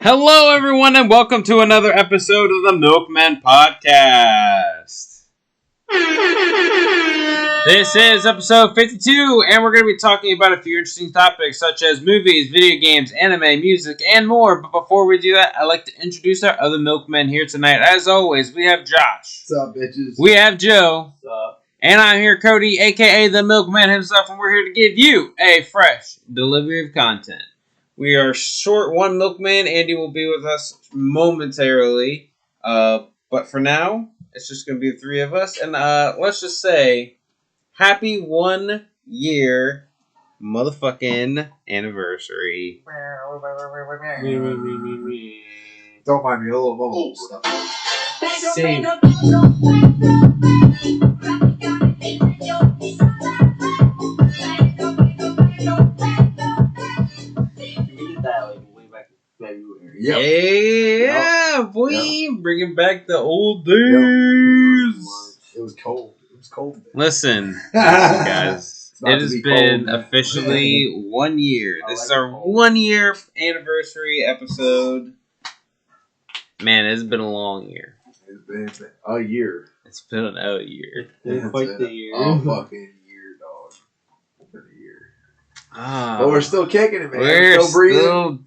Hello, everyone, and welcome to another episode of the MilkMen podcast. This is episode 52, and we're going to be talking about a few interesting topics such as movies, video games, anime, music, and more. But before we do that, I'd like to introduce our other milkmen here tonight. As always, we have Josh. What's up, bitches? We have Joe. What's up? And I'm here, Cody, aka the Milkman himself, and we're here to give you a fresh delivery of content. We are short one milkman. Andy will be with us momentarily. But for now, it's just going to be the three of us. And let's just say, happy 1 year motherfucking anniversary. Don't mind me, a little bubble stuff. Same. February. Yeah, boy. Yep. Bringing back the old days. It was cold. It was cold. Listen, guys. It's about It to has be been cold. officially 1 year. I This like is our it cold. 1 year anniversary episode. Man, it's been a long year. It's been a year. It's been a year. It's Quite been the year. A fucking year, dog. It's been a year. Ah, But we're still kicking it, man. we're still breathing. still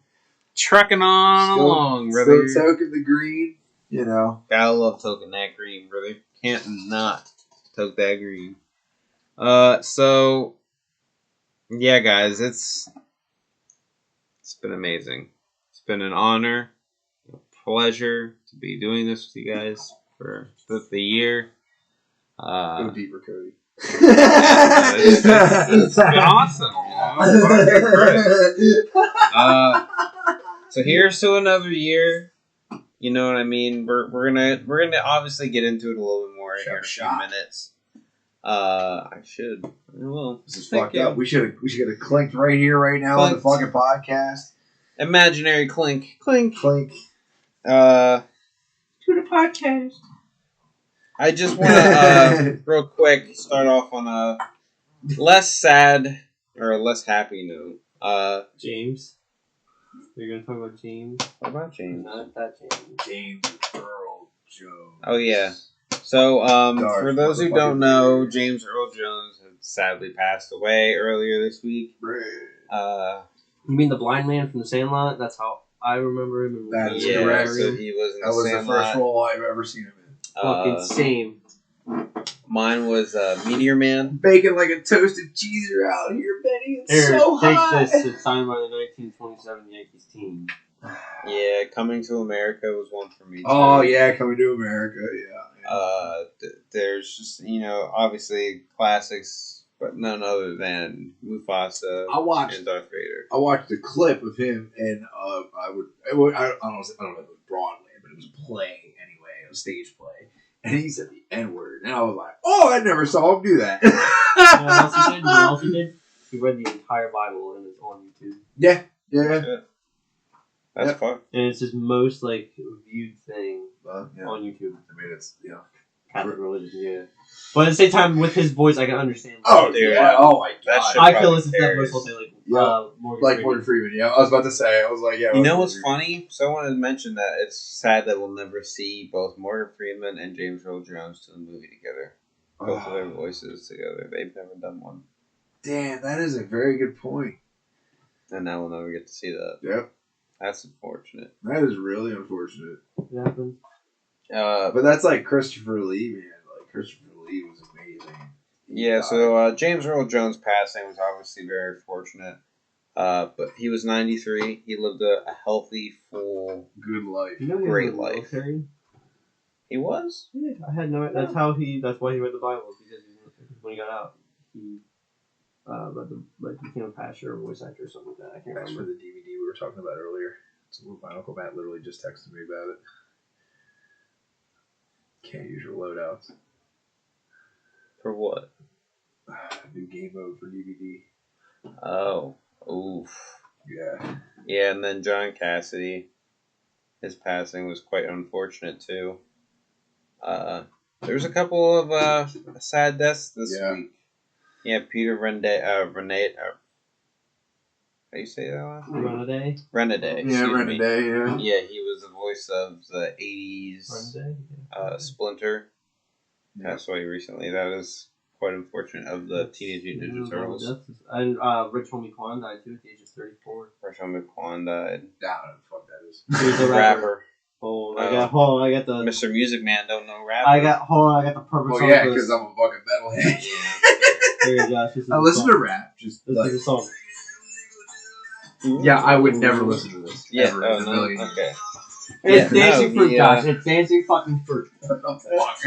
trucking on along, brother. Still toking the green, you know. Gotta love toking that green, brother. Can't not toke that green. So yeah, guys, it's been amazing. It's been an honor, a pleasure to be doing this with you guys for the year. Go deeper, Cody. It's been awesome, you know. So here's to another year. You know what I mean? We're gonna obviously get into it a little bit more here in a few minutes. I should. I will. This is Thank fucked you. up. We should have clinked right here, right now on the Clinked. fucking podcast. Imaginary clink. Clink. To the podcast. I just want to real quick start off on a less sad or a less happy note. James. You're gonna talk about James? What about James? Not that James. James Earl Jones. Oh yeah. So Dark for those who motherfucking don't know, dude. James Earl Jones had sadly passed away earlier this week. Bruh. You mean the blind man from the Sandlot? That's how I remember him. That is Yeah, correct. so he was in That was the Sandlot. first role I've ever seen him in. Fucking same. Mine was Meteor Man. Baking like a toasted cheeser out here, Benny. It's Here, so take hot. this. It's signed by the 1927 Yankees team. Yeah, Coming to America was one for me too. Oh yeah, coming to America. Yeah. There's just obviously classics, but none other than Mufasa I watched and Darth Vader. a clip of him, and I don't know if it was Broadway, but it was a play anyway, a stage play, and he said the N word, and I was like, oh, I never saw him do that. You know what else he did? You know what else he did? He read the entire Bible and it's on YouTube. Yeah. That's Yep. fun. And it's his most viewed thing Yeah. on YouTube. I mean, it's Catholic religion, yeah. But at the same time, with his voice, I can understand. Oh, dude, yeah. Oh my that god. shit- I could listen to that Carries. voice all day, Yeah. Morgan Like Freeman. Morgan Freeman. Yeah, I was about to say. I was like, yeah. You know Morgan what's Freeman. funny? So I wanted to mention that it's sad that we'll never see both Morgan Freeman and James Earl Jones do a movie together. Both of their voices together. They've never done one. Damn, that is a very good point. And now we'll never get to see that. Yep, That's unfortunate. that is really unfortunate. It happens. But that's like Christopher Lee, man. Like Christopher Lee was amazing. Yeah, so James Earl Jones passing was obviously very fortunate. But he was 93. He lived a healthy, full... Good life. You know he Great was in the life. military? He was? Yeah, I had no. That's why he read the Bible, because when he got out, he became a pastor or voice actor or something like that. I can't That's for remember. the DVD we were talking about earlier. So my Uncle Matt literally just texted me about it. Can't use your loadouts. For what? New game mode for DVD. Oh. Oof. Yeah. Yeah, and then John Cassidy. His passing was quite unfortunate, too. There's a couple of sad deaths this week. Yeah, Peter Renate, How you say that last name? Renaday. Renaday. Yeah, excuse me. Renaday, yeah. Yeah, he was the voice of the 80s Splinter. Yeah. Passed away recently. That is quite unfortunate of the Teenage Mutant Ninja Turtles. And Rich Homie Quan died too at the age of 34. Rich Homie Quan died. Nah, I don't know what the fuck that is. He was a rapper. Rapper. I got the Mr. Music Man don't know rapper. I got the perfect Oh song. yeah, because I'm a fucking metalhead. Here, Josh, this is I the listen song. to rap. Just This like, is the song. yeah, I would never listen to this. Yeah, ever in a million. okay. It's dancing fruit, he, Josh. It's dancing fucking fruit. What the fuck?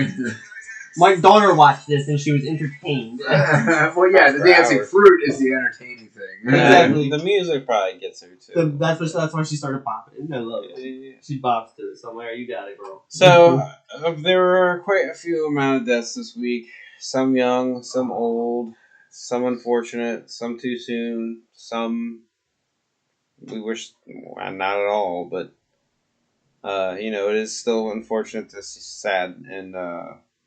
My daughter watched this and she was entertained. Well, yeah, the For dancing hours. fruit is the entertaining thing. Exactly. The music probably gets her too. That's why she started popping. I love it. Yeah. She bops to it. So I'm like, you got it, girl. So, there were quite a few amount of deaths this week. Some young, some old, some unfortunate, some too soon, some we wish not at all, but it is still unfortunate to see, sad, and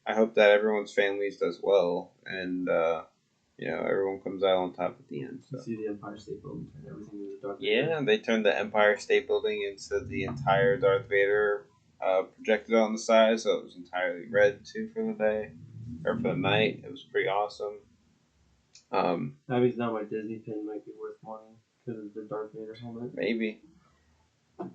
I hope that everyone's families does well, and everyone comes out on top at the end. So. You see the Empire State Building turn everything into Darth Yeah, Vader. they turned the Empire State Building into the entire Darth Vader projected on the side, so it was entirely red too for the day, or for the night. It was pretty awesome. That means now my Disney pin might be worth money because of the Darth Vader helmet. Maybe. Oh,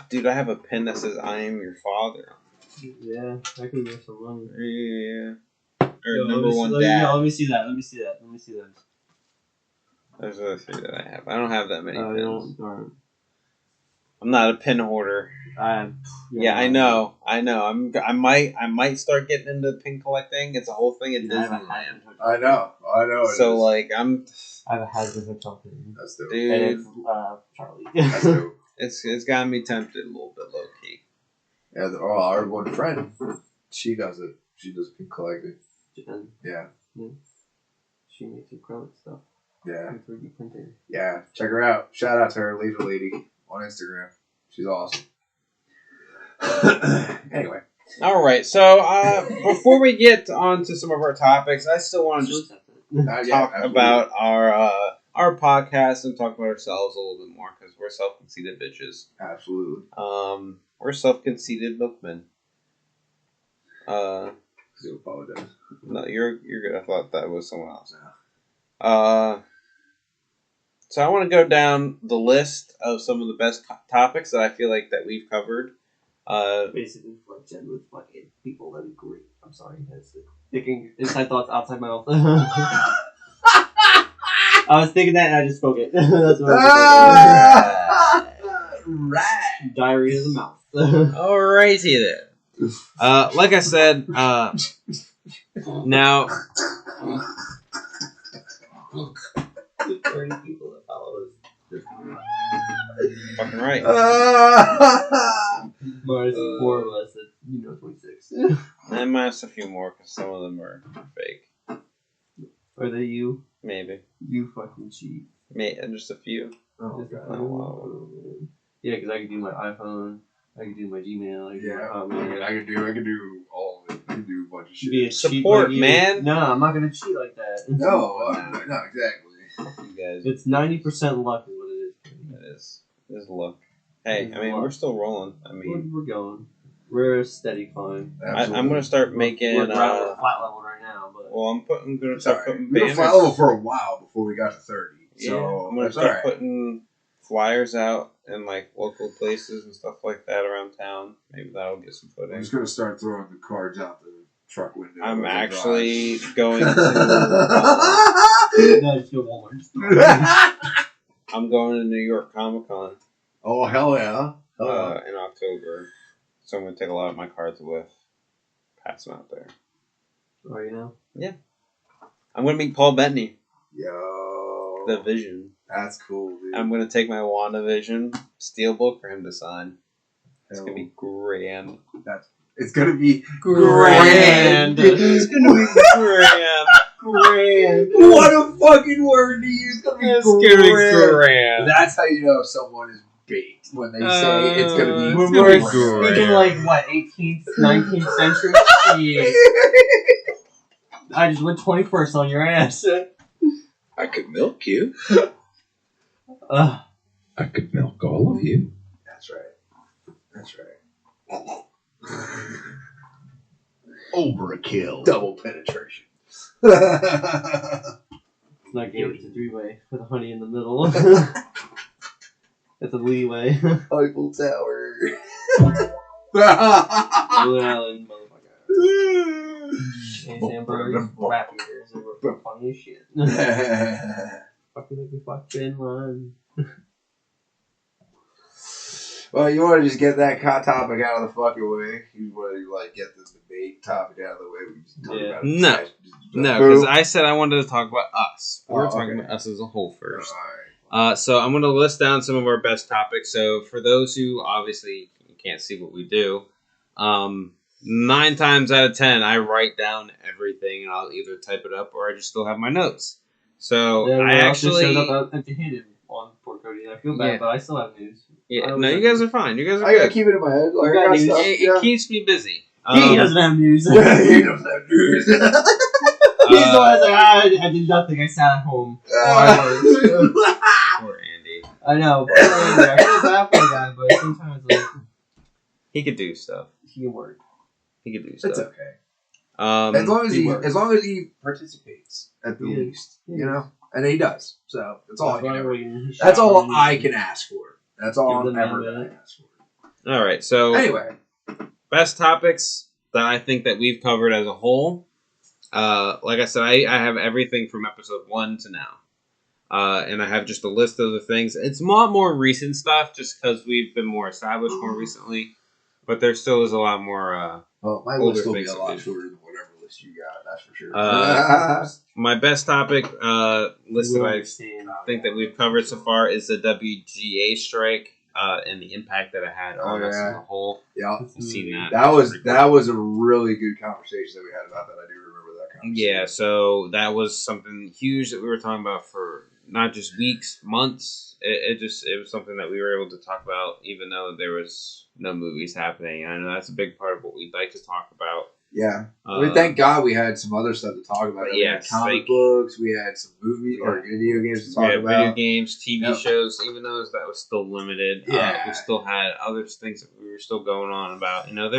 dude, I have a pin that says "I am your father." Yeah, that could be worth some money. Yeah. Or Yo, number one dad. Let me see that. There's other three that I have. I don't have that many pins. Darn. I'm not a pin hoarder. I know. I might start getting into pin collecting. It's a whole thing at Disneyland. I know. So like I have a Hasbro hotel pin. That's dope. Dude, And it's Charlie. That's dope. it's gotten me tempted a little bit low key. Yeah, our one friend, she does it. She does pin collecting. And Yeah. she makes acrylic stuff. Yeah. 3D printing. Yeah. Check her out. Shout out to her, Laser Lady, on Instagram. She's awesome. Anyway. All right. So before we get on to some of our topics, I still want to just talk about our podcast and talk about ourselves a little bit more because we're self-conceited bitches. Absolutely. We're self-conceited milkmen. I do apologize. No, you're good. I thought that was someone else. So I want to go down the list of some of the best topics that I feel like that we've covered. Basically, like Jen with fucking people that'd be great. I'm sorry, that's thinking inside thoughts outside my mouth. I was thinking that and I just spoke it. That's what I was thinking. Right. Diarrhea of the mouth. Alrighty then. Like I said, now 30 people that follow us. fucking right. Minus 4 of us at 26. And minus a few more because some of them are fake. Are they you? Maybe. You fucking cheat. Just a few. Oh, Just a few. Yeah, because I could do my iPhone, I could do my Gmail, I could do my Hotmail. I could do all of it. I could do a bunch of shit. Be a cheat Support, like you. man. No, I'm not gonna cheat like that. No, not exactly. You guys. It's 90% luck is what it is. It is luck. Hey, I mean, we're still rolling. I mean, We're going. We're a steady climb. I'm gonna start making. We're flat level right now, but Well, I'm gonna start putting we were banners. flat level for a while before we got to 30. Yeah, So I'm gonna that's start alright. putting flyers out in like local places and stuff like that around town. Maybe that'll get some I'm footage. just gonna start throwing the cards out the truck window. I'm as I actually going to. no, just go Walmart. drive. I'm going to New York Comic Con Oh hell yeah! in October, so I'm gonna take a lot of my cards with, pass them out there. Are you now? I'm gonna meet Paul Bettany, Yo, the Vision. that's cool, dude. I'm gonna take my WandaVision steelbook for him to sign. It's Hell, gonna be grand. it's gonna be Grand. It's gonna be Grand. Grand. What a fucking word to use. It's gonna be It's gonna be grand. grand. That's how you know someone is baked when they say it's gonna be. It's We're gonna be speaking grand. like what, 18th, 19th century? Shit. I just went 21st on your ass. I could milk you. I could milk all of you. That's right. That's right. Overkill. Double penetration. Not game, it's a 3-way with a honey in the middle. It's a leeway. Eiffel Tower. Blue Island, motherfucker. And Sandberg's rap eaters. They were funny as shit. Fucking like we fucked Finland. Well, you want to just get that topic out of the fucking way. You want to like get the debate topic out of the way. We just talk about it. No, because I said I wanted to talk about us. We're talking okay. about us as a whole first. All right. So I'm going to list down some of our best topics. So for those who obviously can't see what we do, 9 times out of 10, I write down everything and I'll either type it up or I just still have my notes. So Yeah, I actually showed up empty-handed on Port Cody. I feel bad, but I still have news. no, you guys are fine. You guys are I gotta good. keep it in my head. Like, got I got news. stuff. It keeps me busy. He doesn't have news. He doesn't have news. He's the one that's like, I did nothing. I sat at home. Poor Andy. I know. But I feel bad for the guy, but sometimes like, He could do stuff. he can work. He could do stuff. It's okay. As As long as he participates at the least, you know, and he does. So that's all. That's all I can ask for. That's all I'm ever gonna ask for. All right. So Anyway, best topics that I think that we've covered as a whole. Like I said, I have everything from episode 1 to now. And I have just a list of the things. It's a lot more recent stuff just because we've been more established more recently. But there still is a lot more... well, my older list will be things a that lot we- shorter than whatever list you got, that's for sure. my best topic list that I think that we've covered so far is the WGA strike and the impact that it had on us as a whole. Yeah. I've seen that. That was a really good conversation that we had about that. I do remember that conversation. Yeah, so that was something huge that we were talking about for not just weeks, months. It was something that we were able to talk about, even though there was no movies happening. I know that's a big part of what we'd like to talk about. Yeah. Thank God we had some other stuff to talk about. We had Yes, comic books, we had some movies or video games to talk about. Video games, TV shows, even though that was still limited. Yeah. We still had other things that we were still going on about. You know,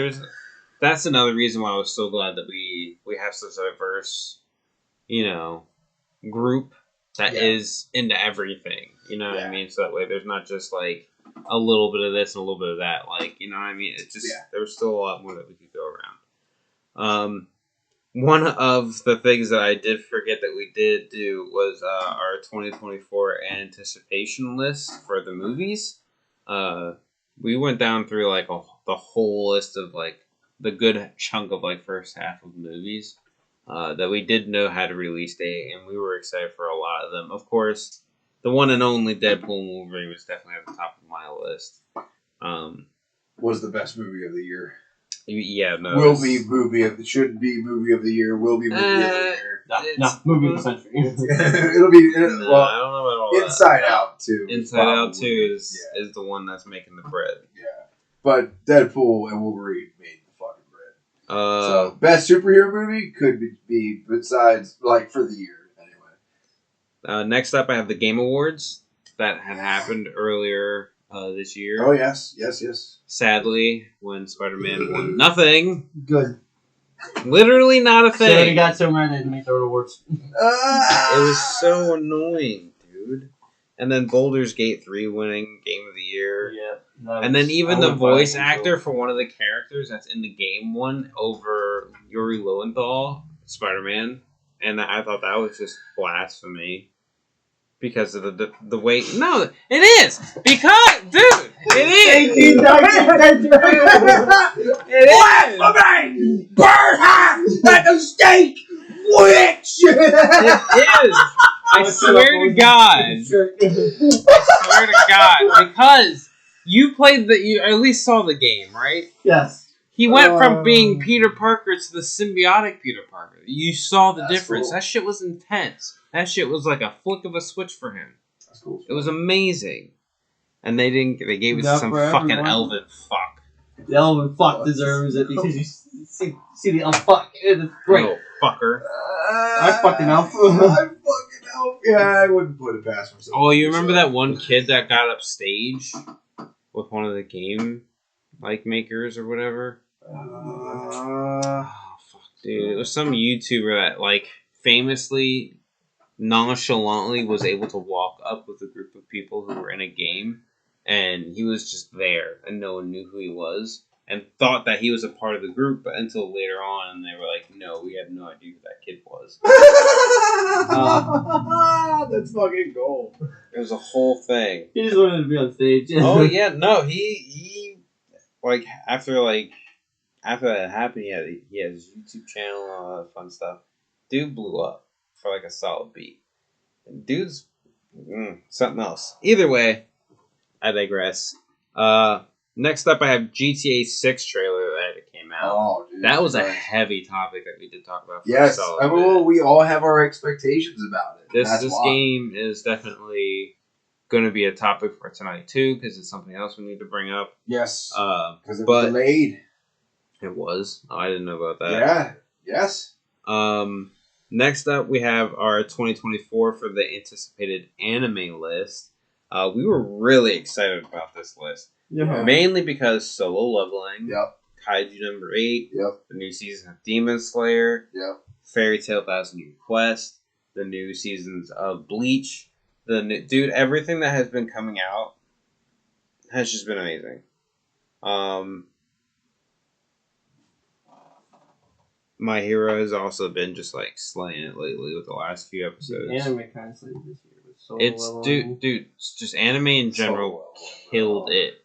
that's another reason why I was so glad that we have such a diverse, group that is into everything. You know what I mean? So that way there's not just like a little bit of this and a little bit of that. Like, you know what I mean? It's just, there was still a lot more that we could go around. One of the things that I did forget that we did do was our 2024 anticipation list for the movies. We went down through like the whole list of like the good chunk of like first half of movies that we did know had a release date, and we were excited for a lot of them. Of course, the one and only Deadpool and Wolverine was definitely at the top of my list. Was the best movie of the year. Yeah, no. Shouldn't be movie of the year. Will be movie of the year. No, movie of the century. It'll be. I don't know about all Inside that. Out 2. Inside Out 2 is the one that's making the bread. Yeah, but Deadpool and Wolverine made the fucking bread. So best superhero movie could be besides like for the year anyway. Next up, I have the Game Awards that had happened earlier this year. Oh yes. Sadly, when Spider-Man won nothing. Good. Literally not a So thing. he got so mad they didn't make the awards. It was so annoying, dude. And then Baldur's Gate 3 winning Game of the Year. Yeah. And then even the voice actor for one of the characters that's in the game won over Yuri Lowenthal, Spider-Man. And I thought that was just blasphemy. Because of the way... No, it is! Because... Dude! It is! It is! Burn her like a steak, witch! It is! I swear to God. I swear to God. Because you played you at least saw the game, right? Yes. He went from being Peter Parker to the symbiotic Peter Parker. You saw the difference. Cool. That shit was intense. That shit was like a flick of a switch for him. That's cool. It was amazing. And they gave it to Not some for fucking everyone. elven fuck. The elven fuck deserves it because you see the elf fuck. It's great. Little fucker. I fucking elf. I'm fucking myself. Yeah, I wouldn't put it past myself. Oh, you remember that one kid that got upstage with one of the game makers or whatever? Oh, fuck, dude. It was some YouTuber that famously nonchalantly was able to walk up with a group of people who were in a game, and he was just there, and no one knew who he was, and thought that he was a part of the group, but until later on, and they were like, no, we have no idea who that kid was. That's fucking gold. It was a whole thing. He just wanted to be on stage. Oh yeah, no, he after that happened, he had his YouTube channel and all that fun stuff. Dude blew up for a solid beat. Dude's something else. Either way, I digress. Next up, I have GTA 6 trailer that came out. Oh, dude, that was a heavy topic that we did talk about. Yes, we all have our expectations about it. This game is definitely going to be a topic for tonight too, because it's something else we need to bring up. Yes, because it was delayed. It was. Oh, I didn't know about that. Yeah. Yes. Next up, we have our 2024 for the anticipated anime list. We were really excited about this list. Yeah. Mainly because Solo Leveling. Yep. Kaiju number 8. Yep. The new season of Demon Slayer. Yep. Fairy Tail 1000 Year Quest. The new seasons of Bleach. Dude, everything that has been coming out has just been amazing. My Hero has also been just slaying it lately with the last few episodes. The anime kind of slayed this year with Solo It's Leveling. dude, just anime in general killed it.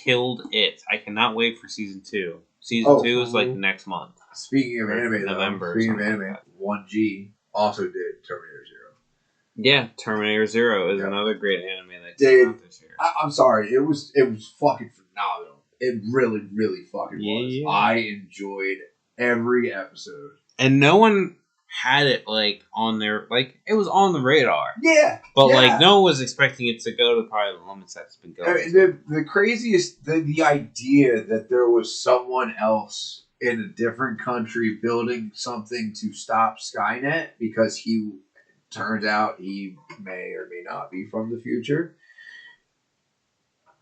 Killed it. I cannot wait for season 2. Season 2 is next month. Speaking of anime, November. Speaking of anime, 1G also did Terminator 0. Yeah, Terminator 0 is another great anime that came out this year. I'm sorry, it was fucking phenomenal. It really, really fucking was. Yeah. I enjoyed every episode. And no one had it on their it was on the radar. Yeah. But no one was expecting it to go to probably the limits that's been going. I mean, the craziest the idea that there was someone else in a different country building something to stop Skynet because he turns out he may or may not be from the future.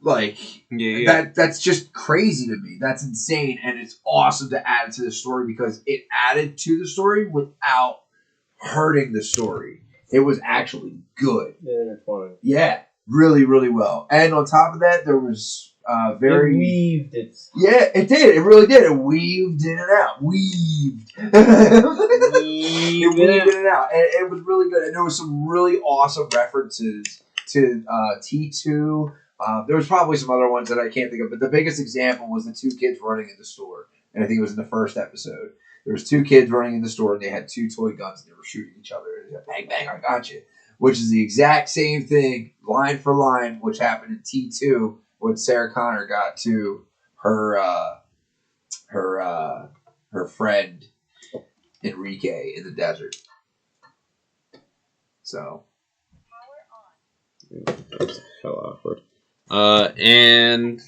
That's just crazy to me. That's insane, and it's awesome to add it to the story because it added to the story without hurting the story. It was actually good. Yeah, they're funny. Yeah, really, really well. And on top of that, there was It weaved it. Yeah, it did. It really did. It weaved in and out. Weaved. It weaved in and out. And it was really good. And there was some really awesome references to T2. There was probably some other ones that I can't think of, but the biggest example was the two kids running in the store. And I think it was in the first episode. There was two kids running in the store, and they had two toy guns, and they were shooting each other. And they said, bang, bang, I got you. Which is the exact same thing, line for line, which happened in T2, when Sarah Connor got to her friend Enrique in the desert. So. That's hell awkward. And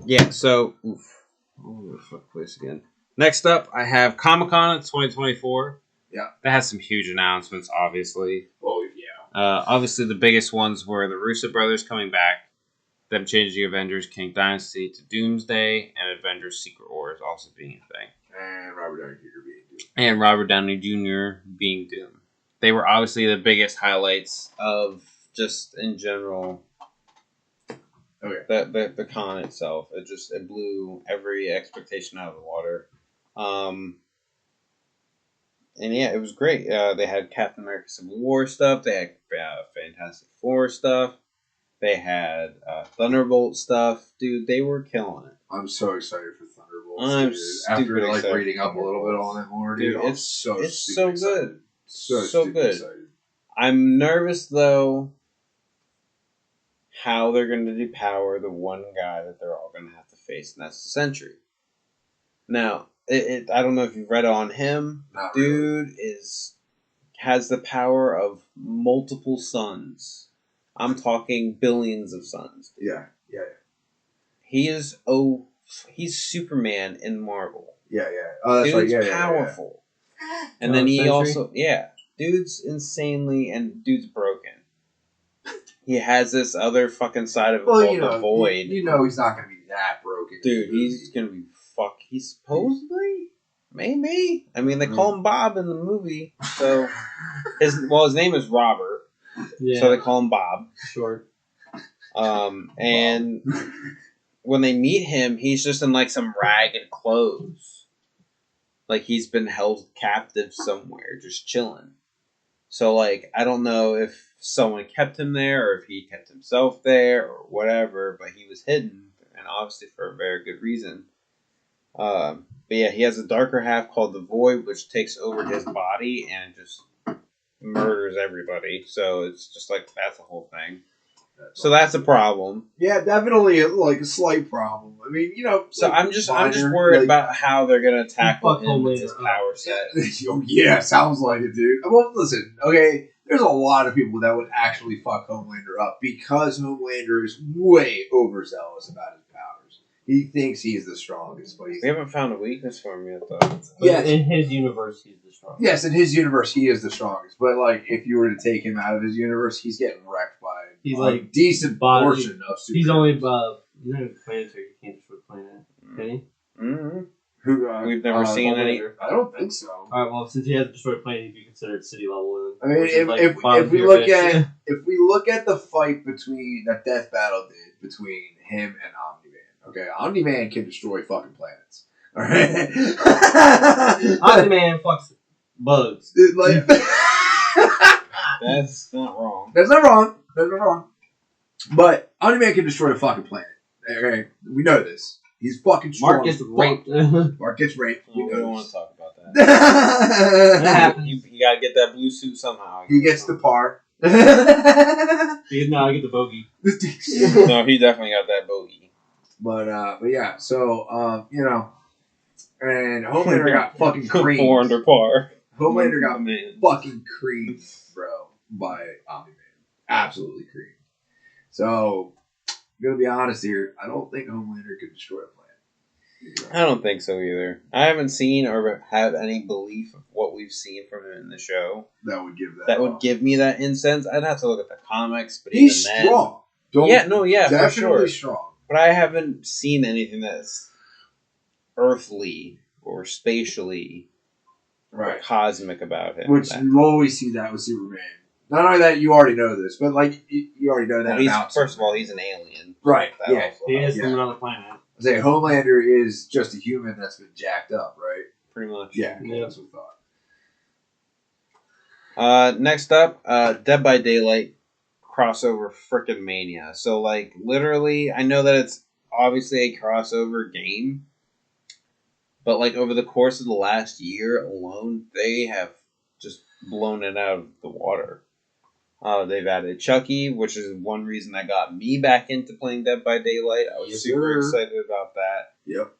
yeah, so the fuck place again. Next up, I have Comic-Con 2024. Yeah, that has some huge announcements. Obviously, yeah. Obviously, the biggest ones were the Russo brothers coming back, them changing Avengers King Dynasty to Doomsday, and Avengers Secret Wars also being a thing. And Robert Downey Jr. being Doom. And Robert Downey Jr. being Doom. They were obviously the biggest highlights of just in general. Okay. The con itself, it blew every expectation out of the water. And yeah, it was great. They had Captain America Civil War stuff. They had Fantastic Four stuff. They had Thunderbolt stuff. Dude, they were killing it. I'm so excited for Thunderbolts. I'm after excited reading up a little bit on it more, dude. It's so good. So good. Excited. I'm nervous though how they're going to depower the one guy that they're all going to have to face, and that's the Sentry. Now, I don't know if you've read on him. Not Dude has the power of multiple suns. I'm talking billions of suns. Yeah. He's Superman in Marvel. Yeah. Oh, that's Dude's right. Yeah, powerful. Yeah. And then he Sentry? also, dude's insanely, and dude's broken. He has this other fucking side of it called the void. You know he's not gonna be that broken. Dude, he's gonna be He's supposedly, maybe. I mean, they call him Bob in the movie, so his name is Robert, so they call him Bob. Short. And when they meet him, he's just in like some ragged clothes, like he's been held captive somewhere, just chilling. So like, I don't know if someone kept him there or if he kept himself there or whatever, but he was hidden, and obviously for a very good reason. But yeah, he has a darker half called the Void, which takes over his body and just murders everybody. So it's just like, that's the whole thing. So that's a problem. Yeah, definitely like a slight problem. I mean, you know. So like, I'm just worried about how they're gonna tackle him with his Homelander power set. Yeah, sounds like it, dude. Well, listen, okay. There's a lot of people that would actually fuck Homelander up because Homelander is way overzealous about his powers. He thinks he's the strongest, but he's. We haven't found a weakness for him yet, though. Yeah, in his universe, he's the strongest. Yes, in his universe, he is the strongest. But like, if you were to take him out of his universe, he's getting wrecked by a decent portion of superheroes. He's only he's not even planetary. He can't destroy the planet. Can he? Mm-hmm. Who, We've never seen any. I don't think so. All right. Well, since he has destroyed the planet, he'd be considered city level. I mean, if we look at the fight between that death battle did between him and Omni-Man, okay, Omni-Man can destroy fucking planets. All right, Omni-Man fucks bugs. Like, that's not wrong. That's not wrong. That's not wrong. But Omni-Man can destroy a fucking planet. Okay, we know this. He's fucking strong. Mark gets raped. Mark gets raped. We don't want to talk about that. You gotta get that blue suit somehow. He gets the part. No, I get the bogey. No, he definitely got that bogey. But yeah, so you know, and Homelander got fucking creamed. 4 under par. Homelander got fucking creamed, bro, by Omni-Man. Absolutely creamed. So, I'm gonna be honest here. I don't think Homelander could destroy a planet. I don't think so either. I haven't seen or have any belief of what we've seen from him in the show. That would give that. That would give me that incense. I'd have to look at the comics, but he's even strong. Definitely for sure. strong. But I haven't seen anything that's earthly or spatially or cosmic about him. Which you always see that with Superman. Not only that, you already know this, but like you already know that about. First of all, he's an alien, right? So yeah, he is from another planet. I say Homelander is just a human that's been jacked up, right? Pretty much. Yeah, that's what I thought. Next up, Dead by Daylight crossover frickin' mania. So like literally, I know that it's obviously a crossover game, but like over the course of the last year alone, they have just blown it out of the water. They've added Chucky, which is one reason that got me back into playing Dead by Daylight. I was super excited about that. Yep.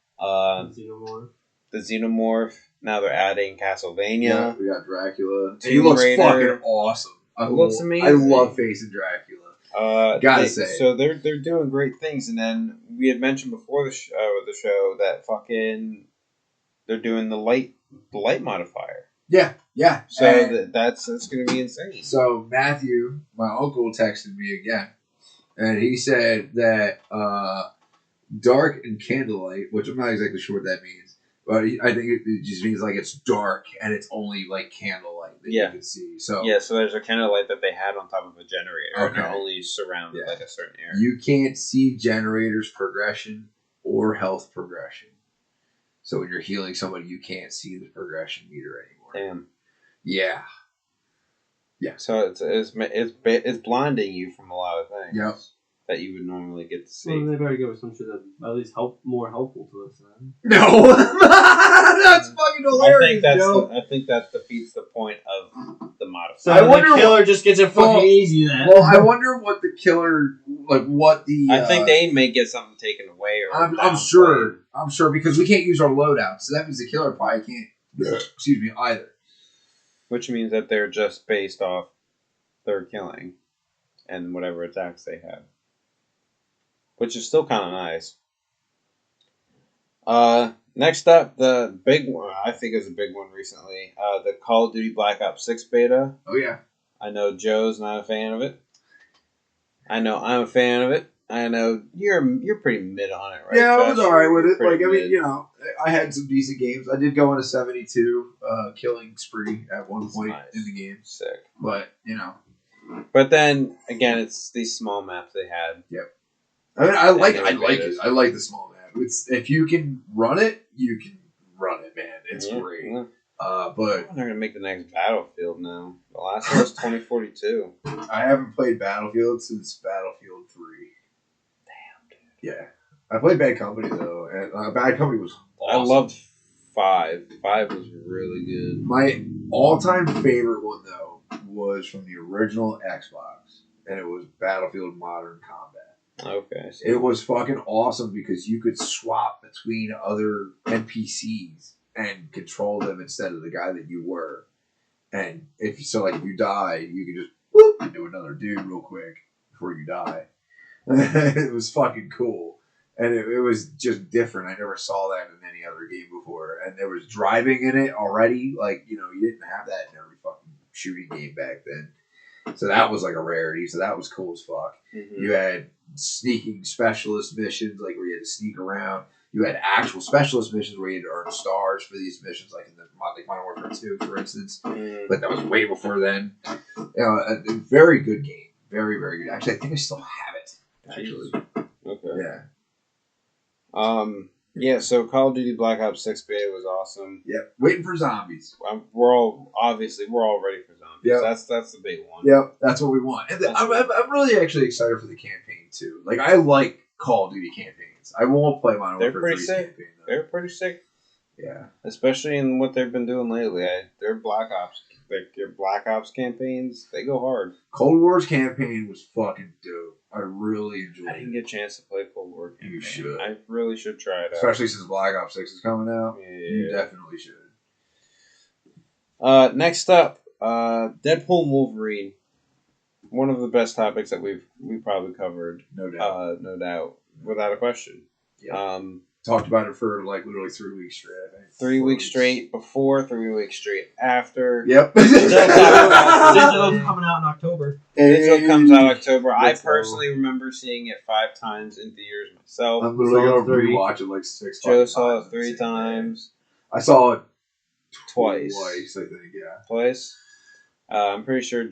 The Xenomorph. Now they're adding Castlevania. Yeah, we got Dracula. Tomb He looks Raider. fucking awesome. Looks amazing. I love facing Dracula. Gotta say. So they're doing great things, and then we had mentioned before the show that fucking they're doing the light modifier. Yeah. So that's going to be insane. So Matthew, my uncle, texted me again, and he said that dark and candlelight, which I'm not exactly sure what that means, but I think it just means like it's dark and it's only like candlelight that you can see. So so there's a candlelight that they had on top of a generator, and it only surrounded like a certain area. You can't see generators progression or health progression. So when you're healing somebody, you can't see the progression meter anymore. Damn. Yeah. So it's blinding you from a lot of things that you would normally get to see. Well, they better give us some shit that's at least more helpful to us then. No, that's fucking hilarious. I think that defeats the point of the modifier. So the killer just gets it fucking easy then. Well, I wonder what the killer, like what the. I think they may get something taken away, or I'm sure because we can't use our loadout, so that means the killer probably can't. Excuse me, either. Which means that they're just based off their killing and whatever attacks they have. Which is still kind of nice. Next up, the big one, I think is a big one recently, the Call of Duty Black Ops 6 beta. Oh, yeah. I know Joe's not a fan of it. I know I'm a fan of it. I know you're pretty mid on it, right? Yeah, I was Josh? alright with You're it. Like, pretty I mean, mid. you know, I had some decent games. I did go on a 72 killing spree at one point Nice. in the game. Sick. But, you know. But then, again, it's these small maps they had. I mean, I like betas. it. I like the small map. It's if you can run it, you can run it, man. It's Yeah, great. yeah. But They're going to make the next Battlefield now. The last one was 2042. I haven't played Battlefield since Battlefield 3. Damn, dude. Yeah. I played Bad Company, though. And Bad Company was awesome. I loved 5. 5 was really good. My all-time favorite one, though, was from the original Xbox. And it was Battlefield Modern Combat. Okay. So It was fucking awesome because you could swap between other NPCs and control them instead of the guy that you were. And if you die, you can just whoop and do another dude real quick before you die. It was fucking cool. And it was just different. I never saw that in any other game before. And there was driving in it already. Like, you know, you didn't have that in every fucking shooting game back then. So that was like a rarity. So that was cool as fuck. Mhm. You had sneaking specialist missions, like where you had to sneak around. You had actual specialist missions where you had to earn stars for these missions, like in the Modern Warfare 2, for instance. Mhm. But that was way before then. You know, a very good game. Very, very good. Actually, I think I still have it. Actually. Okay. Yeah. Yeah, so Call of Duty Black Ops 6 beta was awesome. Yep. Waiting for zombies. We're all ready for zombies. Yep. That's the big one. Yep. That's what we want. And I'm really actually excited for the campaign, too. Like, I like Call of Duty campaigns. I won't play Modern They're Warfare pretty 3's sick. campaign, though. They're pretty sick, Yeah. especially in what they've been doing lately. Their Black Ops, like your Black Ops campaigns, they go hard. Cold War's campaign was fucking dope. I really enjoyed I didn't it. get a chance to play Cold War campaign. You should. I really should try it out. Especially since Black Ops 6 is coming out. You Yeah. definitely should. Next up, Deadpool and Wolverine. One of the best topics that we probably covered. No doubt. No doubt, without a question. Yeah. Talked about it for like literally 3 weeks straight, I think. 3 weeks straight before, 3 weeks straight after. Yep. Digital's coming out in October. Digital comes out October. I Let's go. personally remember seeing it 5 times in theaters myself. I'm literally Saw going to it 3. rewatch it like 6 Joe times. saw it 3 times. I saw it Twice. Twice, I think, yeah. Twice. I'm pretty sure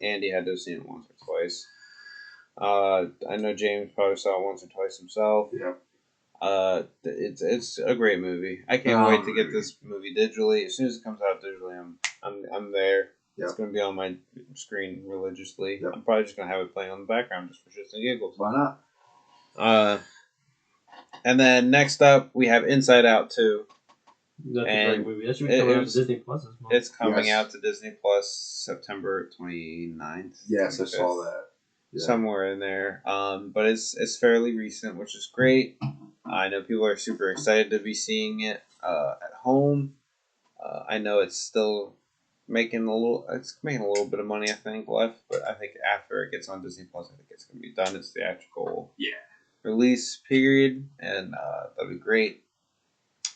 Andy had to have seen it once or twice. I know James probably saw it once or twice himself. Yep. It's a great movie. I can't wait to get this movie digitally. As soon as it comes out digitally, I'm there. Yep. It's gonna be on my screen religiously. Yep. I'm probably just gonna have it playing on the background just for shits and giggles. Why not? And then next up we have Inside Out 2. That's a And great movie. That should be coming out was- to Disney Plus this month. It's coming Yes. out to Disney Plus September 29th. Yes, I 25th. saw that. Yeah. Somewhere in there. But it's fairly recent, which is great. I know people are super excited to be seeing it at home. I know it's still making a little bit of money, I think, left, but I think after it gets on Disney Plus, I think it's gonna be done its theatrical release period, and that'll be great.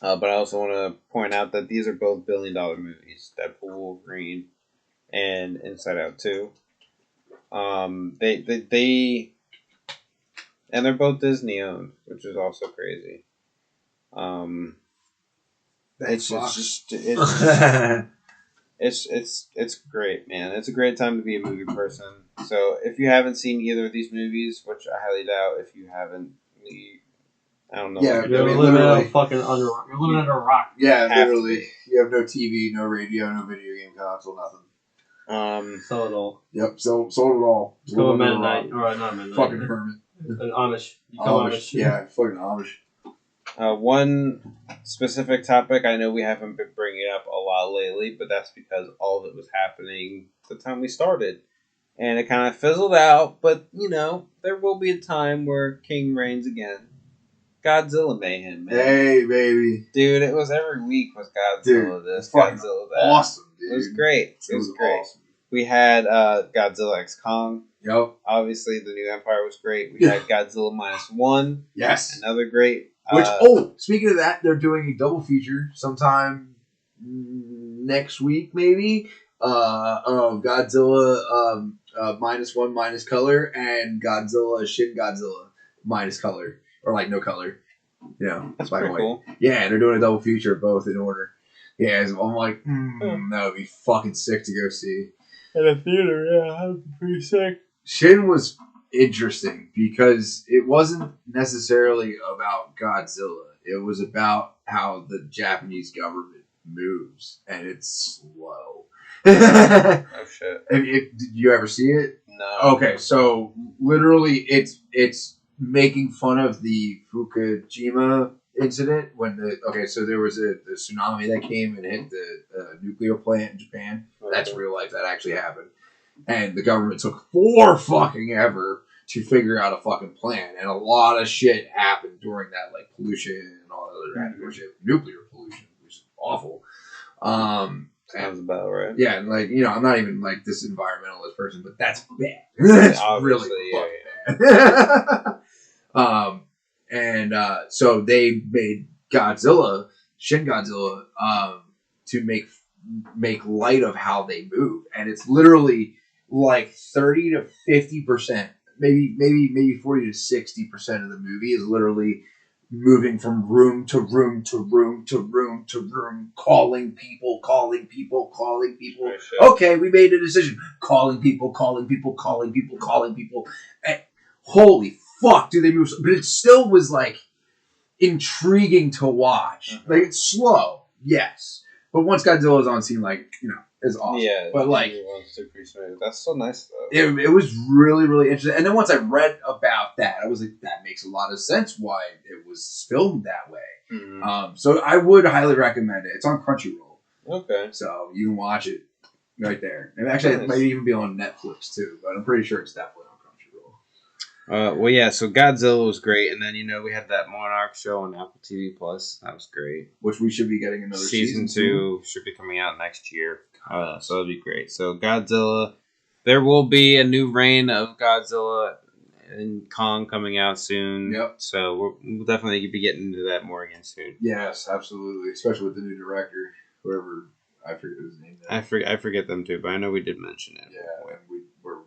But I also want to point out that these are both billion-dollar movies: Deadpool, Wolverine, and Inside Out 2. And they're both Disney owned, which is also crazy. It's great, man. It's a great time to be a movie person. So if you haven't seen either of these movies, which I highly doubt, if you haven't, I don't know. Yeah, what You're you're I mean, doing. living literally. you're living under a rock. Yeah, Have to literally. be. You have no TV, no radio, no video game console, nothing. Sell it all. Yep, sold it all. Become a Living under Mennonite. rock. Or not Mennonite. Fucking hermit. An Amish. Become Amish. Yeah, fucking Amish. One specific topic I know we haven't been bringing up a lot lately, but that's because all of it was happening the time we started. And it kind of fizzled out, but, there will be a time where King reigns again. Godzilla Mayhem, man. Hey, baby. Dude, it was every week was Godzilla Dude, this, it's fucking Godzilla that. Awesome, dude. It was great. It was great. Awesome. We had Godzilla X Kong. Yep. Obviously, the New Empire was great. We had Godzilla -1. Yes. Another great. Which speaking of that, they're doing a double feature sometime next week, maybe. Of Godzilla minus one minus color and Godzilla Shin Godzilla minus color or like no color. You know, That's black and pretty white. cool. Yeah, they're doing a double feature of both in order. Yeah, so I'm like, that would be fucking sick to go see. In a theater, yeah, that'd be pretty sick. Shin was interesting because it wasn't necessarily about Godzilla. It was about how the Japanese government moves, and it's slow. Oh shit! Did you ever see it? No. Okay, so literally, it's making fun of the Fukushima incident when so there was a tsunami that came and hit the nuclear plant in Japan. That's real life. That actually happened. And the government took fucking ever to figure out a fucking plan. And a lot of shit happened during that, like pollution and all that other shit. Nuclear pollution, which is awful. Sounds about right. Yeah, and like, you know, I'm not even like this environmentalist person, but that's bad. That's really fucking bad. So they made Godzilla, Shin Godzilla, to make light of how they move. And it's literally like 30 to 50%, maybe 40 to 60% of the movie is literally moving from room to room to room to room to room, calling people. Okay, we made a decision. Calling people. And holy fuck, do they move? But it still was like intriguing to watch. Like it's slow, yes, but once Godzilla's on scene, like, you know, it's awesome. Yeah, but like pretty smooth. That's so nice though. it was really, really interesting. And then once I read about that, I was like, that makes a lot of sense why it was filmed that way. Mm-hmm. So I would highly recommend it. It's on Crunchyroll. Okay. So you can watch it right there. And actually, it might even be on Netflix too, but I'm pretty sure it's definitely on Crunchyroll. Well, yeah, so Godzilla was great. And then, you know, we had that Monarch show on Apple TV Plus. That was great. Which we should be getting another Season 2 should be coming out next year. So that'll be great. So Godzilla, there will be a new reign of Godzilla and Kong coming out soon. Yep. So we'll definitely be getting into that more again soon. Yes, absolutely. Especially with the new director, whoever, I forget his name now. I forget them too, but I know we did mention it. Yeah, and we're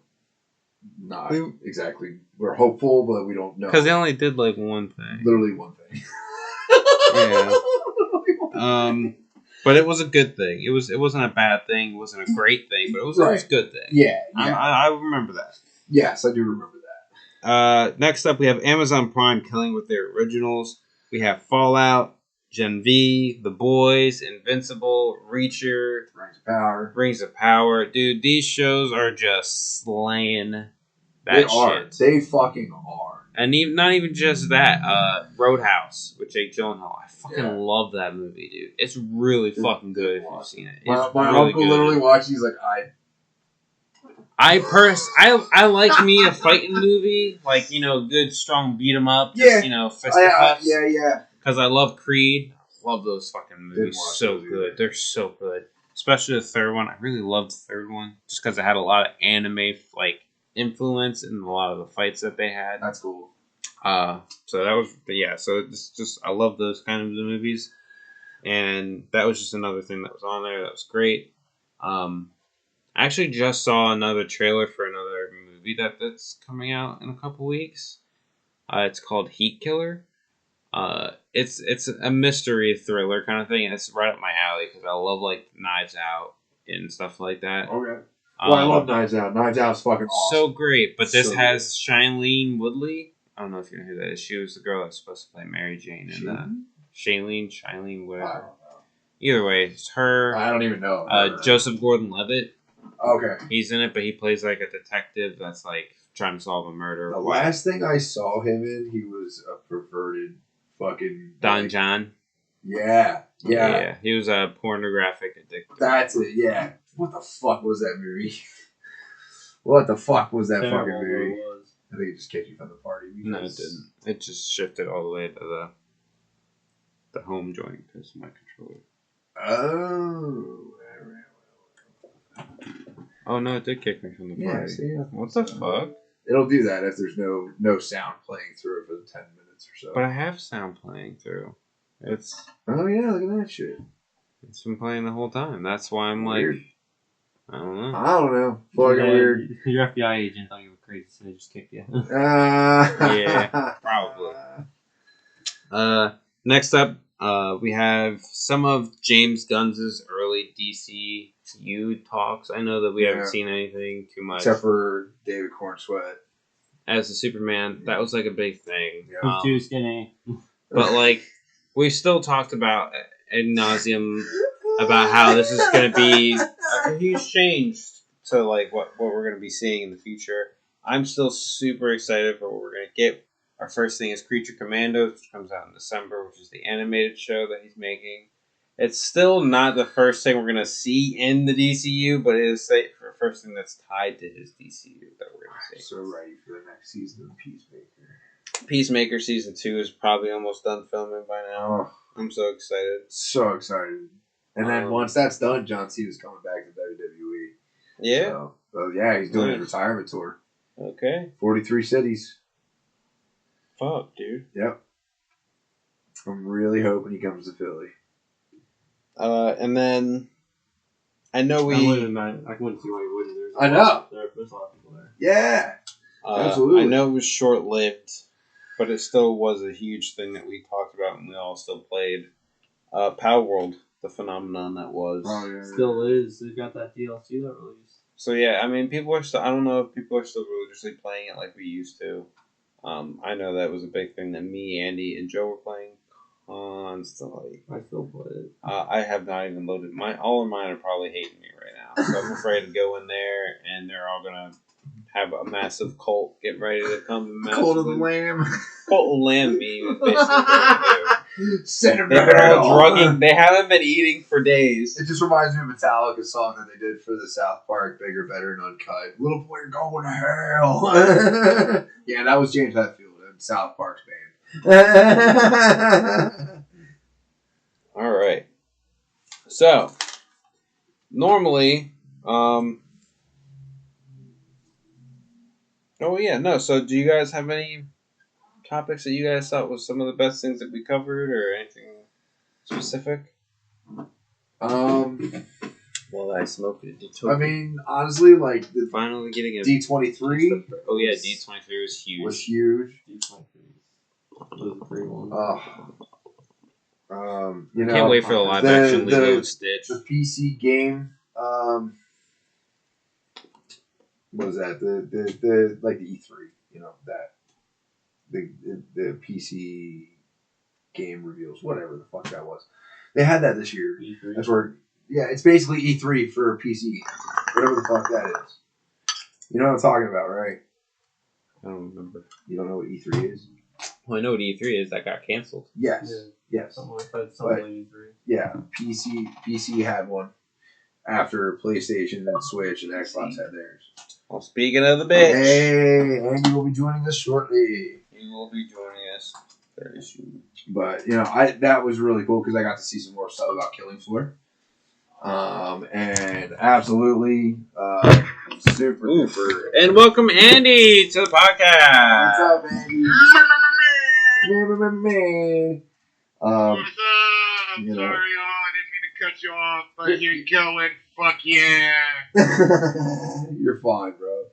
not exactly. We're hopeful, but we don't know. Because they only did like one thing. Literally one thing. Yeah. But it was a good thing. It wasn't a bad thing. It wasn't a great thing, but it was a good thing. Yeah. I remember that. Yes, I do remember that. Next up, we have Amazon Prime killing with their originals. We have Fallout, Gen V, The Boys, Invincible, Reacher, Rings of Power. Dude, these shows are just slaying that shit. They fucking are. And not even just that. Roadhouse with Jake Gyllenhaal. I fucking love that movie, dude. It's really fucking good if you've seen it. My really uncle literally watched. He's like, I like me a fighting movie, like, you know, good strong beat 'em up, you know, fisticuffs. Yeah. Because I love Creed. I love those fucking movies. So good. They're so good. Especially the third one. I really loved the third one just because it had a lot of anime like influence in a lot of the fights that they had. That's cool. So that was so it's just I love those kind of movies, and that was just another thing that was on there that was great. I actually just saw another trailer for another movie that's coming out in a couple weeks. It's called Heat Killer. It's a mystery thriller kind of thing, and it's right up my alley because I love like Knives Out and stuff like that. Okay. Well, I love Knives Out. Knives Out's fucking awesome. So great, but this has Shailene Woodley. I don't know if you know who that is. She was the girl that's supposed to play Mary Jane in Shailene, whatever. Either way, it's her. I don't even know. Joseph Gordon-Levitt. Okay. He's in it, but he plays like a detective that's like trying to solve a murder. The last thing I saw him in, he was a perverted fucking Don John. Yeah. He was a pornographic addicted. That's it. Yeah. What the fuck was that movie? What the fuck was that fucking movie? I think it just kicked you from the party. No, it didn't. It just shifted all the way to the home joint because my controller. Oh no, it did kick me from the party. See, what the fuck? It'll do that if there's no sound playing through it for 10 minutes minutes or so. But I have sound playing through. It's Oh yeah, look at that shit. It's been playing the whole time. That's why I'm Weird. like, I don't know. I don't know. Fucking weird. Your FBI agent thought you were crazy, so they just kicked you. Yeah, probably. Next up, we have some of James Gunn's early DCU talks. I know that we haven't seen anything too much. Except for David Cornsweat. As a Superman, that was like a big thing. He's too skinny. But like, we still talked about ad nauseum about how this is going to be a huge change to like what we're going to be seeing in the future. I'm still super excited for what we're going to get. Our first thing is Creature Commandos, which comes out in December, which is the animated show that he's making. It's still not the first thing we're going to see in the DCU, but it is the first thing that's tied to his DCU that we're going to see. So ready for the next season of Peacemaker. Peacemaker Season 2 is probably almost done filming by now. Oh, I'm so excited. so excited. And then once that's done, John Cena's coming back to WWE. Yeah? So yeah, he's doing Nice. his retirement tour. Okay. 43 cities. Fuck, dude. Yep. I'm really hoping he comes to Philly. And then I know I wouldn't see why you wouldn't. I know. There's a lot of people there. Yeah. Absolutely. I know it was short-lived, but it still was a huge thing that we talked about and we all still played. Power World, the phenomenon that was. Oh, yeah. Still is. They got that DLC that released. So yeah, I mean, people are still. I don't know if people are still religiously playing it like we used to. I know that was a big thing that me, Andy, and Joe were playing constantly. I still play it. I have not even loaded mine. All of mine are probably hating me right now, so I'm afraid to go in there and they're all gonna have a massive cult get ready to come. Cult of the Lamb. Cult of Lamb me is basically what they do. Send him They've to been all hell. drugging. They haven't been eating for days. It just reminds me of Metallica's song that they did for the South Park Bigger, Better, and Uncut. Little boy, you're going to hell. Yeah, that was James Hetfield in South Park's band. All right. So normally, oh yeah, no. So do you guys have any topics that you guys thought was some of the best things that we covered, or anything specific? Well, I smoked it. I mean, honestly, like the Finally getting a D23. Oh yeah, D23 was huge. Was huge. The free one. You know, Can't wait for the live action Lilo and Stitch. The PC game. What was that? The like the E3. You know that. The PC game reveals, whatever the fuck that was. They had that this year. E3. That's where, yeah, it's basically E3 for PC, whatever the fuck that is. You know what I'm talking about, right? I don't remember. You don't know what E3 is? Well, I know what E3 is. That got canceled. Yes, yes, Something like that. Something like E3. yeah. PC had one after PlayStation and Switch and Xbox had theirs. Well, speaking of the bitch, Hey, Andy will be joining us shortly. he will be joining us very soon. But you know, that was really cool because I got to see some more stuff about Killing Floor. And absolutely, super duper. And welcome Andy to the podcast. What's up, Andy? Man. I'm you know. sorry, I didn't mean to cut you off, but you're going. Fuck yeah. You're fine, bro.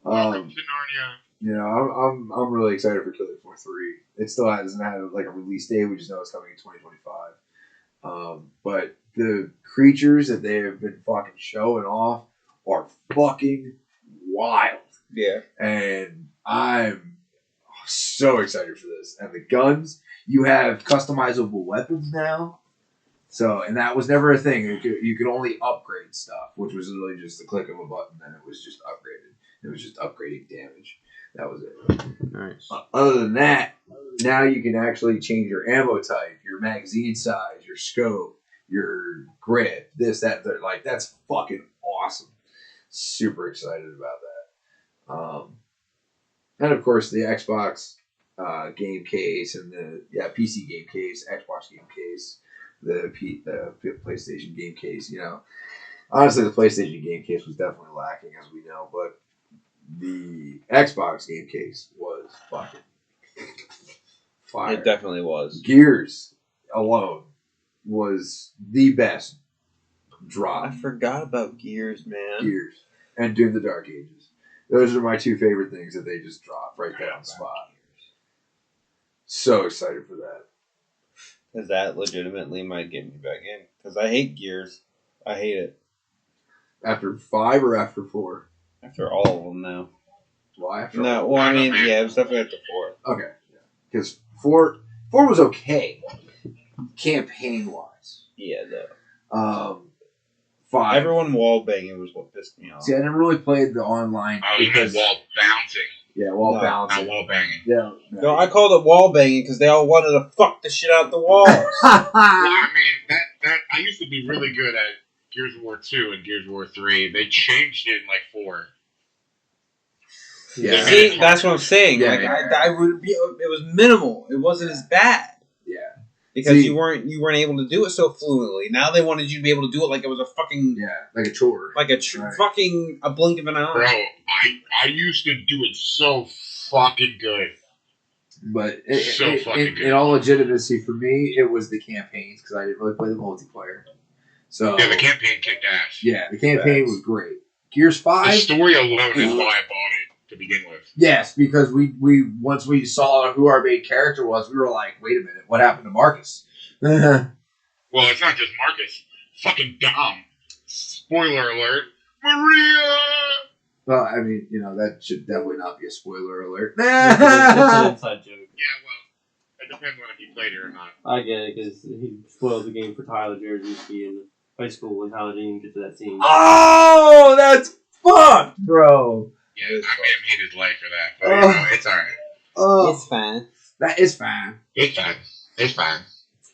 Welcome to Narnia. You know, I'm really excited for Killing Floor 3. It still hasn't had like a release date. We just know it's coming in 2025. But the creatures that they have been fucking showing off are fucking wild. Yeah. And I'm so excited for this. And the guns, you have customizable weapons now. So, and that was never a thing. You could only upgrade stuff, which was literally just the click of a button, and it was just upgraded. It was just upgrading damage. That was it. Nice. Other than that, now you can actually change your ammo type, your magazine size, your scope, your grip, this, that, that. Like, that's fucking awesome. Super excited about that. And of course, the Xbox game case and the PC game case, Xbox game case, the PlayStation game case. You know, honestly, the PlayStation game case was definitely lacking, as we know, but the Xbox game case was fire. It definitely was. Gears alone was the best drop. I forgot about Gears, man. Gears and Doom the Dark Ages. Those are my two favorite things that they just dropped right there on the spot. So excited for that. Because that legitimately might get me back in. Because I hate Gears. I hate it. After 5 or after 4? After all of them now. Why? After No, well, I mean, yeah, it was definitely after 4. Okay. Because 4 was okay. Campaign-wise. Yeah, though. 5. Everyone wall banging was what pissed me off. See, I never really played the online. Oh, you meant wall bouncing, Yeah, wall No, balancing. not wall banging. Yeah. No, I called it wall banging because they all wanted to fuck the shit out the walls. Well, I mean, that I used to be really good at Gears of War 2 and Gears of War 3. They changed it in like 4. Yeah. See, that's what I'm saying. Yeah, like, yeah. I would be. It was minimal. It wasn't as bad. Yeah. Because See- you weren't able to do it so fluently. Now they wanted you to be able to do it like it was a fucking Yeah, like a chore. like a Right. fucking a blink of an eye. Bro, I used to do it so fucking good. But So fucking good. in all legitimacy, for me, it was the campaigns because I didn't really play the multiplayer. So Yeah, the campaign kicked ass. yeah, the campaign was great. Gears The 5, story alone is why I bought it to begin with. yes, because we once we saw who our main character was, we were like, wait a minute, what happened to Marcus? Well, it's not just Marcus. Fucking Dom. Spoiler alert. Maria! Well, I mean, that should definitely not be a spoiler alert. It's an inside joke. Yeah, well, it depends on if you played it or not. I get it because he spoiled the game for Tyler Jersey in high school when Tyler didn't even get to that scene. Oh, that's fucked, bro. Yeah, I made him hate his life for that, but it's alright. Oh, fine. that is fine. It's fine. It's fine.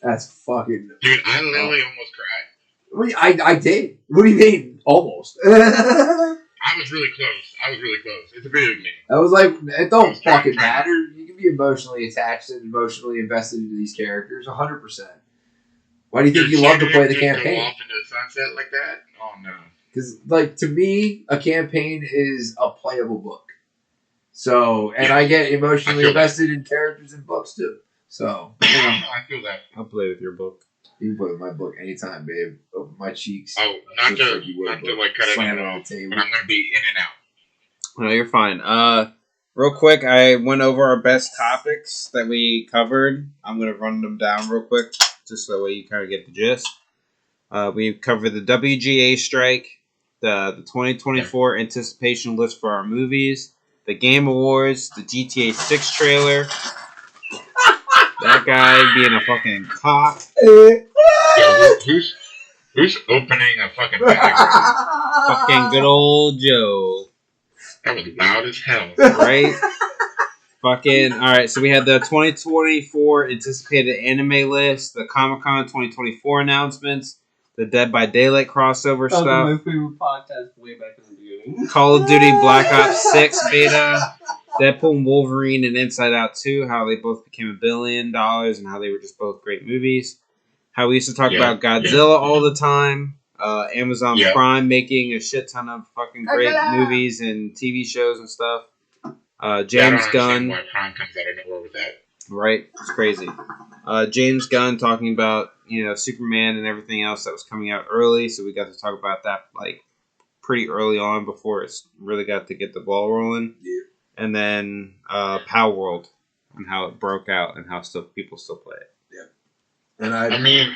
That's fucking. Dude, I literally almost cried. What do you- I did. What do you mean? Almost. I was really close. It's a video game. I was like, it don't I'm trying- fucking matter. You can be emotionally attached and emotionally invested into these characters, 100%. Why do you think Dude, you love to seeing play him the just go campaign? off into the sunset like that? Oh no. Because, like, to me, a campaign is a playable book. So, and I get emotionally I feel that. invested in characters and books too. So, I feel that. I'll play with your book. you can play with my book anytime, babe. Open my cheeks. Oh, not Just to like you would a not to book. like cut Slam anyone it on off, the table. but I'm gonna be in and out. No, you're fine. Real quick, I went over our best topics that we covered. I'm gonna run them down real quick, just so that way you kind of get the gist. We covered the WGA strike, the 2024 anticipation list for our movies, the Game Awards, the GTA 6 trailer, that guy being a fucking cock, Yo, who's opening a fucking bag right fucking good old Joe. now? That was loud as hell. Right? Fucking alright, so we had the 2024 anticipated anime list, the Comic Con 2024 announcements, the Dead by Daylight crossover That was my stuff, favorite podcast way back in the beginning. Call of Duty Black Ops 6 beta, Deadpool and Wolverine and Inside Out 2, how they both became $1 billion and how they were just both great movies. How we used to talk about Godzilla all the time. Amazon Yeah. Prime making a shit ton of fucking great movies and TV shows and stuff. James Gunn, Why Prime comes out of nowhere with that? right? It's crazy. James Gunn talking about Superman and everything else that was coming out early, so we got to talk about that like pretty early on before it's really got to get the ball rolling. Yeah. And then Power World and how it broke out and how people still play it. And I mean,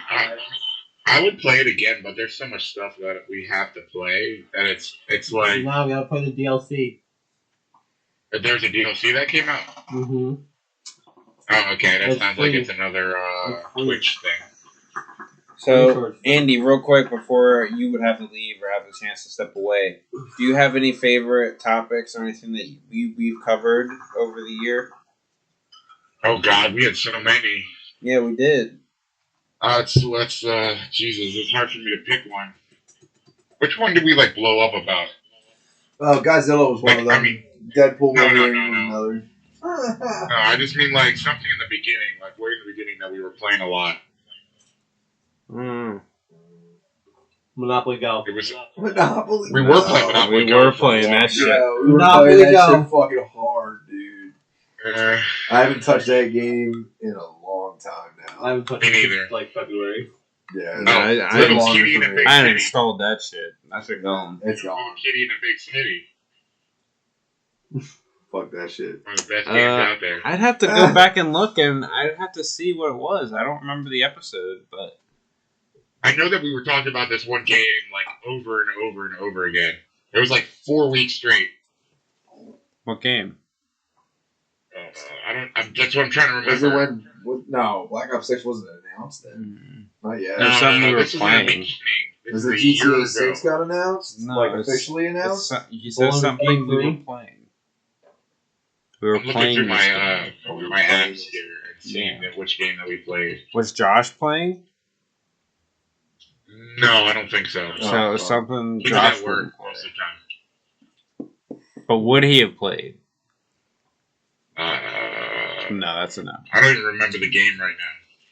I would play it again, but there's so much stuff that we have to play that it's like Now we gotta play the DLC. there's a DLC that came out. Mm-hmm. Oh, okay, that It's sounds like free. it's another It's free. Twitch thing. So, Andy, real quick before you would have to leave or have the chance to step away, do you have any favorite topics or anything that we've covered over the year? Oh God, we had so many. Yeah, we did. Jesus, it's hard for me to pick one. Which one did we like blow up about? Oh, Godzilla was one of them. I mean, Deadpool, No, no, Wolverine no, was another. no, I just mean like something in the beginning, like way in the beginning that we were playing a lot. Mm. Monopoly Go. It was Monopoly. We were playing Monopoly We Go were for a playing long that time. shit. Yeah, we were Monopoly playing that Go. shit fucking hard, dude. I haven't touched that game in a long time I now. haven't touched Me it neither. since like February. Yeah, No, I- it's I been didn't longer Kitty in for a me. big I city. installed that shit. That shit gone. It's Little gone. kitty in a big city. Fuck that shit. One of the best games out there. I'd have to go back and look, and I'd have to see what it was. I don't remember the episode, but I know that we were talking about this one game like over and over and over again. It was like 4 weeks straight. what game? That's what I'm trying to remember. Was it when? No, Black Ops 6 wasn't announced then. Not yet. There's something we were this was in the playing. beginning. This Was is it a year GTA ago. 6 got announced? No, like it's- officially announced? You said Golden something King we were 3? playing. We were I'm looking playing through this game. my apps here and seeing which game that we played. Was Josh playing? No, I don't think so. Oh, So it was fuck. something He was Josh at work wouldn't play. most of the time. But would he have played? I No, that's a no. don't even remember the game right now.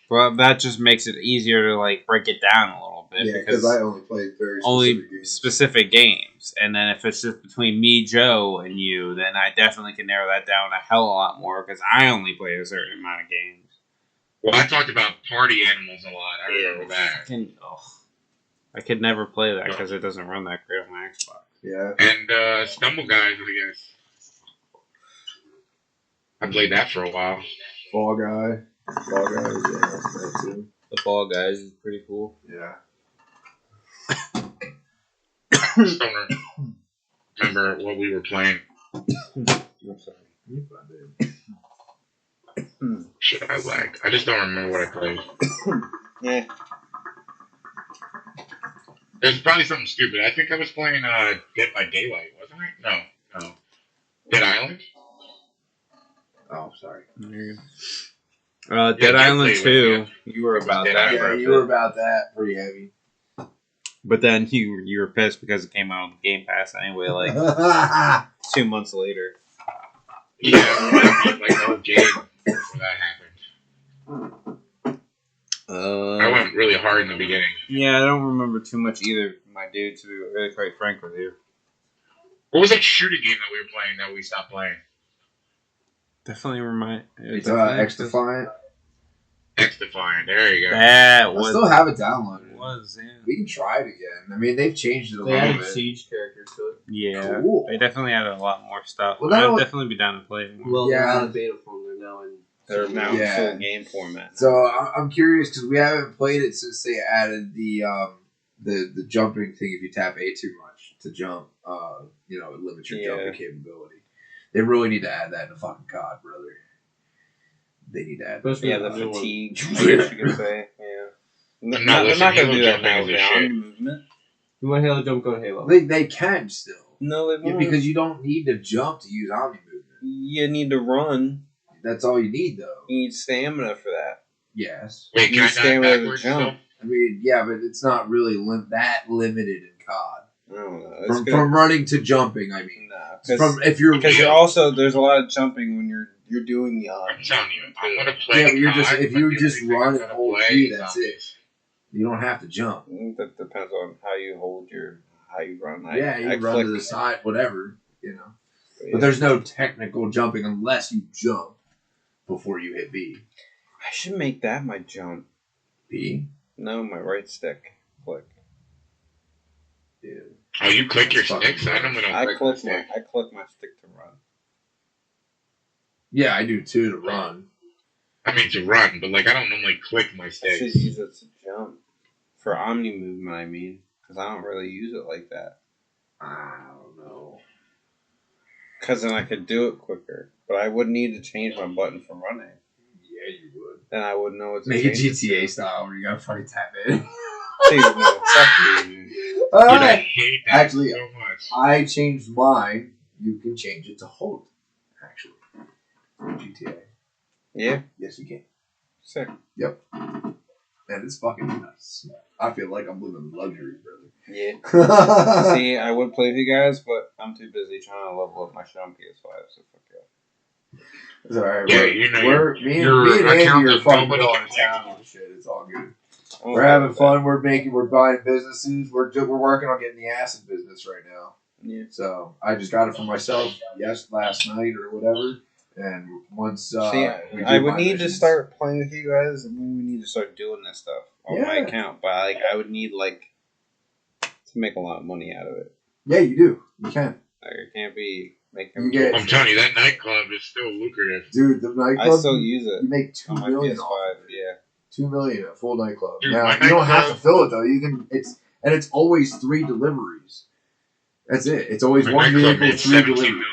Well, that just makes it easier to like break it down a little bit Yeah, because because I only played very only specific games. specific games. And then if it's just between me, Joe, and you, then I definitely can narrow that down a hell of a lot more because I only play a certain amount of games. Well, I talked about party animals a lot. I remember that. I could never play that because it doesn't run that great on my Xbox. Yeah. And Stumble Guys, I guess. I played that for a while. Fall Guy. Fall Guy, yeah, that's that too. The Fall Guys is pretty cool. Yeah. Just don't remember what we were playing. I'm sorry. You find it. Shit, I lagged. I just don't remember what I played. Yeah. It was probably something stupid. I think I was playing Dead by Daylight, wasn't I? No. Dead Island? Oh, sorry. Dead I Island played 2, with you were about Dead that. Island. Yeah, for a you bit. were about that. Pretty heavy. But then you were pissed because it came out on Game Pass anyway, like 2 months later. Yeah, I beat like the whole game before that happened. I went really hard in the beginning. Yeah, I don't remember too much either, my dude, to be really quite frank with you. What was that shooting game that we were playing that we stopped playing? Definitely remind. It's X-Defiant. X-Defiant. There you go. That I was. still have it downloaded. Was yeah. We can try it again. I mean, they've changed it a They little added bit. siege characters to it. Yeah, Cool. they definitely added a lot more stuff. Well, that I'd was- definitely be down to play it more. Well, they're Yeah. out of beta form. They're now in. They're now Yeah. full game format. So I'm curious because we haven't played it since they added the jumping thing. If you tap A too much to jump, it limits your jumping capability. They really need to add that in fucking COD, brother. They need to add that. Especially Yeah, the new one. fatigue, I guess you could say. Yeah. No, They're listen, not going to Halo do that jumping now is a without shit. movement. You want Halo jump? Go to Halo. They can still. No, they Yeah, won't. because you don't need to jump to use Omni movement. You need to run. That's all you need, though. You need stamina for that. Yes. Wait, You can I stand die with a backwards jump. still? I mean, yeah, but it's not really that limited in COD. I don't know. It's From, good. from running to jumping, I mean. Nah, From if you're because you're also there's a lot of jumping when you're doing the I'm telling you, I'm gonna play. Yeah, but you're COD, just- if but you the just only thing run I'm and gonna hold play G, is that's zombies. you don't have to jump. That depends on how you hold how you run. Yeah, you run click. to the side, whatever, you know. Yeah. But there's no technical jumping unless you jump before you hit B. I should make that my jump. B? No, my right stick. Click. Yeah. Oh, you click your Fucking sticks? I normally don't I click click my my stick. I click my stick to run. Yeah, I do too to run. I mean to run, but like I don't normally click my I should sticks. use it to jump. For omni movement, I mean, because I don't really use it like that. I don't know. Because then I could do it quicker. But I would need to change my button for running. Yeah, you would. Then I would know what to Make it change GTA style where you gotta fucking tap in. Dude, no, fuck you. Dude, I Alright. hate that Actually, so much. I changed mine. You can change it to hold. Actually. GTA. Yeah, Yes, you can. sick. And it's fucking nice. I feel like I'm living luxury, Yeah. brother. See, I would play with you guys, but I'm too busy trying to level up my shit on PS5, so fuck you. It's alright. Yeah, we're, you know, we're, me and, your me and Andy account are that fucking nobody going can to town take. and shit. It's all good. I'm We're okay having with fun. We're buying businesses. We're working on getting the acid business right now. that. Yeah. So I just got it for myself. Last night or whatever. And once See, we do I would my need to missions- start playing with you guys, and we need to start doing this stuff on my Yeah. account. But like, I would need like to make a lot of money out of it. Yeah, you do. You can. Like, it can't be making. You get- I'm telling you, that nightclub is still lucrative. Dude, the I nightclub. still use it You make $2 on my million PS5. off of it. Yeah. $2 million a full nightclub. Dude, Now my you don't have to nightclub- fill it though. You can. It's always 3 deliveries. That's it. It's always My one nightclub vehicle, made 3 17 deliveries. million.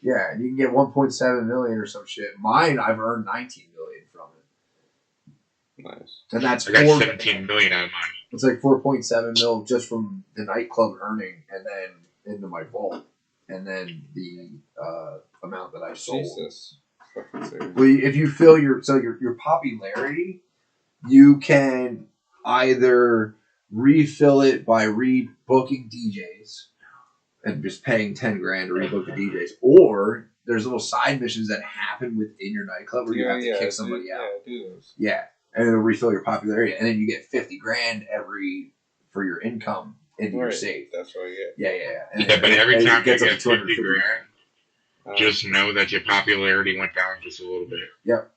Yeah, and you can get 1.7 million or some shit. Mine, I've earned 19 million from it, Nice. and that's I got 4. 17 million out of mine. It's like 4.7 mil just from the nightclub earning, and then into my vault, and then the amount that I sold. Jesus. Fucking serious. Well, if you fill your popularity, you can either refill it by rebooking DJs and just paying 10 grand to rebook the DJs, or there's little side missions that happen within your nightclub where you have to kick somebody out. Yeah, do those. Yeah, and it'll refill your popularity, and then you get 50 grand for your income into your Right. safe. That's what I get. Yeah. And Yeah, but every and it time you gets up get to 50 250 grand, just know that your popularity went down just a little bit. Yep.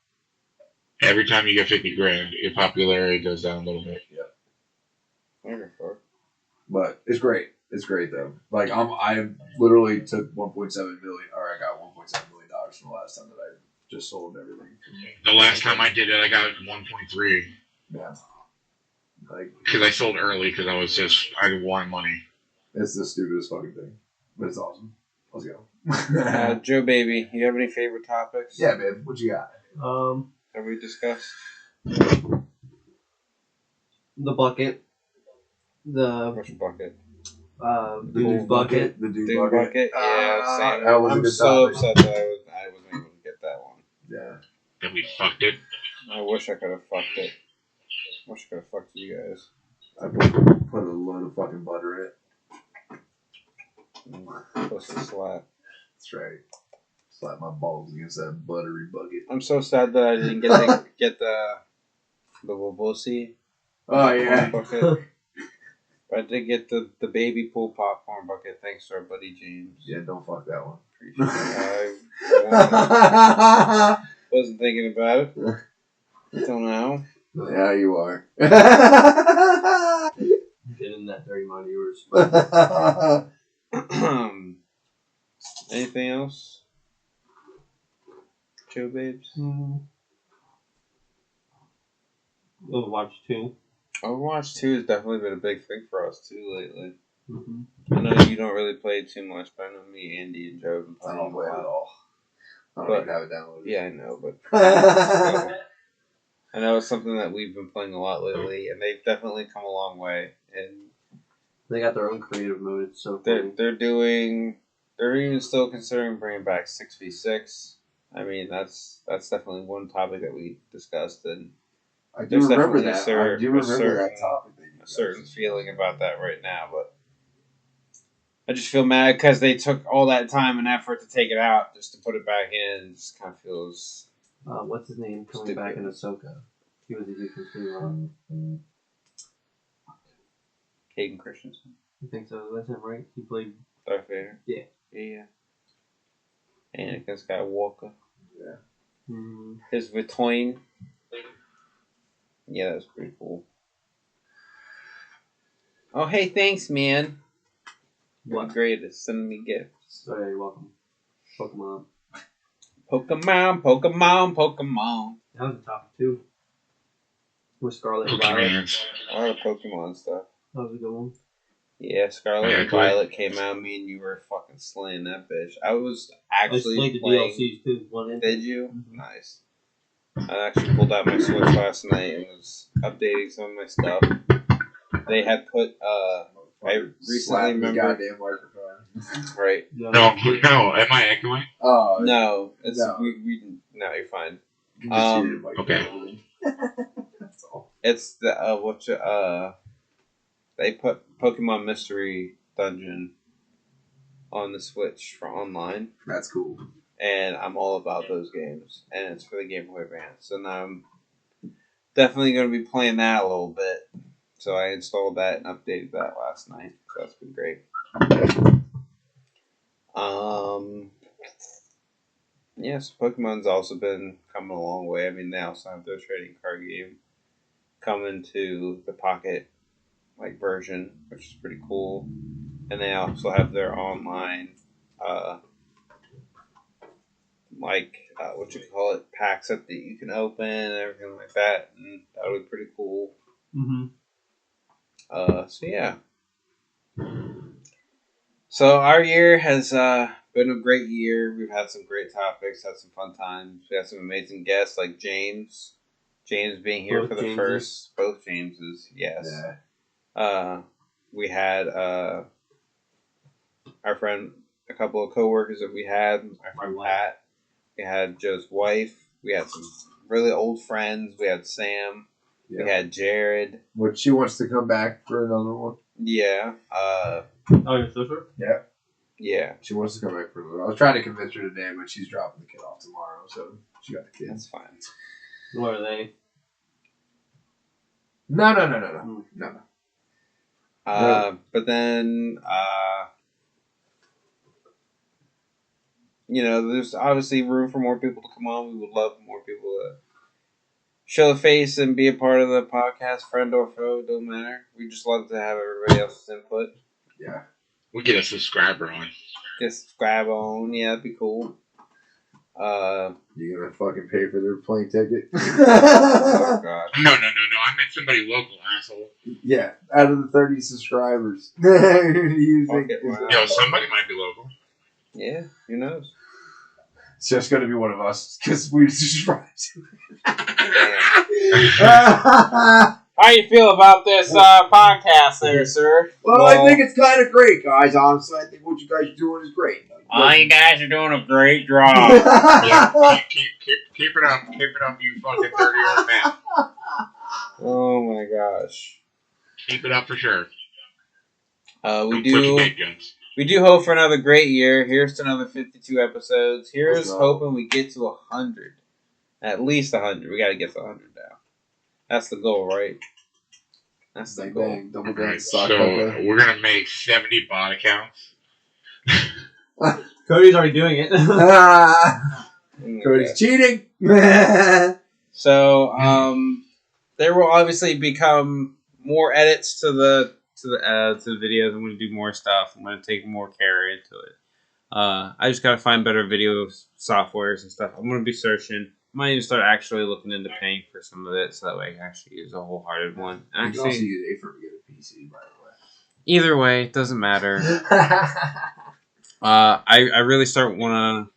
Every time you get 50 grand, your popularity goes down a little bit. Okay, fuck. But it's great. It's great though. Like I literally took 1.7 million, or I got 1.7 million dollars from the last time that I just sold everything. The last time I did it, I got 1.3 Yeah. Like because I sold early because I wanted money. it's the stupidest fucking thing, but it's awesome. Let's go. Joe Baby, you have any favorite topics? Yeah, babe. What you got? Have we discussed? The bucket. The Which bucket? dude's bucket. The dude Dude bucket. bucket? Yeah, same. That was a I'm good so topic. upset that I wasn't able to get that one. Yeah. Then we fucked it. I wish I could have fucked it. Wish I could have fucked you guys. I put a load of fucking butter in it. Plus the slap. That's right. Slap my balls against that buttery bucket. I'm so sad that I didn't get the Wobosi Oh yeah. bucket. But I did get the baby pool popcorn bucket. Thanks to our buddy James. Yeah, don't fuck that one. Appreciate it. I wasn't thinking about it. Until now. Yeah, you are. Get in that dirty mind of yours. Anything else? Joe Babes? Overwatch 2. Overwatch 2 has definitely been a big thing for us too lately. Mm-hmm. I know you don't really play too much, but I know me, Andy, and Joe have been I playing don't play a it at lot. all. I don't But- even have it downloaded. Yeah, I know, but I know it's something that we've been playing a lot lately, and they've definitely come a long way. And They got their own creative mode. It's so they're funny. they're even still considering bringing back 6v6. I mean, that's definitely one topic that we discussed, and I do There's remember definitely that. I do remember certain- that topic. That you a guys certain discussed. feeling about that right now. But I just feel mad because they took all that time and effort to take it out just to put it back in. It just kind of feels What's his name coming Stupid. back in Ahsoka? He was a Deacon too. Hayden Christensen, I think so. That's him, right? He played. Darth Vader. Yeah. Yeah. Anakin Skywalker. Mm, His Vitoin. Yeah, that's pretty cool. Oh, hey, thanks, man. You're What? the greatest. Sending me gifts. Oh, yeah, you're welcome. Pokemon. Pokemon, Pokemon, Pokemon. That was a topic too. With Scarlet and Violet. Pokemans. A lot of Pokemon stuff. That was a good one. Yeah, Scarlet Yeah, and cool. Violet came out. Me and you were fucking slaying that bitch. I was I actually played the playing. DLCs too. One in. Did you? Mhm. Nice. I actually pulled out my Switch last night and was updating some of my stuff. They had put I recently Slap his remembered- goddamn microphone. right. No. No. Am I echoing? Oh No, it's No. we no, you're fine. you can just hear Um, it, okay. That's all. It's the they put Pokemon Mystery Dungeon on the Switch for online. That's cool. And I'm all about those games, and it's for the Game Boy Advance. So now I'm definitely going to be playing that a little bit. So I installed that and updated that last night. So that's been great. Yes, Pokemon's also been coming a long way. I mean, they also have their trading card game coming to the pocket version, which is pretty cool. And they also have their online, uh, what you call it, packs that you can open and everything like that, and that would be pretty cool. Mm-hmm. So yeah. So our year has been a great year. We've had some great topics, had some fun times. We had some amazing guests like James. James being here Both for the Jameses. first, both Jameses, yes. Yeah. We had our friend, a couple of coworkers that we had. Our friend Pat. We had Joe's wife. We had some really old friends. We had Sam. Yeah. We had Jared. But she wants to come back for another one. Yeah. Oh, your sister? Yeah. Yeah. She wants to come back for another one. I was trying to convince her today, but she's dropping the kid off tomorrow, so she got the kids. That's fine. What are they? No. But then, there's obviously room for more people to come on. We would love more people to show a face and be a part of the podcast, friend or foe, don't matter. We just love to have everybody else's input. Yeah. We get a subscriber on. Just subscribe on, yeah, that'd be cool. You gonna fucking pay for their plane ticket? Oh god. No. I meant somebody local, asshole. Yeah, out of the 30 subscribers. You think Yo, somebody might be local. Yeah, who knows? it's just gonna be one of us because we subscribe to How you feel about this podcast there, sir? Well, I think it's kind of great, guys. Honestly, I think what you guys are doing is great. You guys are doing a great job. Yeah, keep it up. Keep it up, you fucking 30-year-old man. Oh my gosh. Keep it up for sure. We Don't put do. your big guns. We do hope for another great year. Here's to another 52 episodes. Here's Let's go. hoping we get to 100. At least 100. We got to get to 100 now. That's the goal, right? That's the Bang, goal. bang, double Alright, down, sock so puppet. we're gonna make 70 bot accounts. Cody's already doing it. Cody's cheating. So, there will obviously become more edits to the videos. I'm going to do more stuff. I'm going to take more care into it. I just got to find better video softwares and stuff. I'm going to be searching. I might even start actually looking into paying for some of it, so that way I can actually use a wholehearted one. You can also Actually, use A for to get a PC, by either way, it doesn't matter. the way. I really start want to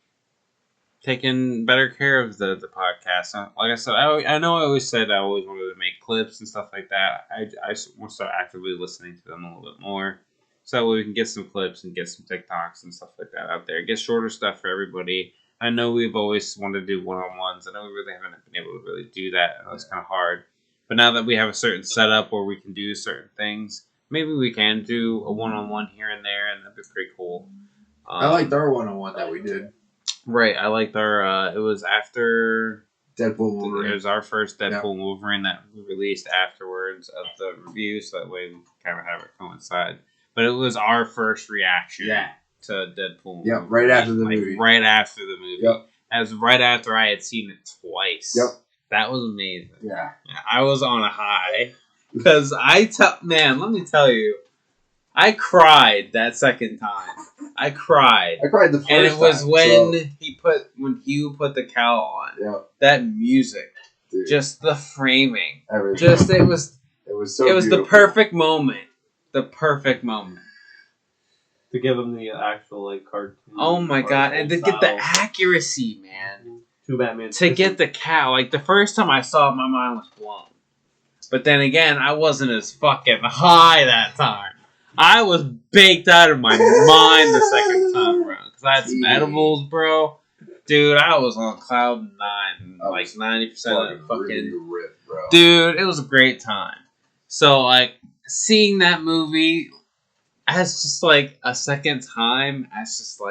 taking better care of the podcast. Like I said, I know I always said I always wanted to make clips and stuff like that. I want to start actively listening to them a little bit more, so that way we can get some clips and get some TikToks and stuff like that out there. Get shorter stuff for everybody. I know we've always wanted to do one-on-ones. I know we really haven't been able to really do that. I know it's kind of hard. But now that we have a certain setup where we can do certain things, maybe we can do a one-on-one here and there, and that'd be pretty cool. I liked our one-on-one that we did. Right, I liked our, it was after, Deadpool it Wolverine. was our first Deadpool and Wolverine that we released afterwards of the review, so that way we kind of have it coincide. But it was our first reaction to Deadpool. Yep, right after the movie. Right after the movie. Yep. That was right after I had seen it twice. Yep. That was amazing. Yeah. I was on a high. Because man, let me tell you, I cried that second time. I cried. I cried the first time. And it was when so, when Hugh put the cowl on. Yeah. That music. Dude, Just the framing. everything. It was so the beautiful. perfect moment. The perfect moment. To give them the actual cartoon. Oh my god, and to get the style. accuracy, man. Two Batman. To get the cow, the first time I saw it, my mind was blown. But then again, I wasn't as fucking high that time. I was baked out of my mind the second time around. Because I had some edibles, bro. Dude, I was on cloud 9. Like 90% of the fucking... Really ripped, bro. Dude, it was a great time. So, seeing that movie as just, a second time, as just,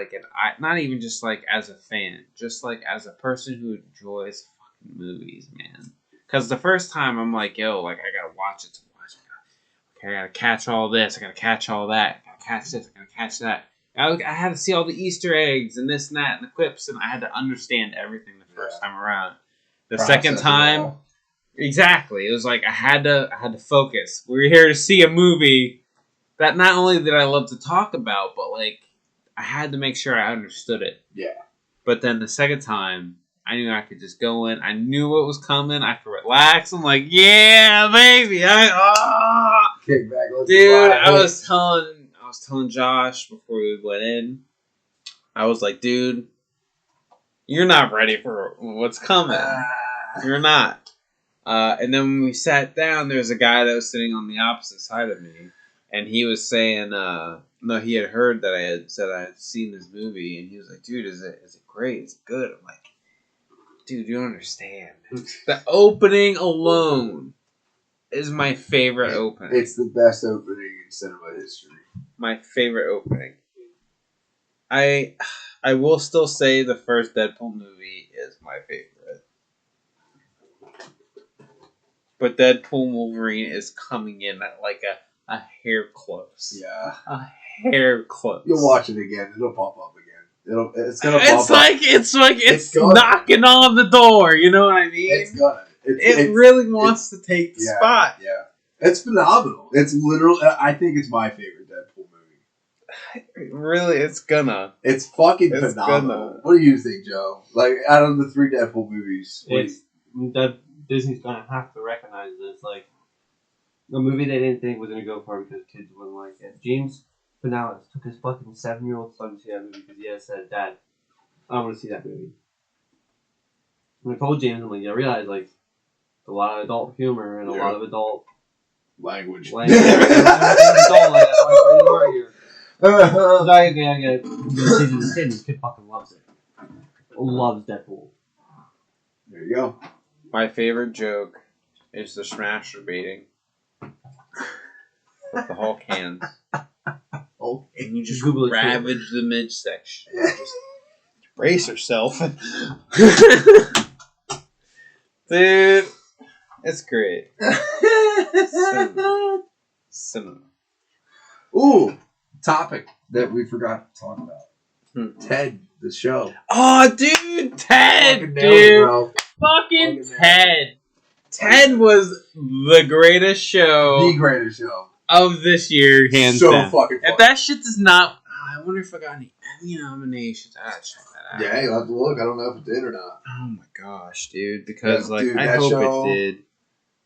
not even just, as a fan. Just, as a person who enjoys fucking movies, man. Because the first time, I'm like, yo, I gotta watch it to watch it. Okay, I gotta catch all this. I gotta catch all that. I gotta catch this. I gotta catch that. I had to see all the Easter eggs and this and that and the quips, and I had to understand everything the first time around. The second time, exactly, it was like I had to focus. We were here to see a movie that not only did I love to talk about, but like I had to make sure I understood it. Yeah. But then the second time, I knew I could just go in. I knew what was coming. I could relax. I'm like, yeah, baby. Kick back, dude. I was telling Josh before we went in. I was like, dude, you're not ready for what's coming. You're not. And then when we sat down, there was a guy that was sitting on the opposite side of me, and he was saying, no, he had heard that I had said I had seen this movie, and he was like, dude, is it great? Is it good? I'm like, dude, you don't understand. The opening alone is my favorite opening. It's the best opening in cinema history. My favorite opening. I will still say the first Deadpool movie is my favorite. But Deadpool Wolverine is coming in at like a hair close. Yeah. A hair close. You'll watch it again. It'll pop up again. It's gonna pop up. It's knocking on the door. You know what I mean? It's gonna. It really wants to take the spot. Yeah. It's phenomenal. It's literally. I think it's my favorite Deadpool movie. Really, it's gonna. It's fucking phenomenal. What do you think, Joe? Like out of the 3 Deadpool movies, Disney's gonna have to recognize this. Like a movie they didn't think was gonna go far because kids wouldn't like it. James Finales took his fucking 7-year-old son to see that movie because he had said, "Dad, I want to see that movie." And I told James, I'm like, I realize like a lot of adult humor and a lot of adult language. Adult, like, that's why we're here. I get this kid. This kid fucking loves it. Loves Deadpool. There you go. My favorite joke is the smasher beating with the Hulk hands. Okay. And you just Google ravage the midsection. Just brace yourself. Dude, it's great. Cinema. Ooh, topic that we forgot to talk about. Ted, the show. Oh, dude, Ted, Fucking dude. Fucking Ted. Ted was the greatest show. The greatest show. Of this year, hands so down. Fucking fun. If that shit does not... I wonder if I got any Emmy nominations. I gotta check that out. Yeah, you'll have to look. I don't know if it did or not. Oh my gosh, dude. Because, dude, I hope it did.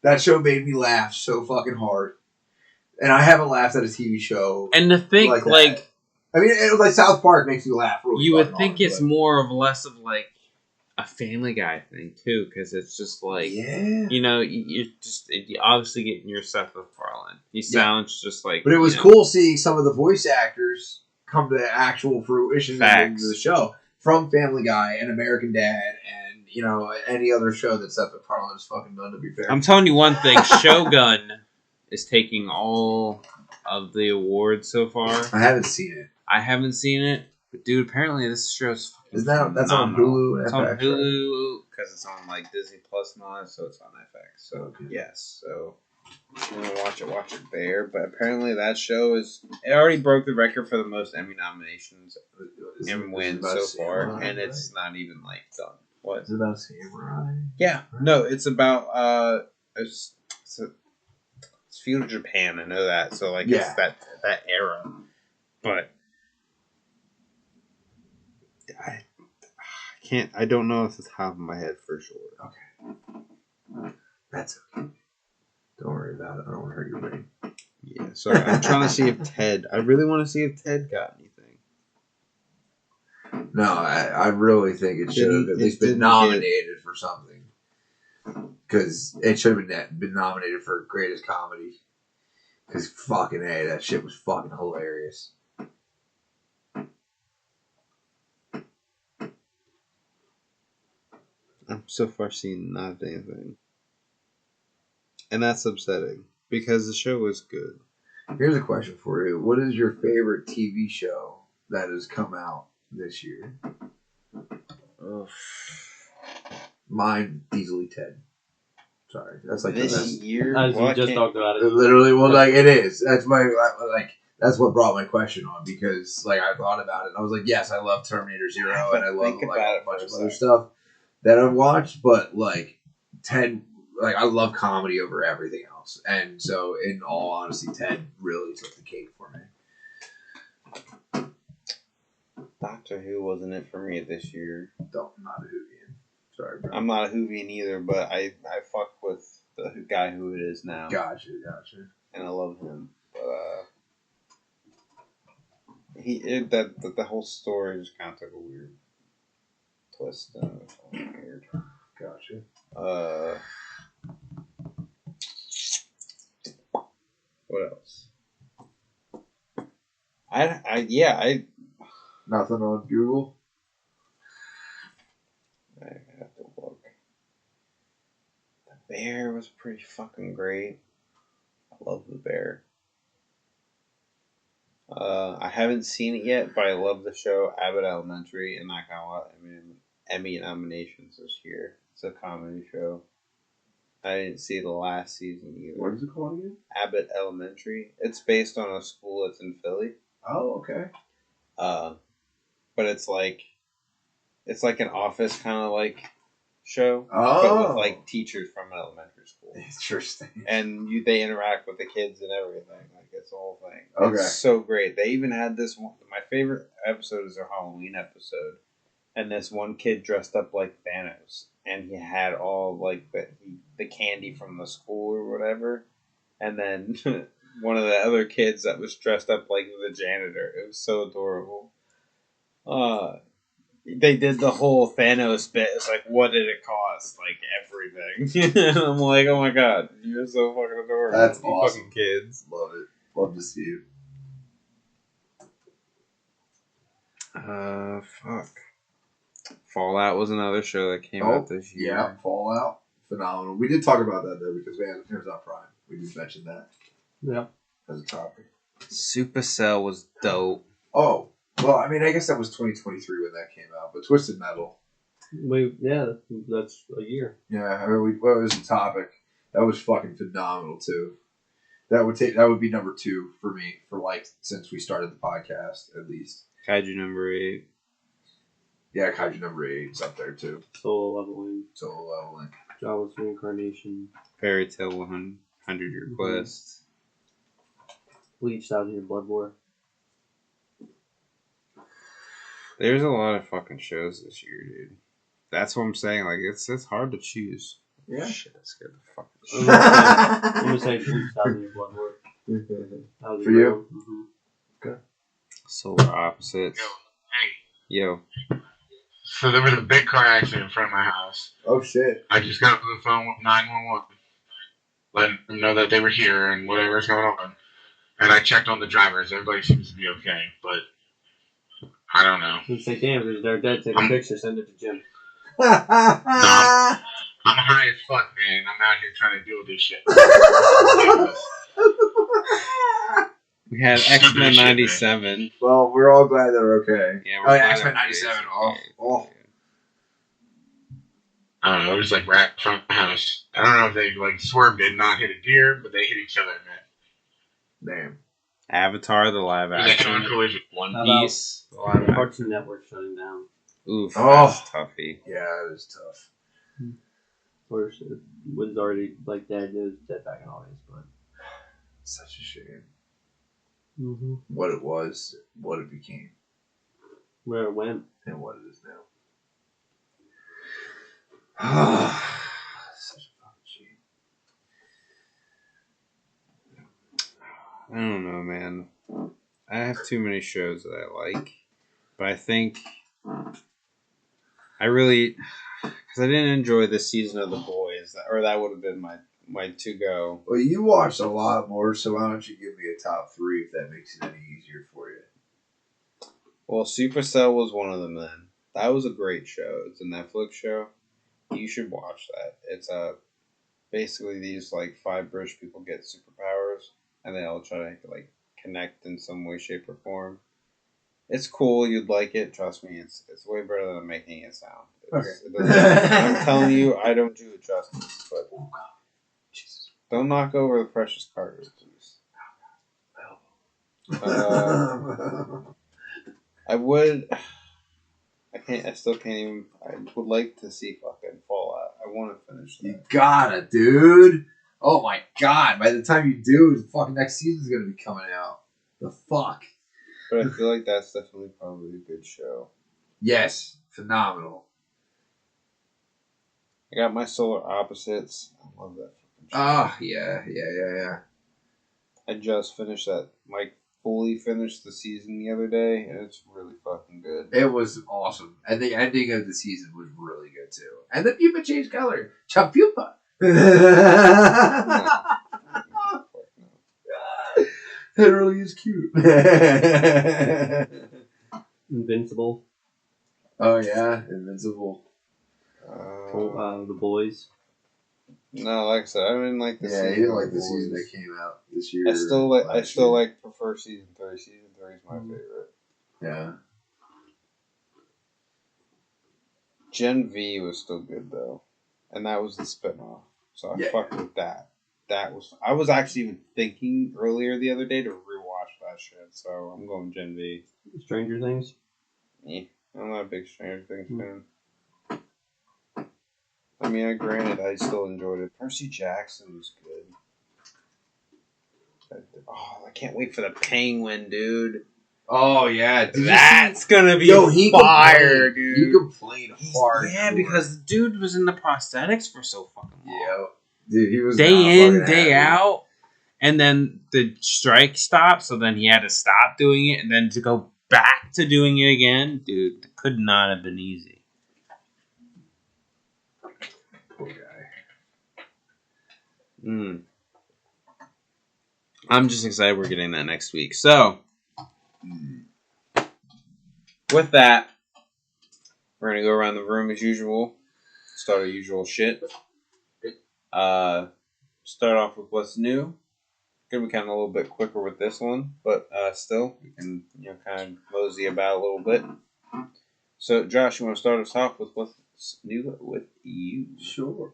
That show made me laugh so fucking hard. And I haven't laughed at a TV show. And to think, like... I mean, it was like South Park makes you laugh. Really you would think it's more of less of, like, a Family Guy thing, too. Because it's just, like... Yeah. You know, you're obviously getting your Seth MacFarlane. He sounds just like... But it was cool seeing some of the voice actors come to actual fruition in the show. From Family Guy and American Dad and, you know, any other show that Seth MacFarlane has fucking done, to be fair. I'm telling you one thing. Shogun is taking all of the awards so far. I haven't seen it. I haven't seen it. But, dude, apparently this show's fucking Is that's on Hulu and It's FX, on Hulu because it's on, like, Disney Plus and all that, so it's on FX. So, yes. So, if you want to watch it there. But apparently that show it already broke the record for the most Emmy nominations and wins so far. And it's not even, like, done. What? Is it about samurai? Yeah. No, it's about, it's feudal Japan. I know that. So, like, it's that era. But I don't know off the top of my head for sure. Okay. That's okay. Don't worry about it. I don't want to hurt your brain. Yeah, so I'm trying to see if Ted... I really want to see if Ted got anything. No, I really think it should have at least been nominated for something. Because it should have been nominated for greatest comedy. Because fucking A, that shit was fucking hilarious. I'm so far seeing not anything. And that's upsetting. Because the show was good. Here's a question for you. What is your favorite TV show that has come out this year? Mine, easily Ted. Sorry. That's like this year? As we just talked about it. Literally, well, like, it is. That's my, like, That's what brought my question on, because like I thought about it and I was like, yes, I love Terminator Zero and I love Think like about a it for bunch a of other second. stuff that I've watched, but like Ted, like I love comedy over everything else, and so in all honesty, Ted really took the cake for me. Doctor Who wasn't it for me this year. Not a Whovian. Sorry, bro. I'm not a Whovian either, but I fuck with the guy who it is now. Gotcha. And I love him. But the whole story just kind of took a weird twist. And it was weird. Gotcha. What else? I Nothing on Google. have to look. The Bear was pretty fucking great. I love The Bear. I haven't seen it yet, but I love the show Abbott Elementary, and that got a lot of Emmy nominations this year. It's a comedy show. I didn't see the last season either. What is it called again? Abbott Elementary. It's based on a school that's in Philly. Oh, okay. But it's like an Office kind of like show, Oh. but with like teachers from an elementary school. Interesting. And they interact with the kids and everything. Like it's the whole thing. Okay. It's so great. They even had this one. My favorite episode is their Halloween episode, and this one kid dressed up like Thanos, and he had all like the candy from the school or whatever, and then one of the other kids that was dressed up like the janitor. It was so adorable. They did the whole Thanos bit. It's like, what did it cost? Like everything. And I'm like, oh my god, you're so fucking adorable. That's you awesome. fucking kids. Love it. Love to see it. Fuck. Fallout was another show that came out this year. Yeah, Fallout. Phenomenal. We did talk about that though, because we had Amazon Prime. We just mentioned that. Yep. As a topic. Supercell was dope. Oh, well, I mean, I guess that was 2023 when that came out, but Twisted Metal. That's a year. Yeah, I mean, what was the topic? That was fucking phenomenal too. That would be number 2 for me since we started the podcast at least. Kaiju number 8. Yeah, Kaiju number 8 is up there too. Solo Leveling. Jawa's Reincarnation. Fairy Tale 100 Year Quest. Bleach 1000 Year Blood War. There's a lot of fucking shows this year, dude. That's what I'm saying. Like it's hard to choose. Yeah. Shit, that scared the fuck I'm out of me. gonna say Bleach 1000 Year Blood War. For you? Mm-hmm. Okay. Solar opposites. Yo. So there was a big car accident in front of my house. Oh shit. I just got on the phone with 911, letting them know that they were here and whatever's going on. And I checked on the drivers. Everybody seems to be okay, but I don't know. Let's say, damn, they're dead. Take a picture, send it to Jim. I'm high as fuck, man. I'm out here trying to deal with this shit. We had X-Men 97. Well, we're all glad they're okay. Yeah, Oh, yeah, X-Men 97. Oh. I don't know. It was like right in front of the house. I don't know if they like swerved and not hit a deer, but they hit each other, man. Damn. Avatar, the live It was like on action. collision. One How about Piece, the live action. Cartoon Network shutting down. Oof, Oh. that's toughy. Yeah, it is tough. Or it was already like dead. It was dead back in August, but Such a shame. mm-hmm. What it was, what it became, Where it went. and what it is now. Such a fucking shame. I don't know, man. I have too many shows that I like, but I think I really, because I didn't enjoy this season of The Boys, or that would have been my to go. Well, you watched a lot more, so why don't you give me a top 3 if that makes it any easier for you? Well, Supercell was one of them. Then that was a great show. It's a Netflix show. You should watch that. It's basically these like 5 British people get superpowers, and they all try to like connect in some way, shape, or form. It's cool. You'd like it. Trust me. It's way better than I'm making it sound. I'm telling you, I don't do it justice. But don't knock over the precious cargo, please. I would. I can't. I still can't even. I would like to see fucking Fallout. I want to finish that. You gotta, dude. Oh my god! By the time you do, the fucking next season's gonna be coming out. The fuck. But I feel like that's definitely probably a good show. Yes, phenomenal. I got My Solar Opposites. I love that fucking show. Ah, yeah. I just finished that. Mike fully finished the season the other day, and it's really fucking good. It was awesome. And the ending of the season was really good too. And the pupa changed color. Chapupa. It really is cute. Invincible. Oh yeah, Invincible. The Boys. No, like I said, I didn't like the season. Yeah, he didn't like of the season Boys. that came out this year. I still prefer season 3. Season 3 is my favorite. Yeah. Gen V was still good though, and that was the spinoff. So I fucked with that. I was actually even thinking earlier the other day to rewatch that shit. So I'm going Gen V. Stranger Things. Yeah, I'm not a big Stranger Things fan. I mean, granted, I still enjoyed it. Percy Jackson was good. Oh, I can't wait for the Penguin, dude. Oh yeah, That's gonna be fire, dude. He complained hard. Yeah, because the dude was in the prosthetics for so fucking long. Yeah, dude, he was day in, day out, and then the strike stopped, so then he had to stop doing it, and then to go back to doing it again, dude, it could not have been easy. Poor guy. I'm just excited we're getting that next week. So, with that, we're gonna go around the room as usual. Start our usual shit. Start off with what's new. Gonna be kind of a little bit quicker with this one, but still, we can kind of mosey about a little bit. So, Josh, you want to start us off with what's new with you? Sure.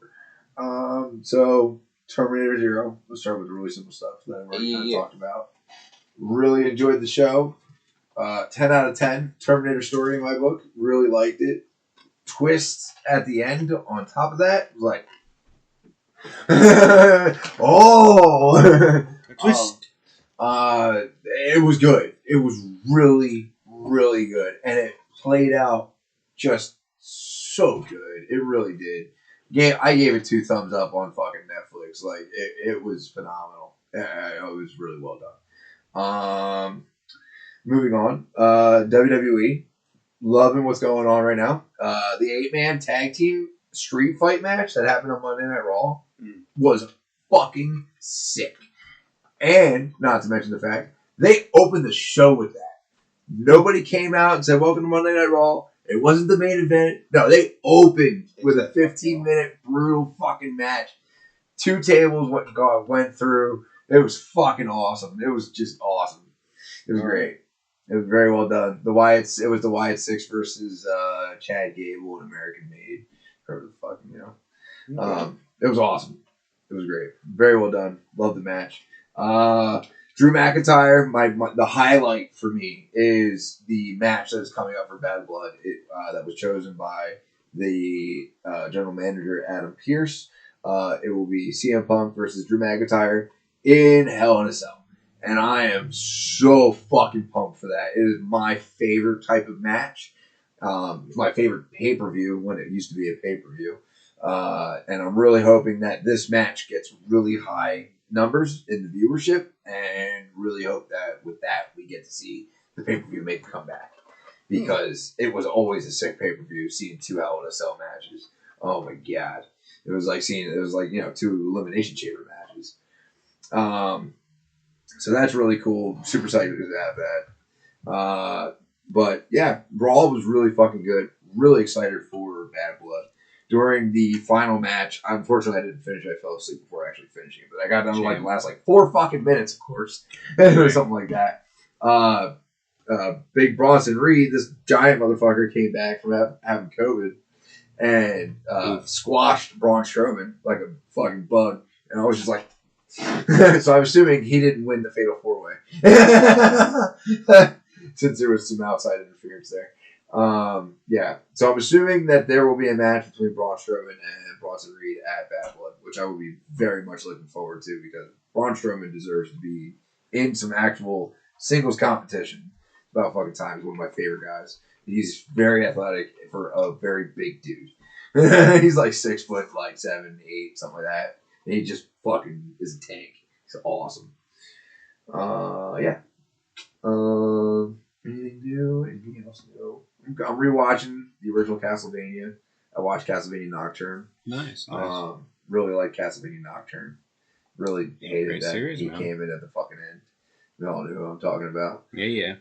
So Terminator Zero. Let's start with the really simple stuff that I've already kind of talked about. Really enjoyed the show. 10 out of 10. Terminator story in my book. Really liked it. Twist at the end on top of that was like, oh, Twist. It was good. It was really, really good, and it played out just so good. It really did. Yeah, I gave it 2 thumbs up on fucking Netflix. Like it was phenomenal. It was really well done. Moving on. WWE. Loving what's going on right now. The 8-man tag team street fight match that happened on Monday Night Raw was fucking sick. And not to mention the fact they opened the show with that. Nobody came out and said, "Welcome to Monday Night Raw." It wasn't the main event. No, they opened with a 15-minute brutal fucking match. 2 tables went through. It was fucking awesome. It was just awesome. It was great. It was very well done. It was the Wyatt Six versus Chad Gable and American Made. Or the fucking it was awesome. It was great. Very well done. Loved the match. Drew McIntyre, the highlight for me is the match that is coming up for Bad Blood. That was chosen by the general manager, Adam Pearce. It will be CM Punk versus Drew McIntyre in Hell in a Cell. And I am so fucking pumped for that. It is my favorite type of match. My favorite pay-per-view when it used to be a pay-per-view. And I'm really hoping that this match gets really high numbers in the viewership, and really hope that with that we get to see the pay-per-view make a comeback, because it was always a sick pay-per-view seeing 2 Hell in a Cell matches. Oh my god, it was like 2 Elimination Chamber matches. So that's really cool. Super psyched to have that. But yeah, Raw was really fucking good. Really excited for Bad Blood. During the final match, unfortunately, I didn't finish. I fell asleep before actually finishing it. But I got done like the last 4 fucking minutes, of course. Or something like that. Big Bronson Reed, this giant motherfucker, came back from having COVID and squashed Braun Strowman like a fucking bug. And I was just like, So I'm assuming he didn't win the Fatal 4-Way. Since there was some outside interference there. Yeah. So I'm assuming that there will be a match between Braun Strowman and Bronson Reed at Bad Blood, which I will be very much looking forward to because Braun Strowman deserves to be in some actual singles competition. About fucking time. He's one of my favorite guys. He's very athletic for a very big dude. He's like 6 foot, like 7, 8, something like that. And he just fucking is a tank. He's awesome. Yeah. Anything new? Anything else new? I'm rewatching the original Castlevania. I watched Castlevania Nocturne. Nice. Really like Castlevania Nocturne. Really hated Great that series, he man. came in at the fucking end. We all knew who I'm talking about. Yeah.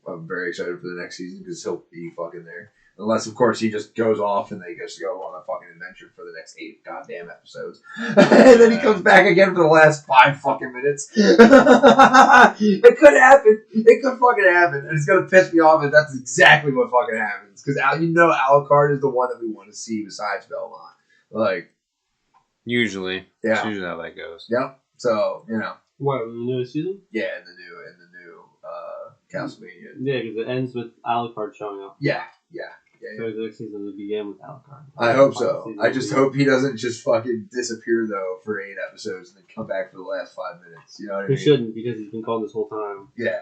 I'm very excited for the next season because he'll be fucking there. Unless, of course, he just goes off and they just go on a fucking adventure for the next 8 goddamn episodes. And then he comes back again for the last 5 fucking minutes. It could happen. It could fucking happen. And it's going to piss me off if that's exactly what fucking happens. Because, Alucard is the one that we want to see besides Belmont. Like, Usually. yeah. It's usually how that goes. Yep. So, What, in the newest season? Yeah, in the new Castlevania. Yeah, because it ends with Alucard showing up. Yeah. So the next season will begin with Alucard. I hope so. I just hope he doesn't just fucking disappear, though, for 8 episodes and then come back for the last 5 minutes. You know what I mean? He shouldn't, because he's been gone this whole time. Yeah.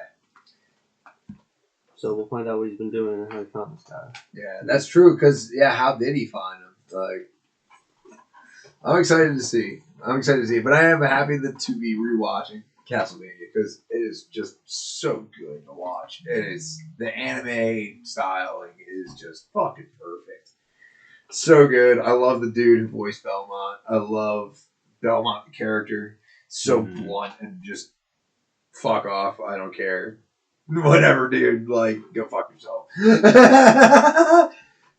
So we'll find out what he's been doing and how he found this guy. Yeah, that's true, because, how did he find him? Like, I'm excited to see. But I am happy to be rewatching Castlevania, because it is just so good to watch. It is, the anime styling is just fucking perfect. So good. I love the dude who voiced Belmont. I love Belmont, the character. So blunt and just fuck off. I don't care. Whatever, dude. Like, go fuck yourself.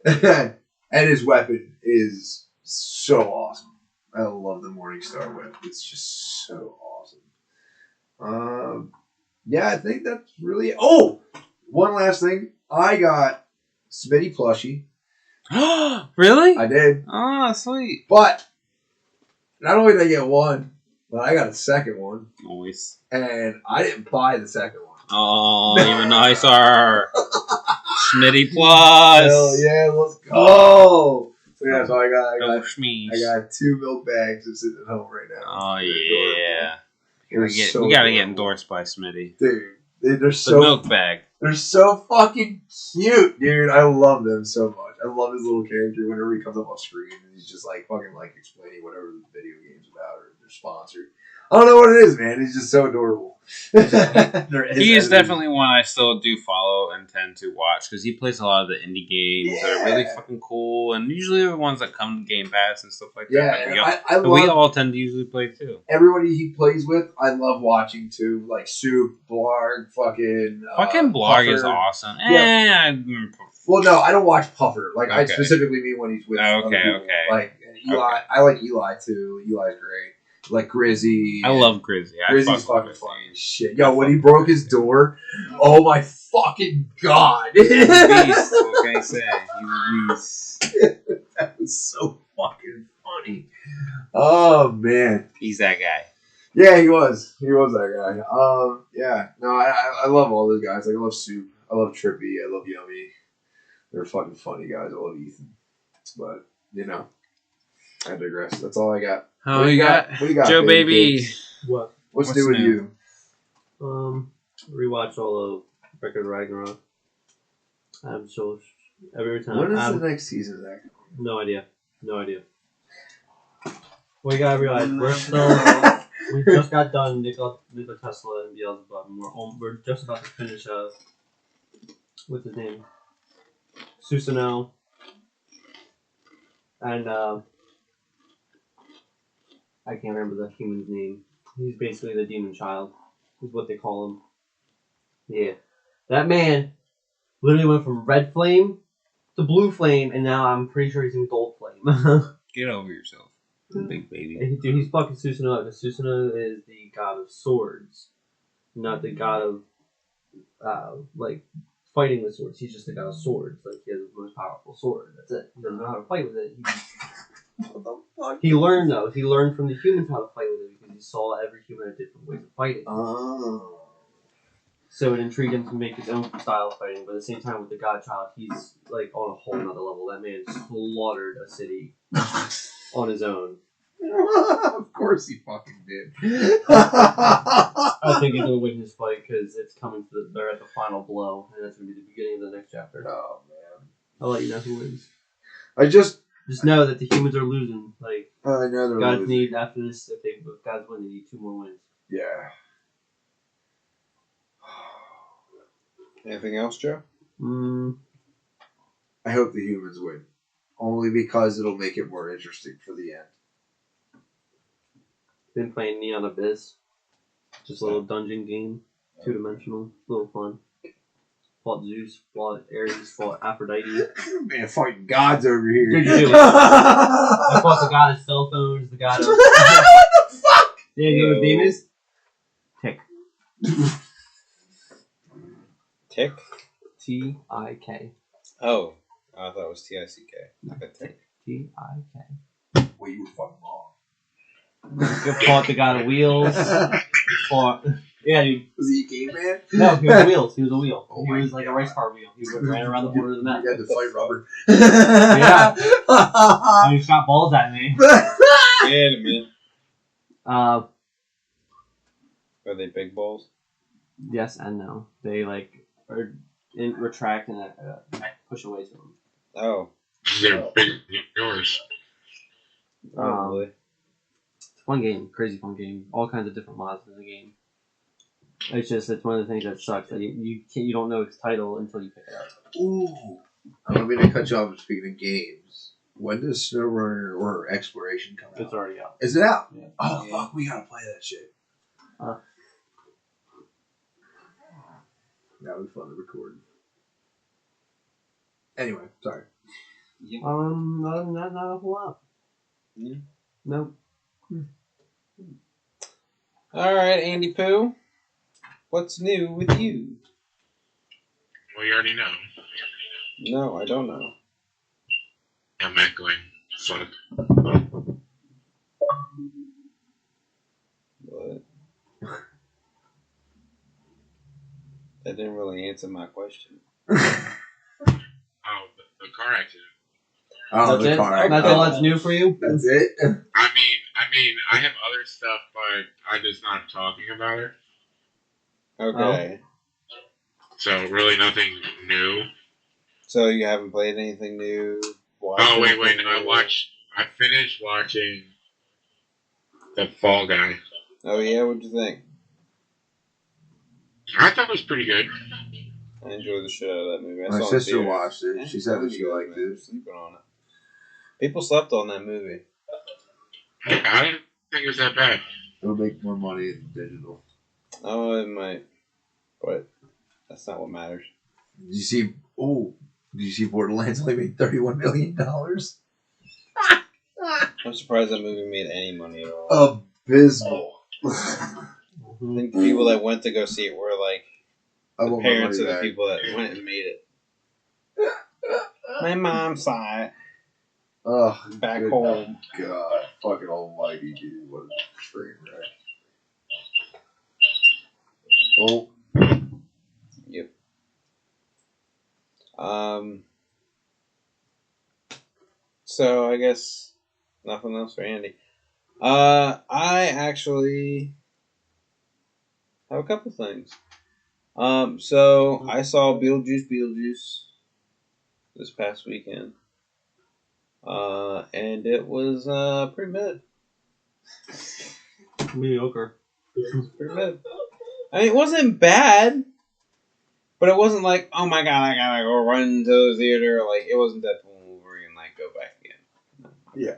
And his weapon is so awesome. I love the Morningstar whip. It's just so awesome. I think that's really. Oh, one last thing. I got Smitty plushie. Really? I did. Oh, sweet. But not only did I get one, but I got a second one. Nice. And I didn't buy the second one. Oh, even nicer. Schmitty Plus. Hell yeah, let's go. So so I got Schmeesh. I got 2 milk bags that's sitting at home right now. Oh yeah. We We gotta get endorsed by Smitty. Dude, they're The so milk bag. they're so fucking cute, dude. I love them so much. I love his little character whenever he comes up on screen and he's just like fucking like explaining whatever the video game's about or they're sponsored. I don't know what it is, man. He's just so adorable. He is definitely one I still do follow and tend to watch because he plays a lot of the indie games that are really fucking cool and usually the ones that come to Game Pass and stuff like that. Yeah, I love we all tend to usually play too. everybody he plays with. I love watching too, like Soup, Blarg, fucking Blarg is Puffer. awesome. Yeah. Well, no, I don't watch Puffer. Like I Okay. specifically mean when he's with other people. Okay. Like Eli, I like Eli too. Eli's great. Like Grizzy. I love Grizzy. Grizzy's fucking funny as shit. Yo, when he broke his door, oh my fucking god. He's a beast. What can I say? He's a beast. That was so fucking funny. Oh man. He's that guy. Yeah, he was. He was that guy. Yeah. No, I love all those guys. Like I love Soup. I love Trippy. I love Yummy. They're fucking funny guys. I love Ethan. But, I digress. That's all I got. Oh, What do you got What do you got, Joe Baby. Cakes? What? What's new with new? you? Rewatch all of Record Ragnarok. I'm so every time. When is the next season of that? No idea. We gotta realize we're still. We just got done Nikola Tesla and Beelzebub, and we're just about to finish what's his name? Susanoo. And I can't remember the human's name. He's basically the demon child, is what they call him. Yeah. That man literally went from red flame to blue flame, and now I'm pretty sure he's in gold flame. Get over yourself. Big baby. Dude, he's fucking Susanoo. Susanoo is the god of swords, not the god of fighting with swords. He's just the god of swords. Like he has the most powerful sword. That's it. He doesn't know how to fight with it. What the fuck? He learned though. He learned from the humans how to fight with it because he saw every human had different ways of fighting. Oh. So it intrigued him to make his own style of fighting. But at the same time, with the Godchild, he's like on a whole nother level. That man slaughtered a city on his own. Of course he fucking did. I think he's gonna win his fight because it's coming to they're at the final blow, and that's gonna be the beginning of the next chapter. Oh man. I'll let you know who wins. I just know that the humans are losing. Like I know they're Gods losing. need after this. If Gods win, they need 2 more wins. Yeah. Anything else, Joe? I hope the humans win. Only because it'll make it more interesting for the end. Been playing Neon Abyss. Just a little dungeon game. 2-dimensional. A little fun. Fought Zeus, fought Ares, fought Aphrodite. Man, fighting gods over here. Did you do it? I fought the god of cell phones, the god of... What the fuck? Yeah, you know what his name is? Tick. Tick? T-I-K. Oh. I thought it was T-I-C-K. Like a tick. T-I-K. Well, you were fucking wrong. Fought the god of wheels. Fought... Yeah, dude. Was he a caveman? No, he was wheels. He was a wheel. Oh he my was like a race car wheel. He ran around the border of the map. You had to fight rubber. Yeah. And he shot balls at me. Wait a minute. Uh, Are they big balls? yes and no. They like retract and push away to them. Oh. They're bigger than yours. Probably. It's a fun game. Crazy fun game. All kinds of different mods in the game. It's one of the things that sucks. That you don't know its title until you pick it up. Ooh. I don't mean to cut you off. Speaking of games, when does SnowRunner or Exploration come out? It's already out. Is it out? Yeah. Oh, Yeah. fuck. We gotta play that shit. That would be fun to record. Anyway, sorry. Other than that, not a whole lot. Yeah. Nope. Alright, Andy Pooh. What's new with you? Well, you already know. No, I don't know. I'm echoing. Fuck. What? That didn't really answer my question. Oh, the car accident. Oh, That's it? car. That's all that's new for you? That's it? I mean, I have other stuff, but I'm just not talking about it. Okay. So really nothing new. So you haven't played anything new? Oh wait, no, I finished watching the Fall Guy. Oh yeah, what'd you think? I thought it was pretty good. I enjoyed the shit out of that movie. I My saw it in sister theaters. watched it. Yeah, She said that she you liked guys, man, it. Sleeping on it. People slept on that movie. I didn't think it was that bad. It'll make more money in digital. Oh, it might, but that's not what matters. Did you see? Oh, did you see Borderlands only made $31 million? I'm surprised that movie made any money at all. Abysmal. I think the people that went to go see it were like I the want my parents money of the back. people that went and made it. My mom saw it Oh, back good home. God, fucking almighty, dude! What a train wreck. Oh, Yep. So I guess nothing else for Andy. I actually have a couple things. So I saw Beetlejuice this past weekend. And it was pretty mid. Mediocre. Pretty mid. I mean, it wasn't bad, but it wasn't like, oh my god, I gotta go run to the theater. Like, it wasn't Deadpool and Wolverine, like, go back again. No. yeah.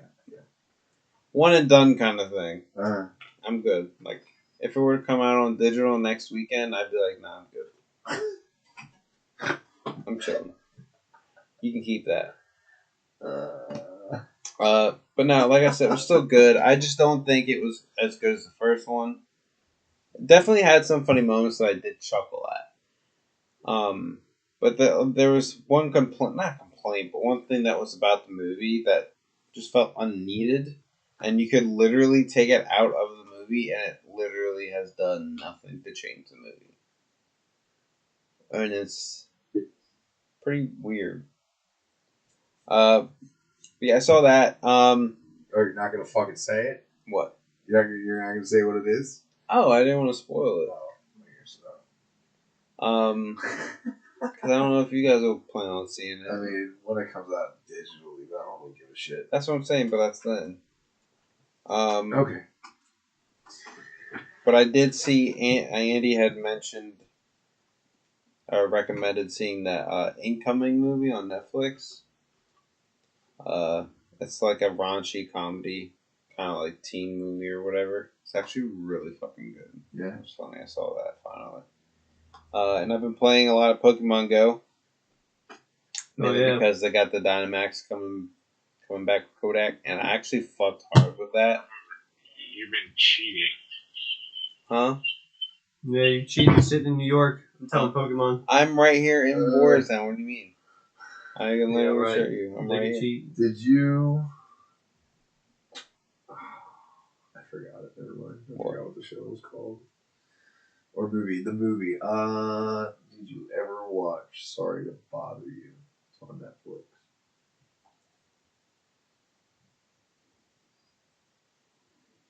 One and done kind of thing. I'm good. Like, if it were to come out on digital next weekend, I'd be like, nah, I'm good. I'm chilling. You can keep that. But no, like I said, it was still good. I just don't think it was as good as the first one. It definitely had some funny moments that I did chuckle at. But there was one not complaint, but one thing that was about the movie that just felt unneeded, and you could literally take it out of the movie, and it literally has done nothing to change the movie. And it's pretty weird. Yeah, I saw that. Or you're not gonna fucking say it? What? You're not gonna say what it is? Oh, I didn't want to spoil it. Oh, Because I don't know if you guys will plan on seeing it. I mean, when it comes out digitally, I don't really give a shit. That's what I'm saying, but that's then. Okay. But I did see Andy had mentioned or recommended seeing that Incoming movie on Netflix. It's like a raunchy comedy, kind of like teen movie or whatever. It's actually really fucking good. Yeah. It's funny. I saw that finally. And I've been playing a lot of Pokemon Go. Mainly because they got the Dynamax coming back with Kodak, and I actually fucked hard with that. You've been cheating. Huh? Yeah, you cheating sitting in New York and telling Pokemon. I'm right here in Wartown. What do you mean? I can literally show you. I'm They right can here. cheat. Did you? I forgot it. Never mind. I forgot what the show was called. Or movie. The movie. Did you ever watch Sorry to Bother You? It's on Netflix.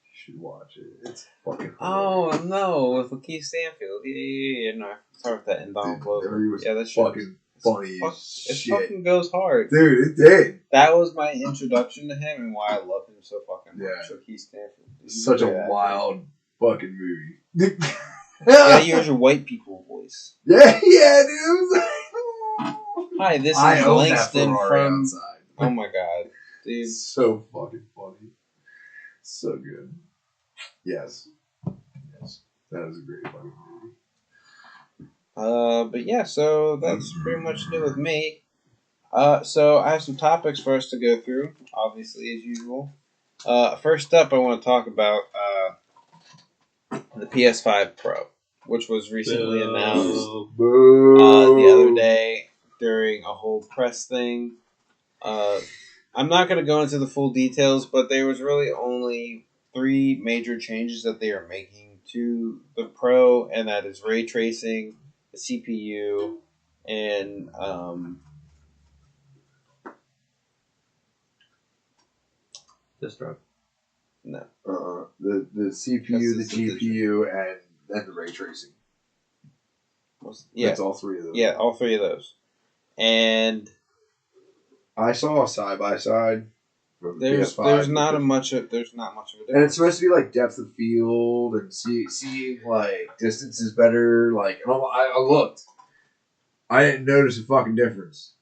You should watch it. It's fucking hilarious. Oh no, with Lakeith Stanfield. Yeah. No, I sorry with that and Donald Glover. Yeah, that's fucking funny as it shit. fucking goes hard. Dude, it did. That was my introduction to him and why I love him so fucking much. Yeah. Lakeith Stanfield. Such a wild fucking movie. Yeah, here's your white people voice. Yeah, dude. Hi, this is Langston from. Outside. Oh my god, dude. It's so fucking funny. So good. Yes. That is a great fucking movie. But yeah, so that's pretty much it with me. So I have some topics for us to go through, obviously as usual. First up, I want to talk about the PS5 Pro, which was recently announced the other day during a whole press thing. I'm not going to go into the full details, but there was really only 3 major changes that they are making to the Pro, and that is ray tracing, the CPU, and Disk drive. no. The CPU, the GPU, and then the ray tracing. Yeah. That's all 3 of those. Yeah, all 3 of those. And I saw a side by side. there's not much of a difference. And it's supposed to be like depth of field and seeing like distances better. Like, and I looked, I didn't notice a fucking difference.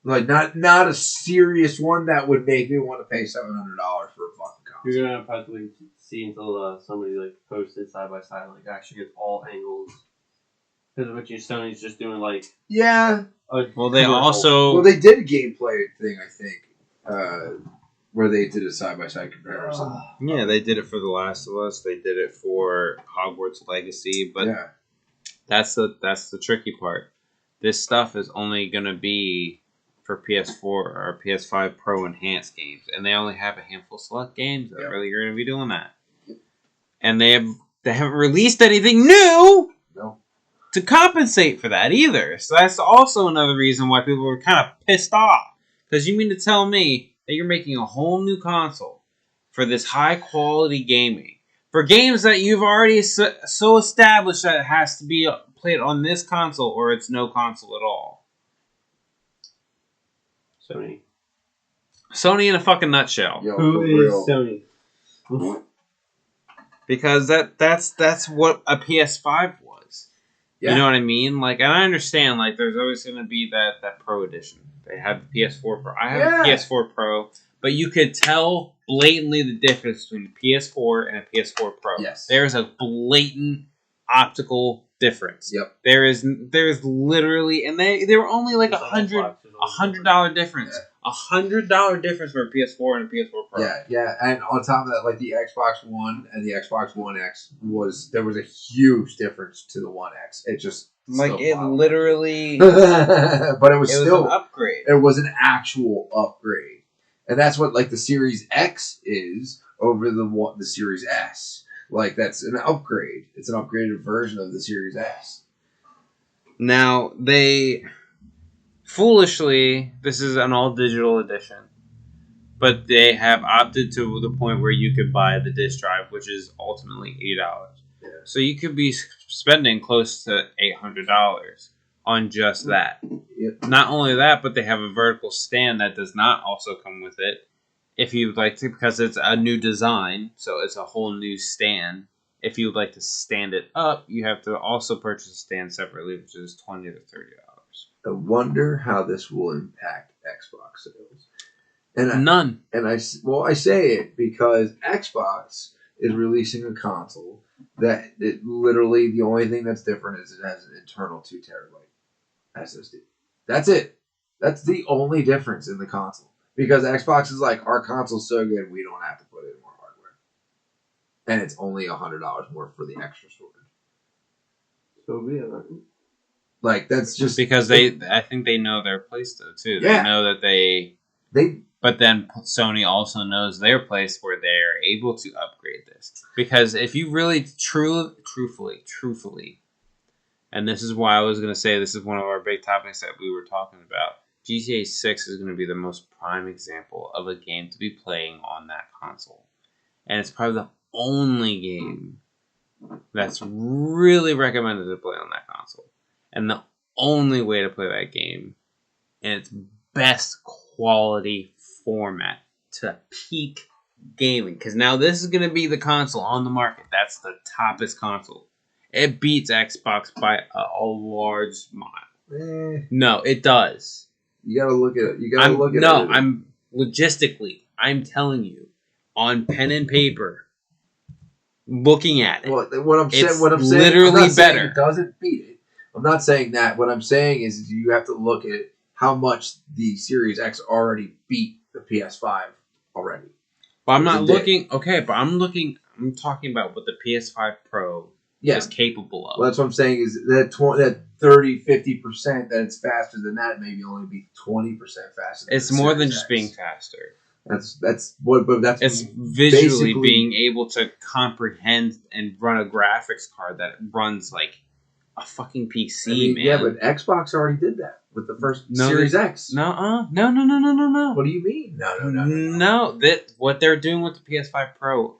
Like, not a serious one that would make me want to pay $700 for a fucking console. You're gonna probably see until somebody like posted side by side, like actually gets all angles. Because what your Sony's just doing like Yeah. Well, they also Well, they did a gameplay thing, I think, where they did a side by side comparison. yeah, they did it for The Last of Us. They did it for Hogwarts Legacy, but Yeah. that's the tricky part. This stuff is only gonna be for PS4 or PS5 Pro enhanced games, and they only have a handful of select games that really are going to be doing that. And they haven't released anything new to compensate for that either. So that's also another reason why people were kind of pissed off. Because you mean to tell me that you're making a whole new console for this high quality gaming, for games that you've already so established that it has to be played on this console or it's no console at all. Sony in a fucking nutshell. Yo, who for is real. Sony? Because that's what a PS5 was. Yeah. You know what I mean? Like, and I understand, like, there's always going to be that Pro edition. They have the PS4 Pro. I have a PS4 Pro, but you could tell blatantly the difference between a PS4 and a PS4 Pro. Yes. There's a blatant optical difference. Yep. There's literally, and they were only like $100 difference. $100 difference for a PS4 and a PS4 Pro. Yeah, and on top of that, like the Xbox One and the Xbox One X there was a huge difference to the One X. It just like it literally, but it was still an upgrade. It was an actual upgrade, And that's what like the Series X is over the Series S. Like that's an upgrade. It's an upgraded version of the Series S. Now, they foolishly, this is an all digital edition, but they have opted to the point where you could buy the disc drive, which is ultimately $80. Yeah. So you could be spending close to $800 on just that. Yep. Not only that, but they have a vertical stand that does not also come with it. If you'd like to, because it's a new design, so it's a whole new stand. If you'd like to stand it up, you have to also purchase a stand separately, which is $20 to $30. I wonder how this will impact Xbox sales. And None. And I say it because Xbox is releasing a console that it literally the only thing that's different is it has an internal 2 terabyte SSD. That's it. That's the only difference in the console. Because Xbox is like, our console's so good, we don't have to put in more hardware. And it's only $100 more for the extra storage. So be it. Like, that's just... Because I think they know their place, though, too. Yeah. They know that they... But then Sony also knows their place where they're able to upgrade this. Because if you really, truthfully, and this is why I was going to say this is one of our big topics that we were talking about, GTA 6 is going to be the most prime example of a game to be playing on that console. And it's probably the only game that's really recommended to play on that console. And the only way to play that game in its best quality format to peak gaming. Because now this is going to be the console on the market. That's the toppest console. It beats Xbox by a large mile. No, it does. You gotta look at it. I'm logistically, I'm telling you, on pen and paper, looking at it. What I'm saying, literally I'm not saying better. It doesn't beat it. I'm not saying that. What I'm saying is you have to look at how much the Series X already beat the PS5 already. But I'm not looking. Okay, but I'm talking about what the PS5 Pro is capable of. Well, that's what I'm saying is that 30-50% that it's faster than that, maybe only be 20% faster. It's more than just being faster. That's it's visually being able to comprehend and run a graphics card that runs like a fucking PC, man. Yeah, but Xbox already did that with the first Series X. No. What do you mean? No. No, what they're doing with the PS5 Pro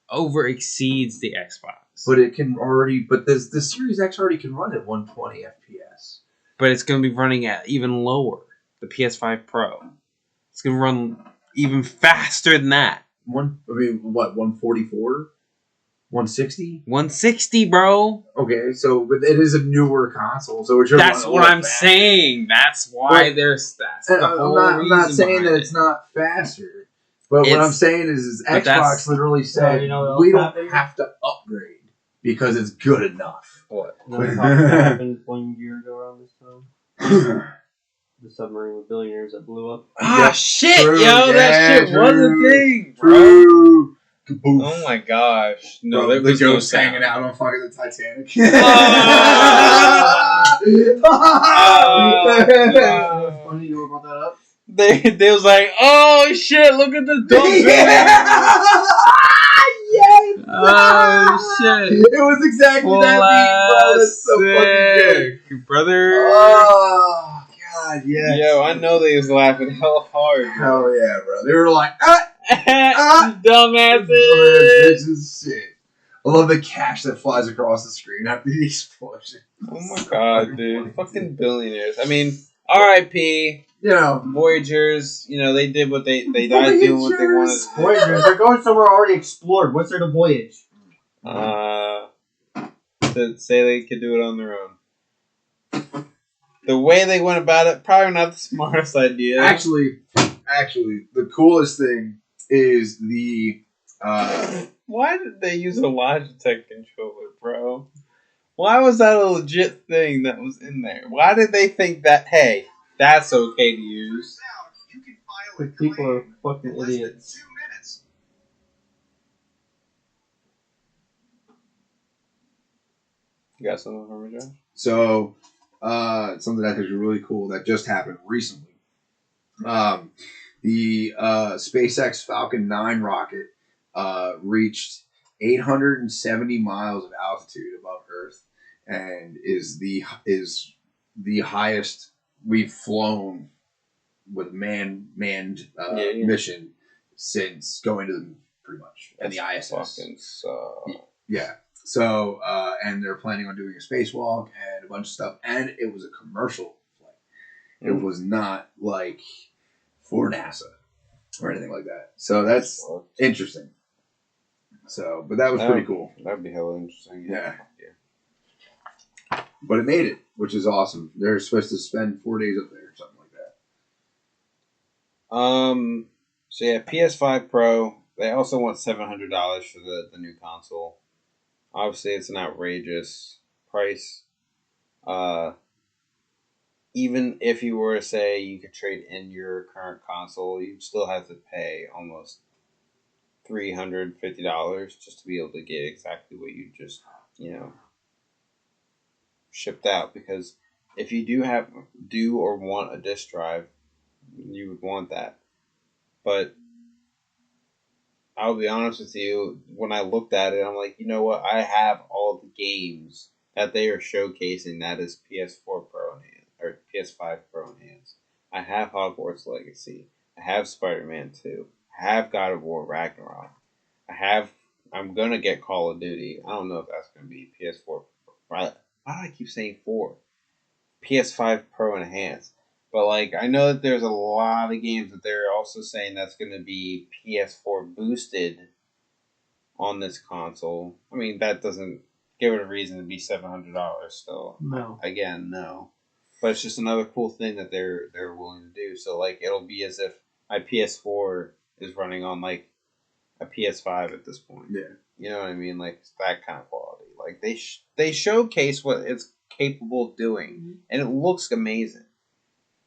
over exceeds the Xbox. But it can already. But the Series X already can run at 120 FPS. But it's going to be running at even lower. The PS5 Pro. It's going to run even faster than that. 144? 160? 160, bro. Okay, so but it is a newer console, so that's what I'm saying. That's why there's that's the whole I'm not saying that it's not faster. But what I'm saying is Xbox literally said we don't have to upgrade because it's good enough. What? What happened 1 year ago around this time? The submarine with billionaires that blew up. Shit, true, that shit was a thing, bro. True. Oh my gosh. No, there was ghost no hanging out on fucking the Titanic. Funny you brought that up? They was like, oh shit, look at the dumb Yes! Oh shit. It was exactly that meme, bro. That's so fucking good. Brother. Oh god, yeah. Yo, I know they was laughing hell hard. Hell yeah, bro. They were like, dumbasses. This is shit. I love the cash that flies across the screen after the explosion. Oh my god, dude. Fucking billionaires. I mean, R.I.P. You know, Voyagers, they did what they died doing what they wanted to do. Voyagers, they're going somewhere already explored. What's there to voyage? To say they could do it on their own. The way they went about it, probably not the smartest idea. Actually, the coolest thing is the. Why did they use a Logitech controller, bro? Why was that a legit thing that was in there? Why did they think that, hey, that's okay to use? Because people are fucking idiots. You got something for me, Josh? So, something that is really cool that just happened recently. The SpaceX Falcon 9 rocket reached 870 miles of altitude above Earth, and is the highest we've flown with manned mission since going to the pretty much and the ISS. Fucking suck. Yeah. So and they're planning on doing a spacewalk and a bunch of stuff, and it was a commercial flight. It was not like for NASA or anything like that. So that's interesting. So, but that was pretty cool. That'd be hella interesting. Yeah. But it made it, which is awesome. They're supposed to spend 4 days up there or something like that. So yeah, PS5 Pro. They also want $700 for the new console. Obviously, it's an outrageous price. Even if you were to say you could trade in your current console, you'd still have to pay almost $350 just to be able to get exactly what you just, shipped out. Because if you do or want a disk drive, you would want that. But I'll be honest with you, when I looked at it, I'm like, you know what? I have all the games that they are showcasing that is PS4 Pro in hand, or PS5 Pro in hands. I have Hogwarts Legacy. I have Spider-Man 2. I have God of War Ragnarok. I'm going to get Call of Duty. I don't know if that's going to be PS4. Why do I keep saying 4? PS5 Pro Enhanced. But, I know that there's a lot of games that they're also saying that's going to be PS4 boosted on this console. I mean, that doesn't give it a reason to be $700 still. No. Again, no. But it's just another cool thing that they're willing to do. So, it'll be as if my PS4 is running on, a PS5 at this point. Yeah. You know what I mean? That kind of quality. They showcase what it's capable of doing, and it looks amazing.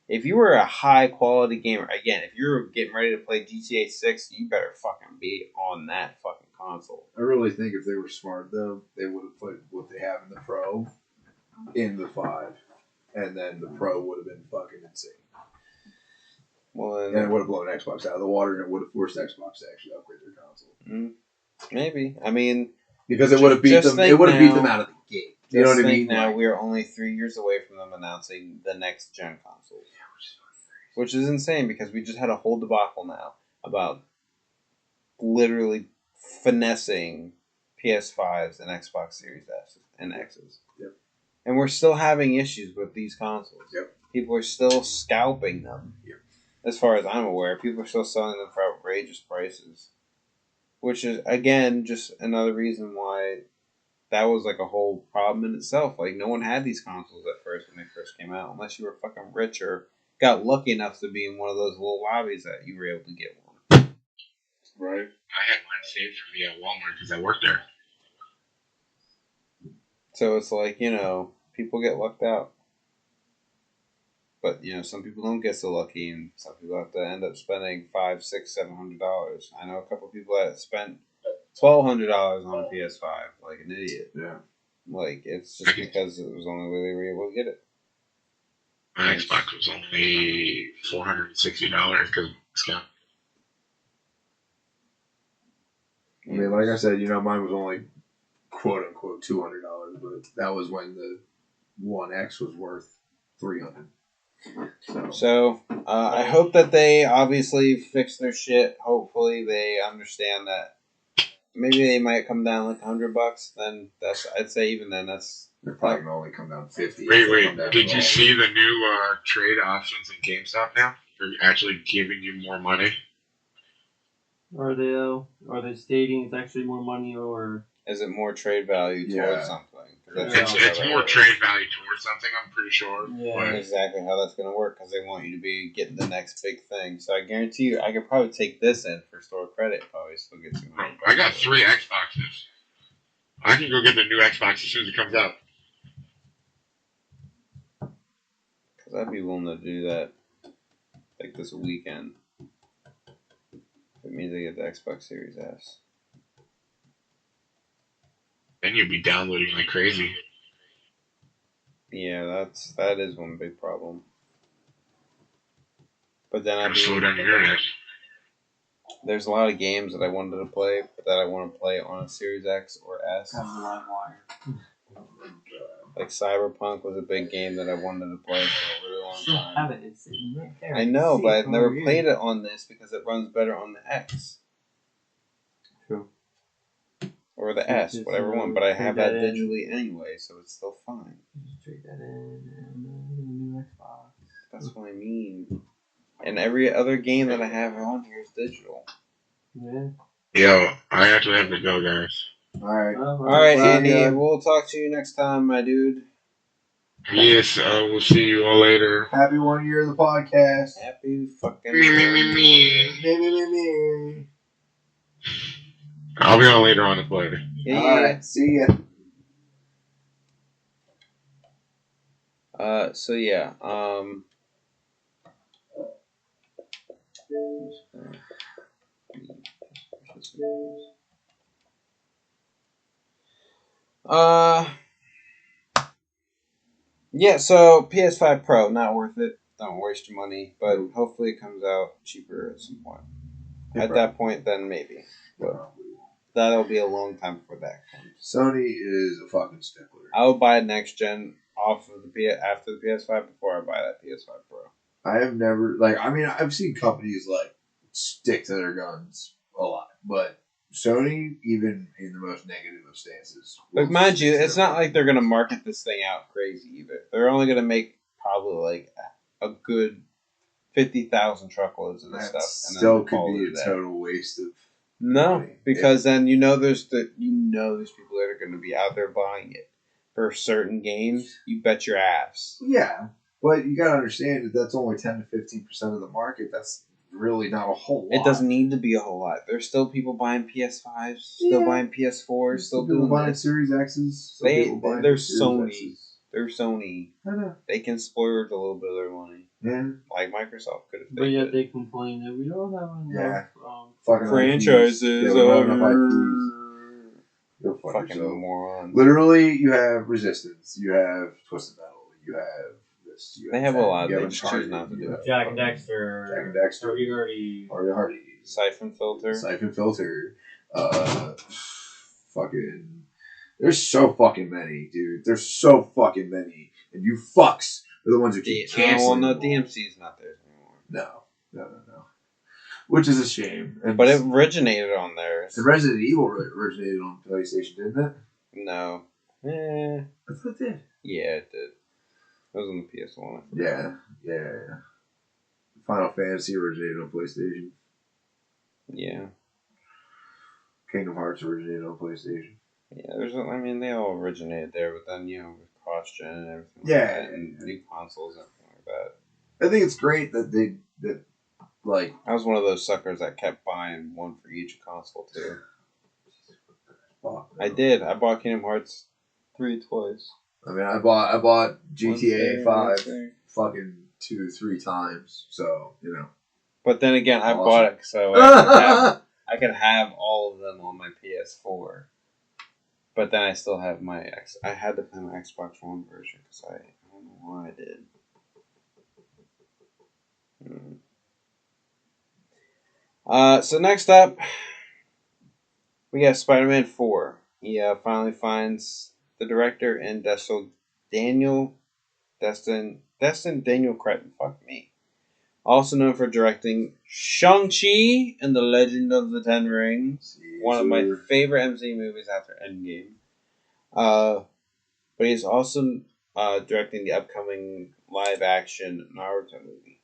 If you were a high quality gamer, again, if you're getting ready to play GTA 6, you better fucking be on that fucking console. I really think if they were smart, though, they would have put what they have in the Pro in the 5, and then the Pro would have been fucking insane. Well, and it would have blown Xbox out of the water, and it would have forced Xbox to actually upgrade their console. Maybe. I mean, because it would have beat them. It would have beat them out of the gate. You know what I mean? Now we are only 3 years away from them announcing the next gen console, which is insane because we just had a whole debacle now about literally finessing PS5s and Xbox Series S and X's. Yep. And we're still having issues with these consoles. Yep. People are still scalping them. Yep. As far as I'm aware, people are still selling them for outrageous prices. Which is, again, just another reason why that was a whole problem in itself. No one had these consoles at first when they first came out, unless you were fucking rich or got lucky enough to be in one of those little lobbies that you were able to get one. Right. I had mine saved for me at Walmart because I worked there. So it's people get lucked out. But, some people don't get so lucky, and some people have to end up spending $500, $600, $700. I know a couple people that spent $1,200 on a PS5, like an idiot. Yeah. It's just because it was the only way they were able to get it. My Xbox was only $460 because of discount. I mean, like I said, mine was only quote unquote $200, but that was when the One X was worth $300. So I hope that they obviously fix their shit. Hopefully they understand that maybe they might come down $100. Then I'd say even then they're probably gonna only come down 50. Wait! Did you see the new trade options in GameStop now? They're actually giving you more money. Are they stating it's actually more money, or is it more trade value towards something? It's more trade value towards something, I'm pretty sure. Yeah. That's exactly how that's going to work because they want you to be getting the next big thing. So I guarantee you, I could probably take this in for store credit. Probably still get $200. I got 3 Xboxes. I can go get the new Xbox as soon as it comes out. Because I'd be willing to do that this weekend. It means I get the Xbox Series S. Then you'd be downloading like crazy. Yeah, that is one big problem. But then Gotta slow down your internet. there's a lot of games that I wanted to play that I want to play on a Series X or S. Have the live wire. Like Cyberpunk was a big game that I wanted to play for a really long Still time. have it. It's sitting right there. I know, See but it I've from never over here. played it on this because it runs better on the X. True. Or the Just S, whatever one. But I trade have that that in. digitally anyway, so it's still fine. Just trade that in and a new Xbox. That's what I mean. And every other game that I have on here is digital. Yeah. Yo, I actually have to go, guys. Alright. Alright, Bye, Andy, guys. we'll talk to you next time, my dude. Yes, we'll see you all later. Happy 1 year of the podcast. Happy fucking Me, me, me, me. Me. I'll be on later on to play. Yeah. Alright, see ya. So yeah, yeah, so PS5 Pro, not worth it. Don't waste your money, but hopefully it comes out cheaper at some point. At that point, then maybe. But that'll be a long time before that comes. Sony is a fucking stickler. I would buy next gen off of after the PS5 before I buy that PS5 Pro. I have never I've seen companies stick to their guns a lot, but Sony, even in the most negative of stances, Like, mind you, it's not like they're gonna market this thing out crazy either. They're only gonna make probably a good 50,000 truckloads of this that stuff, and still then could call be it a that. total waste of. No, money. because then there's people that are gonna be out there buying it for certain games. You bet your ass. Yeah, but you gotta understand that's only 10 to 15% of the market. That's really not a whole lot. It doesn't need to be a whole lot. There's still people buying PS5s, still buying PS4s, still people doing buying this. Series X's. They're Sony. They're Sony. I know. They can splurge a little bit of their money. Yeah. Like Microsoft could have. But yet they complain that we don't have enough Fucking franchises. IPs. Yeah, we don't have enough IPs. Go fuck Fucking yourself. morons. Literally, you have Resistance. You have Twisted Metal. You have this. You They have a that, lot. you They have just Uncharted, choose not to you do have it. Jack and fucking Dexter. Jack and Dexter. Hardy. Siphon filter. Siphon Filter. Fucking. There's so fucking many, dude. There's so fucking many. And you fucks are the ones who keep canceling. Well, no, them all. DMC's not there anymore. No. Which is a shame. And But it originated on theirs. and Resident Evil originated on PlayStation, didn't it? No. I thought it did. Yeah, it did. It was on the PS1. I forgot. Yeah. Final Fantasy originated on PlayStation. Yeah. Kingdom Hearts originated on PlayStation. Yeah, they all originated there, but then, with cross-gen and everything Yeah, like that, and new consoles and everything like that. I think it's great that I was one of those suckers that kept buying one for each console, too. I did. I bought Kingdom Hearts 3 twice. I mean, I bought GTA 5 Wednesday. fucking 2-3 times, so But then again, I Awesome. bought it so I could have all of them on my PS4. But then I still have I had to play my Xbox One version because I don't know why I did. So next up, we got Spider-Man 4. He finally finds the director and Destin Daniel Cretton. Fuck me. Also known for directing Shang-Chi and the Legend of the Ten Rings. One of my favorite MCU movies after Endgame. But he's also directing the upcoming live-action Naruto movie.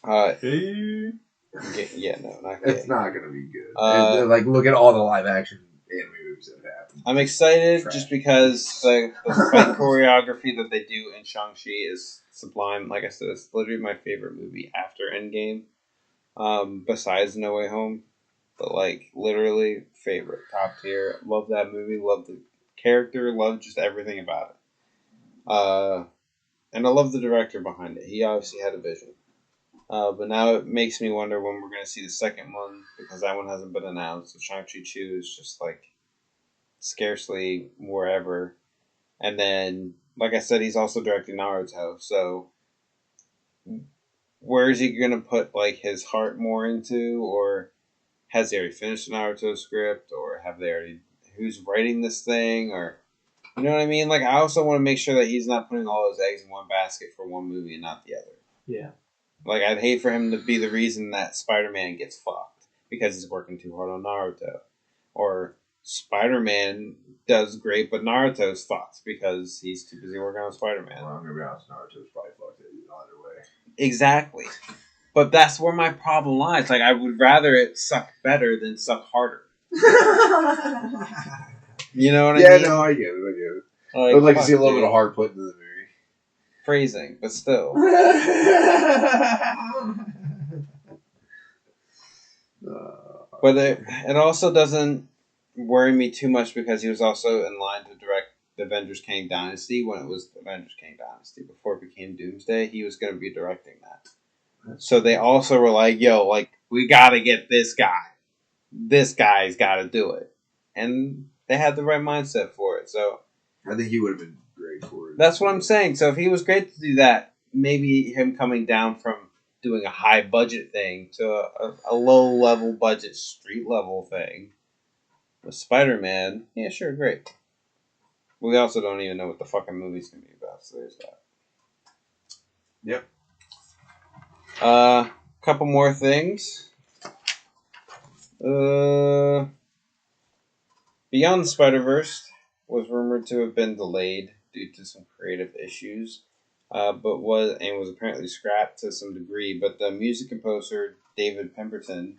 Not gay. It's not gonna be good. Look at all the live action anime movies that have happened. I'm excited Trash. just because the fight choreography that they do in Shang-Chi is sublime. Like I said, it's literally my favorite movie after Endgame. Besides No Way Home. But literally favorite. Top tier. Love that movie. Love the character. Love just everything about it. And I love the director behind it. He obviously had a vision. But now it makes me wonder when we're going to see the second one, because that one hasn't been announced. So Shang-Chi 2 is just scarcely wherever. And then, like I said, he's also directing Naruto. So where is he gonna put like his heart more into, or has he already finished the Naruto script, or have they already? Who's writing this thing, or you know what I mean? Like, I also want to make sure that he's not putting all his eggs in one basket for one movie and not the other. Yeah. Like, I'd hate for him to be the reason that Spider-Man gets fucked because he's working too hard on Naruto, or Spider-Man does great, but Naruto's fucked because he's too busy working on Spider-Man. Well, I'm gonna be honest, Naruto's probably fucked either way. Exactly. But that's where my problem lies. Like, I would rather it suck better than suck harder. You know what I mean? Yeah, no, I get it. Like, I'd like to fuck, see a little dude. bit of heart put into the movie. Phrasing, but still. But it also doesn't worry me too much because he was also in line to direct the Avengers Kang Dynasty when it was the Avengers Kang Dynasty. Before it became Doomsday, he was going to be directing that. So they also were like, yo, like, we got to get this guy. This guy's got to do it. And they had the right mindset for it. So I think he would have been great for it. that's what I'm saying. So if he was great to do that, maybe him coming down from doing a high budget thing to a low level budget street level thing with Spider-Man, yeah, sure, great. We also don't even know what the fucking movie's gonna be about, so there's that. Yep. Couple more things. Beyond the Spider-Verse was rumored to have been delayed due to some creative issues, but was apparently scrapped to some degree. But the music composer David Pemberton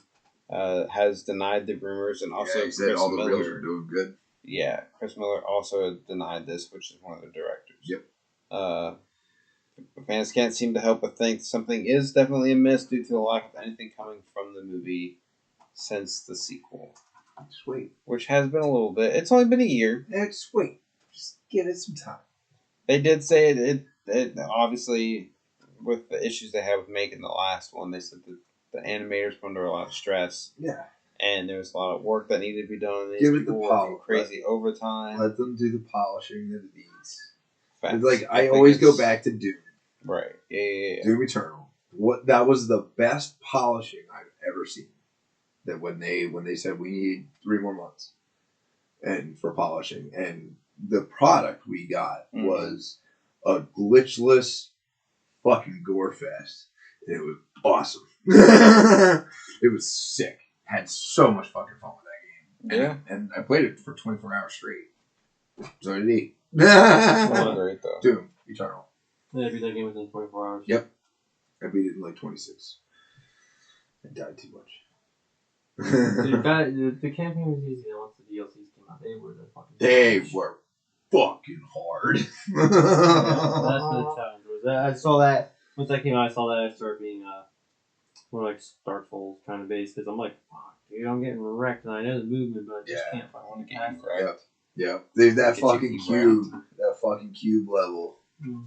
has denied the rumors, and also he said Chris all the reels Miller. were doing good. Yeah, Chris Miller also denied this, which is one of the directors. Yep. Fans can't seem to help but think something is definitely amiss due to the lack of anything coming from the movie since the sequel. Just wait. Which has been a little bit. It's only been a year. Yeah, just wait. Just give it some time. They did say it obviously, with the issues they had with making the last one, they said that the animators were under a lot of stress. Yeah. And there was a lot of work that needed to be done. Give it the people power. working crazy overtime. Let them do the polishing that it needs. Facts. It's like, I think always go it's- back to Doom. Right. Yeah. Doom Eternal. That was the best polishing I've ever seen. That when they said we need 3 more months and for polishing, and the product we got was a glitchless fucking gore fest. And it was awesome. It was sick. Had so much fucking fun with that game. Yeah. And I played it for 24 hours straight. So did he. Not great though. Doom Eternal. Yeah, beat that game within 24 hours. Yep. I beat it in like 26. I died too much. The campaign was easy. Once the DLCs came out, they were the fucking. They were fucking hard. Yeah, that's the challenge. I saw that once that came out. I saw that I started being more like Dark Souls kind of based because I'm like, fuck, dude, I'm getting wrecked, and I know the movement, but I just Yeah. can't fucking Get cast you it. Yep. There's that Get you fucking cube. That fucking cube level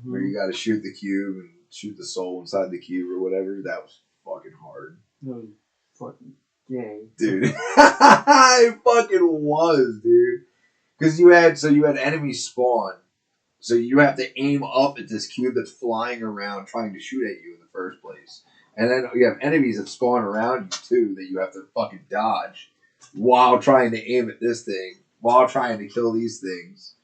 where you gotta shoot the cube and shoot the soul inside the cube or whatever. That was fucking hard. It was fucking gay. Dude. It fucking was, dude. Because you had enemies spawn. So you have to aim up at this cube that's flying around trying to shoot at you in the first place. And then you have enemies that spawn around you too that you have to fucking dodge while trying to aim at this thing, while trying to kill these things.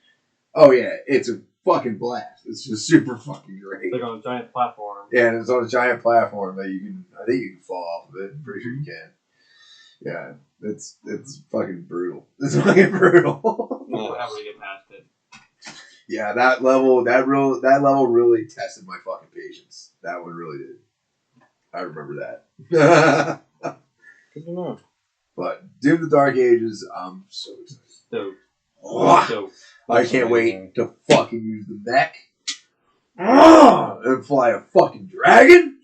Oh yeah, it's a fucking blast. It's just super fucking great. It's like on a giant platform. Yeah, and it's on a giant platform that I think you can fall off of it. I'm pretty sure you can. Yeah, it's fucking brutal. It's fucking brutal. We'll have to get past it. Yeah, that level really tested my fucking patience. That one really did. I remember that. Good to know. But Doom the Dark Ages, I'm so excited. Dope. Oh, Dope. I can't wait to fucking use the mech. And fly a fucking dragon.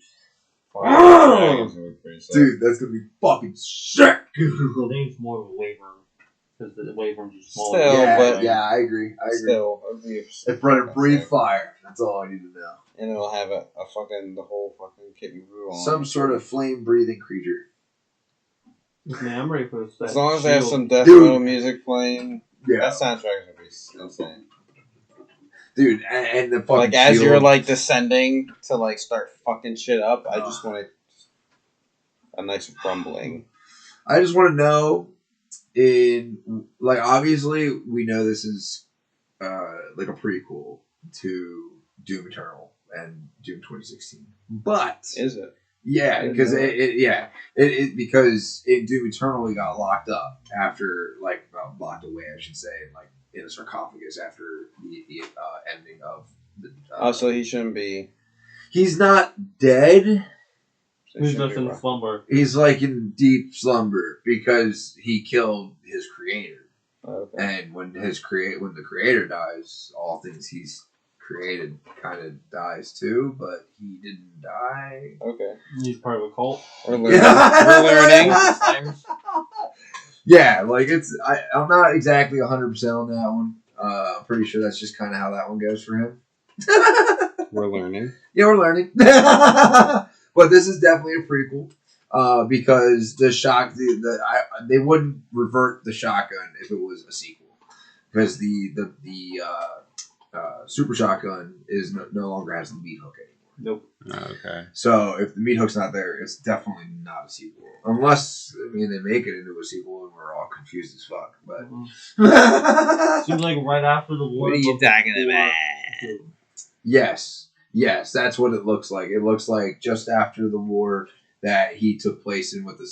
Dude, that's gonna be fucking sick. Well, they need more of a waveform because the waveforms are smaller. Still, but- Yeah, I agree. Still, it'll be It's running breathe fire. That's all I need to know. and it'll have a fucking the whole fucking kit and caboodle on. Some sort of flame breathing creature. Man, I'm ready for this. As long as they have some death Dude. metal music playing, Yeah. that soundtrack is gonna be insane. dude, and the fucking Like as shield. you're like descending to like start fucking shit up, I just want a nice rumbling. I just want to know, like obviously we know this is like a prequel to Doom Eternal and Doom 2016, but Is it? yeah, because because in Doom Eternal he got locked up after locked away, I should say, like in a sarcophagus after the ending of the. So he shouldn't be. He's not dead. He's just in slumber. He's like in deep slumber because he killed his creator. Okay. And when the creator dies, all things he's created kind of dies too. But he didn't die. Okay. He's part of a cult. We're learning. We're learning. Yeah, like I'm not exactly 100% on that one. I'm pretty sure that's just kind of how that one goes for him. We're learning. Yeah, we're learning. But this is definitely a prequel. Because they wouldn't revert the shotgun if it was a sequel, because the super shotgun is no longer has the meat hook anymore. Nope. Okay. So if the meat hook's not there, it's definitely not a sequel, unless they make it into a sequel and we're all confused as fuck. But Seems like right after the war. What are you talking about? yes, that's what it looks like. It looks like just after the war that he took place in with the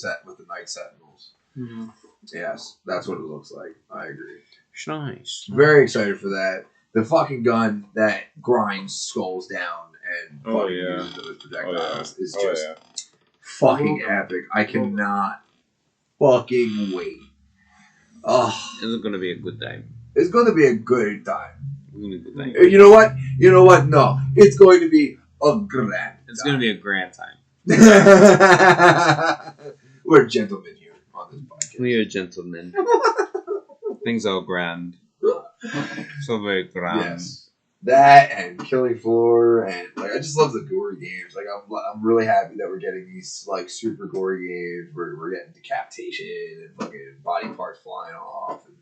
Night Sentinels. Mm-hmm. Yes, that's what it looks like. I agree. Nice. Very excited for that. The fucking gun that grinds skulls down and fucking uses those projectiles is just fucking epic. I cannot fucking wait. Oh, It's gonna be a good time. it's going to be a good time. It's gonna be a good time. You know what? No, it's going to be a grand. It's gonna be a grand time. We're gentlemen here on this podcast. We are gentlemen. Things are grand. So very grand. Yes, that and Killing Floor, and I just love the gory games. I'm really happy that we're getting these super gory games where we're getting decapitation and fucking body parts flying off. And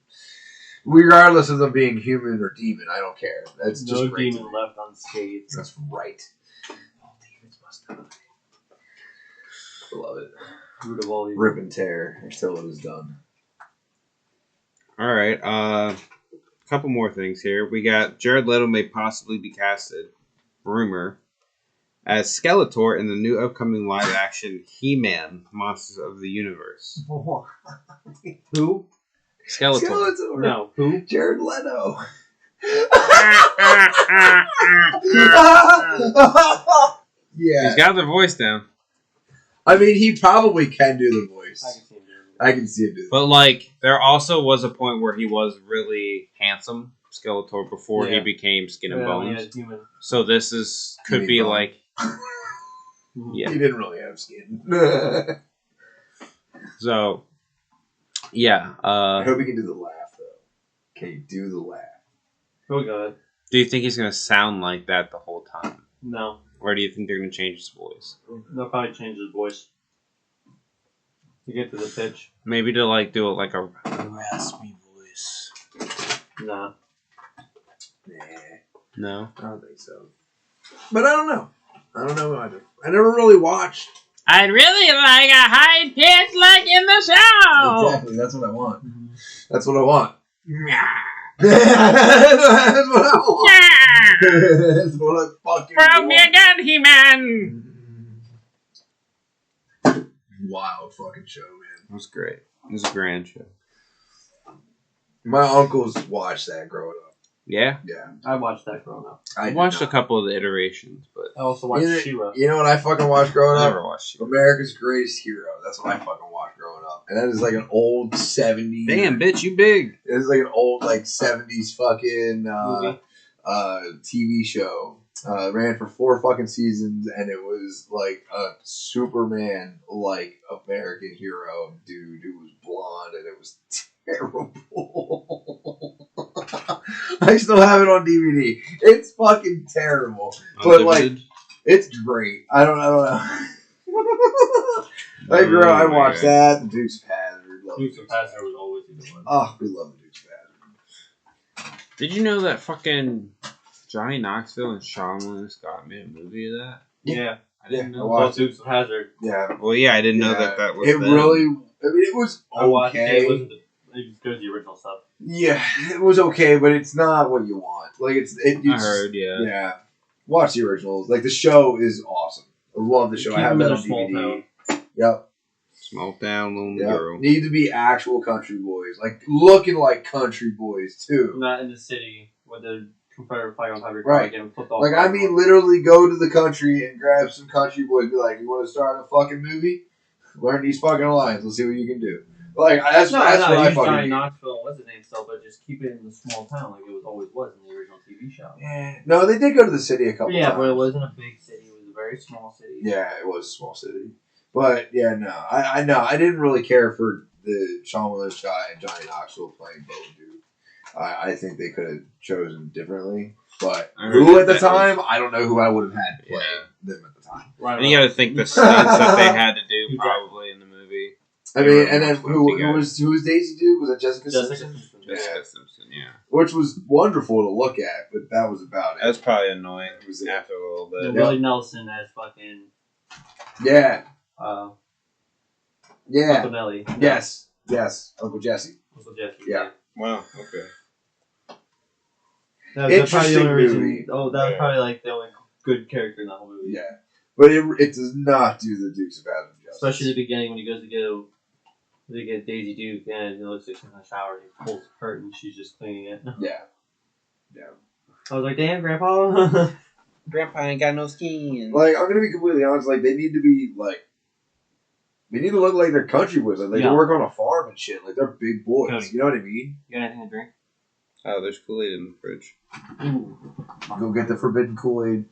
regardless of them being human or demon, I don't care. That's just great. No demon left unscathed. That's right. All demons must die. I love it. Root of all evil. Rip and tear until it is done. All right. Couple more things here. We got Jared Leto may possibly be casted, rumor, as Skeletor in the new upcoming live-action He-Man Monsters of the Universe. Who? Skeletor. No. Who? Jared Leto. Yeah. He's got the voice down. I mean, he probably can do the voice. I can see him doing it. I can see him do But, there also was a point where he was really handsome, Skeletor, before he became Skin and Bones. Yeah, So this could be Bone. like... He didn't really have skin. So, yeah. I hope he can do the laugh, though. Can you do the laugh? Oh, God. Do you think he's going to sound like that the whole time? No. Or do you think they're going to change his voice? They'll probably change his voice to get to the pitch. Maybe to do it like a raspy voice. Nah. Nah, No? I don't think so. But I don't know. I don't know either. I never really watched. I'd really like a high pitch like in the show. Exactly. That's what I want. That's what I want. That's what I want. That's what I fucking Prove me want. again, He-Man. Wild fucking show, man. It was great. It was a grand show. My uncles watched that growing up. Yeah? Yeah. I watched that growing up. I did watched not. a couple of the iterations, but I also watched She-Ra. You know what I fucking watched growing I up? never watched it. America's Greatest Hero. That's what I fucking watched growing up. And that is like an old 70s. Damn, bitch, you big. It's like an old 70s fucking TV show. Ran for 4 fucking seasons, and it was like a Superman American hero dude who was blonde, and it was terrible. I still have it on DVD. It's fucking terrible, but it's great. I don't know. I watched that. The Dukes of Hazzard. Dukes of Hazzard was always a good one. Oh, we love the Dukes of Hazzard. Did you know that fucking Johnny Knoxville and Sean Scott made a movie of that? Yeah. I didn't I know. watched Dukes of Hazzard. Yeah. Well, yeah, I didn't know Yeah. that was It them. really. I mean, it was I watched it. It okay. wasn't it goes the original stuff. Yeah, it was okay, but it's not what you want. Like I heard, yeah. Yeah. Watch the originals. Like the show is awesome. I love the show. Keep I have them in that a on small DVD. town. Yep. Small town, little Yep. girl. Need to be actual country boys, like looking like country boys too. Not in the city with the Confederate flag on top of your Right. car getting flipped off. Like I mean, literally go to the country and grab some country boys. Be like, you want to start a fucking movie? Learn these fucking lines. Let's see what you can do. Like that's what I use fucking Johnny need. Knoxville, what's his name still, but just keep it in the small town like it always was in the original TV show. Yeah. No, they did go to the city a couple Yeah, times. but it wasn't a big city. It was a very small city. Yeah, it was a small city. But yeah, no, I know I didn't really care for the Sean Willis guy and Johnny Knoxville playing Bo and Duke. I think they could have chosen differently. But I heard who at the that time, I don't know who I would have had play Yeah. them at the time. Right. And you got to think the stunts that they had to do probably in the movie. I They mean, were and then much who together. was Daisy Duke? Was that Jessica Jessica Simpson? Simpson. Jessica Simpson, yeah. Which was wonderful to look at, but that was about That was it. probably annoying That was it. after a little And bit. Willie Nelson as fucking Yeah, yeah, Uncle Nelly. yes, Uncle Jesse. Uncle Jesse. Yeah. Wow, okay. That was probably the only Interesting reason. movie. Oh, that was probably like the only good character in the whole movie. Yeah, but it does not do the Dukes of Hazzard justice. Especially at the beginning when he goes to get Daisy Duke and he looks like she's in the shower and he pulls the curtain. She's just cleaning it. Yeah. I was like, damn, Grandpa. Grandpa ain't got no skin. Like, I'm gonna be completely honest. Like, they need to be like, they need to look like they're country boys. Like, they Yeah. work on a farm and shit. Like, they're big boys. Cody. You know what I mean? You got anything to drink? Oh, there's Kool-Aid in the fridge. Ooh. Go get the forbidden Kool-Aid.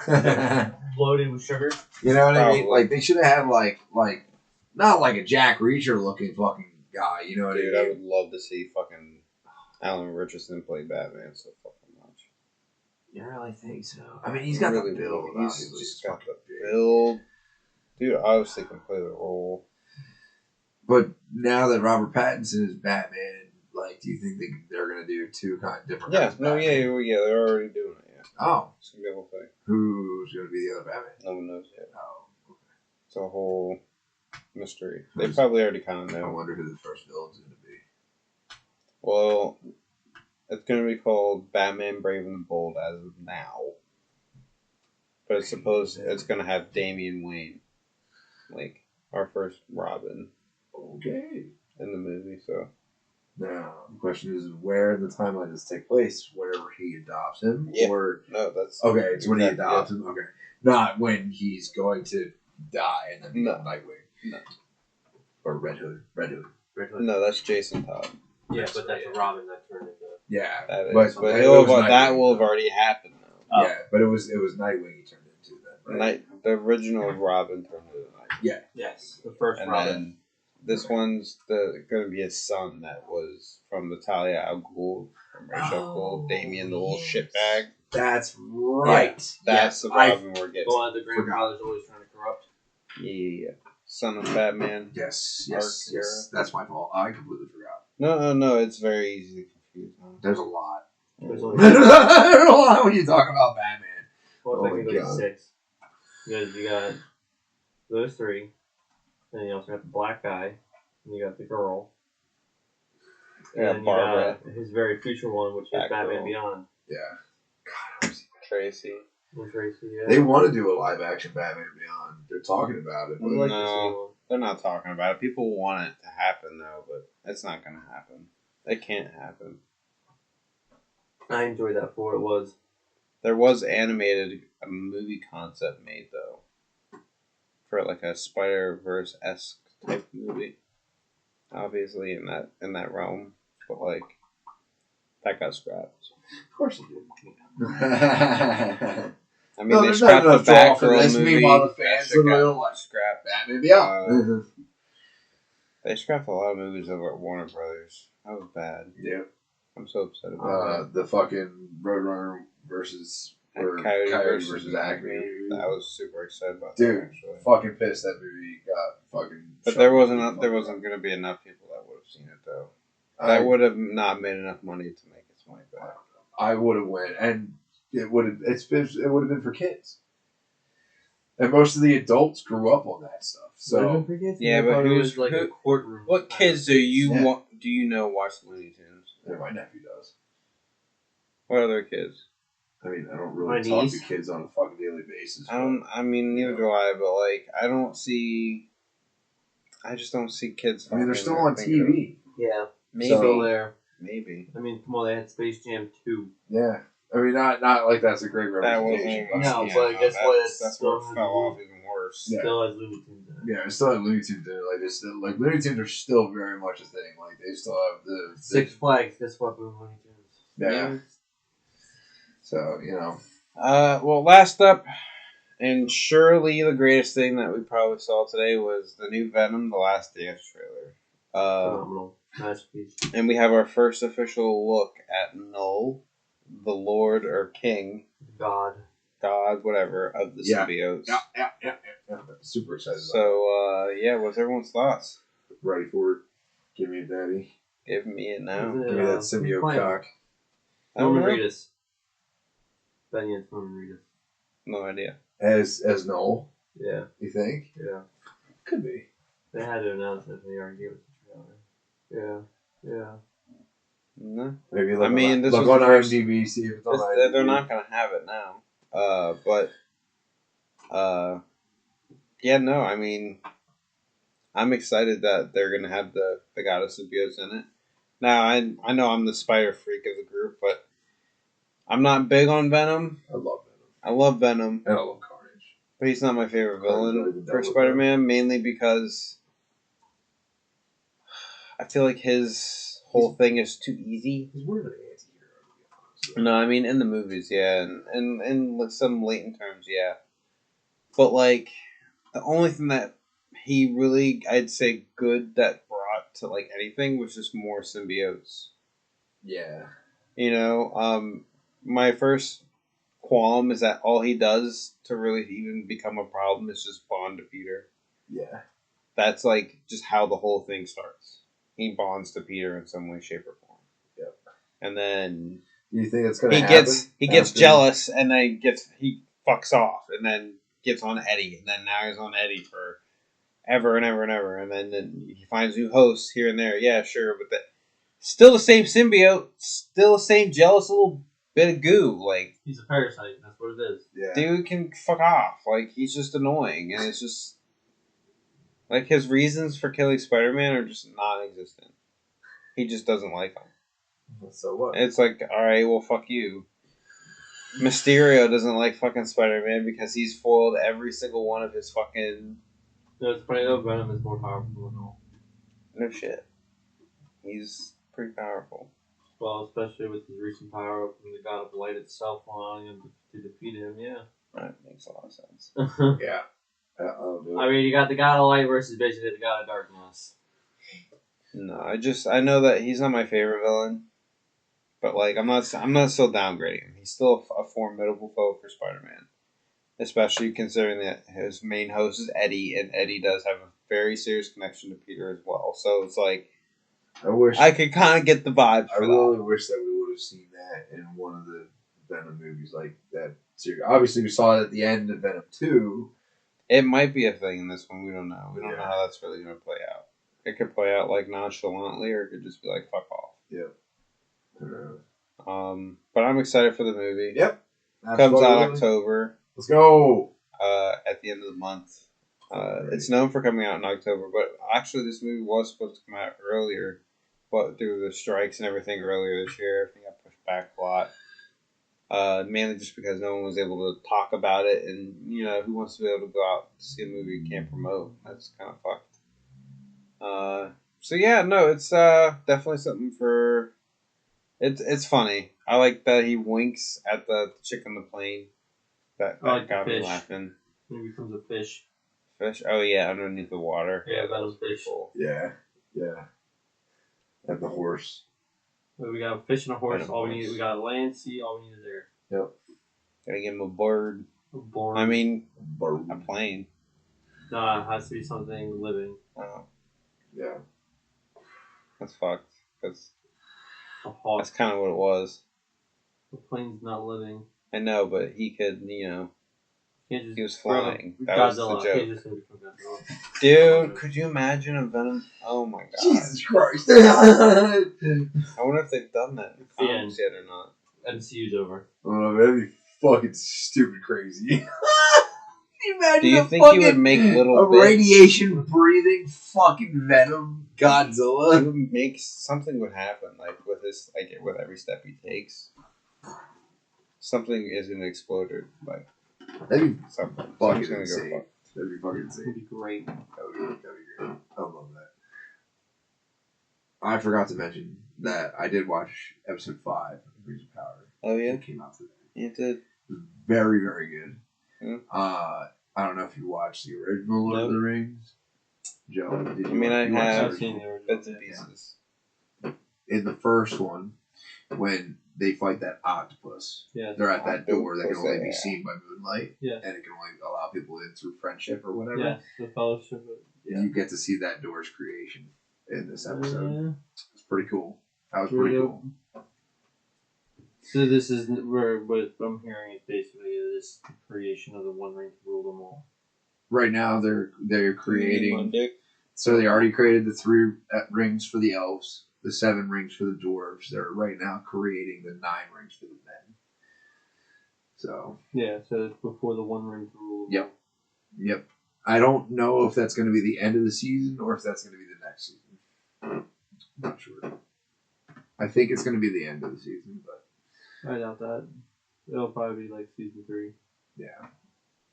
you Loaded with sugar. know what I mean? Probably. Like, they should have had like not like a Jack Reacher looking fucking guy. You know what Dude, I I mean? would love to see fucking Alan Richardson play Batman so fucking much. You really think so? I mean, he's got Really the build. would. He's obviously. just got fucking the big. build. Dude, obviously can play the role. But now that Robert Pattinson is Batman, like, do you think they're gonna do two kind of different? Yeah, kinds of no, Batman? yeah, they're already doing it, yeah. Oh, It's gonna be a whole thing. who's gonna be the other Batman? No one knows yet. Oh, It's a whole mystery. They Who's- probably already kind of I know. wonder who the first villain's gonna be. Well, it's gonna be called Batman Brave and the Bold as of now. But it's supposed it's gonna have Damian Wayne, like our first Robin Okay. in the movie. So Now the question is, where in the timeline does it take place? Whenever he adopts him, Yeah. or no, that's okay, it's when he exactly, adopts him. Okay, not when he's going to die and then become Nightwing. No. Or Red Hood. No, that's Jason Todd. Yeah, but that's a Robin that turned into. Yeah, That is, but but that he'll was have, that Nightwing. will have already happened though. Oh. Yeah, but it was Nightwing he turned into then. Right? The original Robin turned into Night, Yes, the first and Robin. then this one's going to be his son that was from the Talia al Ghul, from Rachel Oh, Gould, Damien the little yes. shitbag. That's right. That's the Robin we're getting. The one that the grandfather's always trying to corrupt. Yeah, son of Batman. Yes, Arc yes. That's my fault. I completely forgot. No, it's very easy to confuse. Huh? There's a lot. There's only There's a lot when you talk about Batman. well, Oh my technically God. 6. You got those 3. Then you also got the black guy. And you got the girl. And Yeah, then you Barbara. got his very future one, which is Batgirl. Batman Beyond. Yeah. God, Tracy. With Tracy, yeah. they want to do a live action Batman Beyond. They're talking about it. I would like to see No. one. They're not talking about it. People want it to happen though, but it's not going to happen. It can't happen. I enjoyed that for what it was. There was animated a movie concept made though, for like a Spider-Verse-esque type movie. Obviously in that realm, but like that got scrapped. Of course it did. I mean, No, they there's scrapped not the enough draw for Batgirl this. movie. Meanwhile, the fans That shit got literally like scrapped. Batman Beyond. They scrapped a lot of movies over at Warner Brothers. That was bad. Yeah. I'm so upset about The fucking Roadrunner versus that. or Coyote Coyote versus Acme. Acme. I was super excited about Dude, that actually. fucking pissed that movie got fucking. But shot there down. wasn't going to be enough people that would have seen it though. I- That would have not made enough money to make its money back. I would have went, and it would have been for kids. And most of the adults grew up on that stuff. So Yeah, but who's like a courtroom? what kids do you Yeah. do you know watch Looney Tunes? yeah, my nephew does. What other kids? I mean, I don't My really talk niece. to kids on a fucking daily basis. I don't. I mean, neither do I. But like, I don't see. I just don't see kids. I mean, they're still fucking on thinking of- TV. Yeah, Maybe. still there. Maybe. I mean, come on, they had Space Jam 2. Yeah. I mean, not like that's a great That representation. wasn't. No, yeah, but guess what? That's where it Still fell off even worse. Yeah. Still has Looney Tunes in it. Yeah, it's still have Looney Tunes in it. Like, it's still, like, Looney Tunes are still very much a thing. Like, they still have the Six Flags, guess what? Boom, Looney Tunes. Yeah. So, you know. Well, last up, and surely the greatest thing that we probably saw today was the new Venom: The Last Dance trailer. Phenomenal. Masterpiece. And we have our first official look at Null, the Lord or King, God, whatever, of the Yeah. symbiotes. Yeah. Super excited about So, yeah, what's everyone's thoughts? it. Ready for it. Give me a daddy. Give me it now. Is it, Give me that who's symbiote playing? cock. I don't Norman know. Reedus. Benny, it's Norman Reedus. No idea. As Noel, Yeah, you think? yeah. Could be. They had to announce it. They already gave us the trailer. Yeah. No. Maybe look I mean, this look was on the first- IMDb, see if it's on IMDb. They're not going to have it now. Yeah, no, I mean, I'm excited that they're going to have the God of Symbiotes in it. Now, I know I'm the spider freak of the group, but I'm not big on Venom. I love Venom. I love Venom, And I love Carnage. but he's not my favorite Carnage villain really did for that with Spider-Man, mainly because I feel like his whole thing is too easy. He's more of an anti-hero, to be honest. No, I mean in the movies, yeah, and with some latent terms, yeah. But like the only thing that he really, I'd say, good that brought to like anything was just more symbiotes. Yeah. You know, my first qualm is that all he does to really even become a problem is just bond to Peter. Yeah. That's like just how the whole thing starts. He bonds to Peter in some way, shape, or form. Yep. And then You think it's gonna happen? he gets after- jealous, and then he fucks off, and then gets on Eddie, and then now he's on Eddie for ever and ever and ever, and then he finds new hosts here and there. Yeah, sure, but still the same symbiote, still the same jealous little bit of goo. Like, He's a parasite. That's what it is. Yeah. dude can fuck off. Like, he's just annoying, and it's just like his reasons for killing Spider-Man are just non-existent. He just doesn't like him. So what? It's like, all right, well, fuck you. Mysterio doesn't like fucking Spider-Man because he's foiled every single one of his fucking... No, it's funny though. Venom is more powerful than all. No shit. He's pretty powerful. Well, especially with his recent power up from the God of Light itself allowing him to defeat him. Yeah. That makes a lot of sense. Yeah. I'll do it. I mean, you got the God of Light versus basically the God of Darkness. No, I know that he's not my favorite villain, but like I'm not still downgrading him. He's still a formidable foe for Spider-Man, especially considering that his main host is Eddie, and Eddie does have a very serious connection to Peter as well. So it's like I could kind of get the vibe. I really wish that we would have seen that in one of the Venom movies, like that series. Obviously, we saw it at the end of Venom 2. It might be a thing in this one. We don't know. We don't know Yeah. how that's really going to play out. It could play out like nonchalantly, or it could just be like fuck off. But I'm excited for the movie. Yep. Comes out Absolutely. October. Let's go. At the end of the month. It's known for coming out in October, but actually this movie was supposed to come out earlier, but through the strikes and everything earlier this year, everything got pushed back a lot. Mainly just because no one was able to talk about it, and you know who wants to be able to go out to see a movie you can't promote? That's kind of fucked. So yeah, no, it's definitely something for. It's funny. I like that he winks at the chick on the plane. That I like the got me fish. laughing. He becomes a fish. Fish? Oh yeah, underneath the water. Yeah, that that was was pretty fish. cool. Yeah. And the horse. So we got a fish and a horse. And a All we horse. need, we got land, sea. All we need is air. Gotta give him a bird. Born. I mean, Bird. a plane. no, it has to be something living. Oh, Yeah. that's fucked. That's A hawk. kind of what it was. The plane's not living. I know, but he could, Can't just he was throw flying. That was the Godzilla. joke. Can't just say from Godzilla. Dude, could you imagine a Venom? Oh my god. Jesus Christ. I wonder if they've done that in The comics yet or not. MCU's over. Oh, that'd be fucking stupid crazy. Can you imagine Do you a think he would make little a bits? radiation breathing fucking Venom Godzilla? He would make something would happen, like with his, like with every step he takes. Something is gonna explode or like That'd be something. fucking Something's gonna insane. go fuck. That'd be fucking It'd insane. be great. That'd be great. I love that. I forgot to mention that I did watch episode 5 of Rings of Power. Oh yeah, It came out today. you did. It was very, very good. Hmm. I don't know if you watched the original Lord of the Rings. Joe, did you? I mean, I you watch the have I've seen original? the original. bits and pieces. In the first one, when they fight that octopus, Yeah. they're at that door that can only be Yeah. seen by moonlight, Yeah. and it can only allow people in through friendship or whatever. Yeah. The Fellowship. You get to see that door's creation in this episode. Yeah. It's pretty cool. That was pretty cool. So this is where what I'm hearing is basically this creation of the One Ring to rule them all. Right now, they're creating. Monday. So they already created the 3 rings for the elves, the 7 rings for the dwarves. They're right now creating the 9 rings for the men. So Yeah. So it's before the One Ring to rule. Them Yep. I don't know if that's going to be the end of the season or if that's going to be the next season. Not sure. I think it's going to be the end of the season, but all. I doubt that. It'll probably be like season 3. yeah,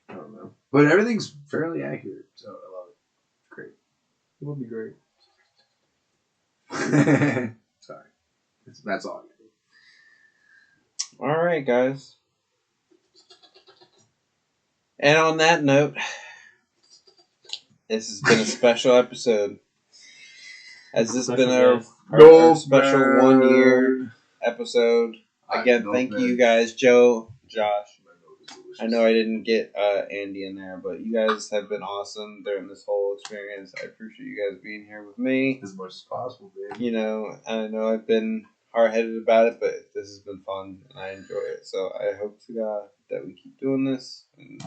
I don't know. But everything's fairly accurate, so I love it. It would be great. Great. Sorry, that's all. All right, guys. And on that note, this has been a special episode. Has this been our special 1 year episode? Again, thank you guys, Joe, Josh. I know I didn't get Andy in there, but you guys have been awesome during this whole experience. I appreciate you guys being here with me. As much as possible, baby. You know, I know I've been hard-headed about it, but this has been fun, and I enjoy it. So I hope to God that we keep doing this and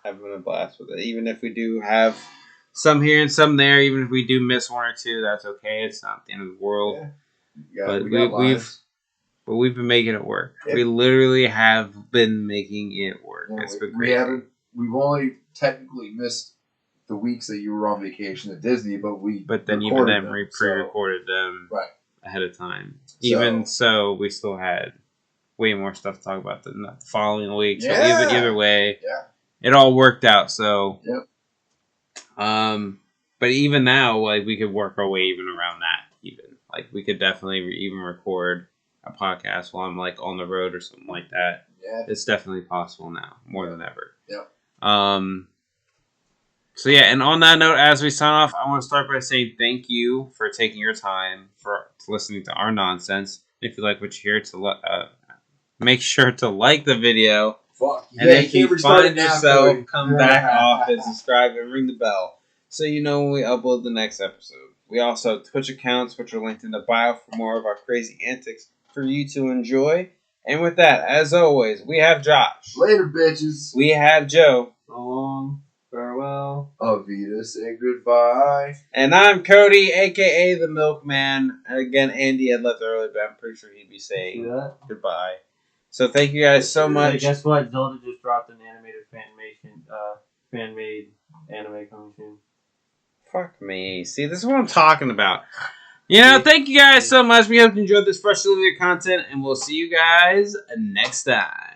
having a blast with it. Even if we do have some here and some there, even if we do miss 1 or 2, that's okay. It's not the end of the world. Yeah. But we got lives. we've been making it work. Yep. We literally have been making it work. Yeah, It's been we crazy. we've only technically missed the weeks that you were on vacation at Disney, but then even recorded then, them, we so- pre-recorded them Right. ahead of time. Even so, we still had way more stuff to talk about than the following week. So Yeah. either way, Yeah. it all worked out. So, Yep. But even now, like we could work our way even around that. Even like we could definitely even record a podcast while I'm like on the road or something like that. Yeah. It's definitely possible now, more than ever. Yep. So yeah, and on that note, as we sign off, I want to start by saying thank you for taking your time for listening to our nonsense. If you like what you hear, make sure to like the video. Fuck. And if you find yourself, come back off and subscribe and ring the bell so you know when we upload the next episode. We also have Twitch accounts, which are linked in the bio for more of our crazy antics for you to enjoy. And with that, as always, we have Josh. Later, bitches. We have Joe. So long. Farewell. Avita, say goodbye. And I'm Cody, a.k.a. the Milkman. And again, Andy had left early, but I'm pretty sure he'd be See saying that? goodbye. So thank you guys so Hey, much. guess what? Zelda just dropped an animated fan-made anime coming soon. Fuck me. See, this is what I'm talking about. You know, thank you guys so much. We hope you enjoyed this fresh delivery content, and we'll see you guys next time.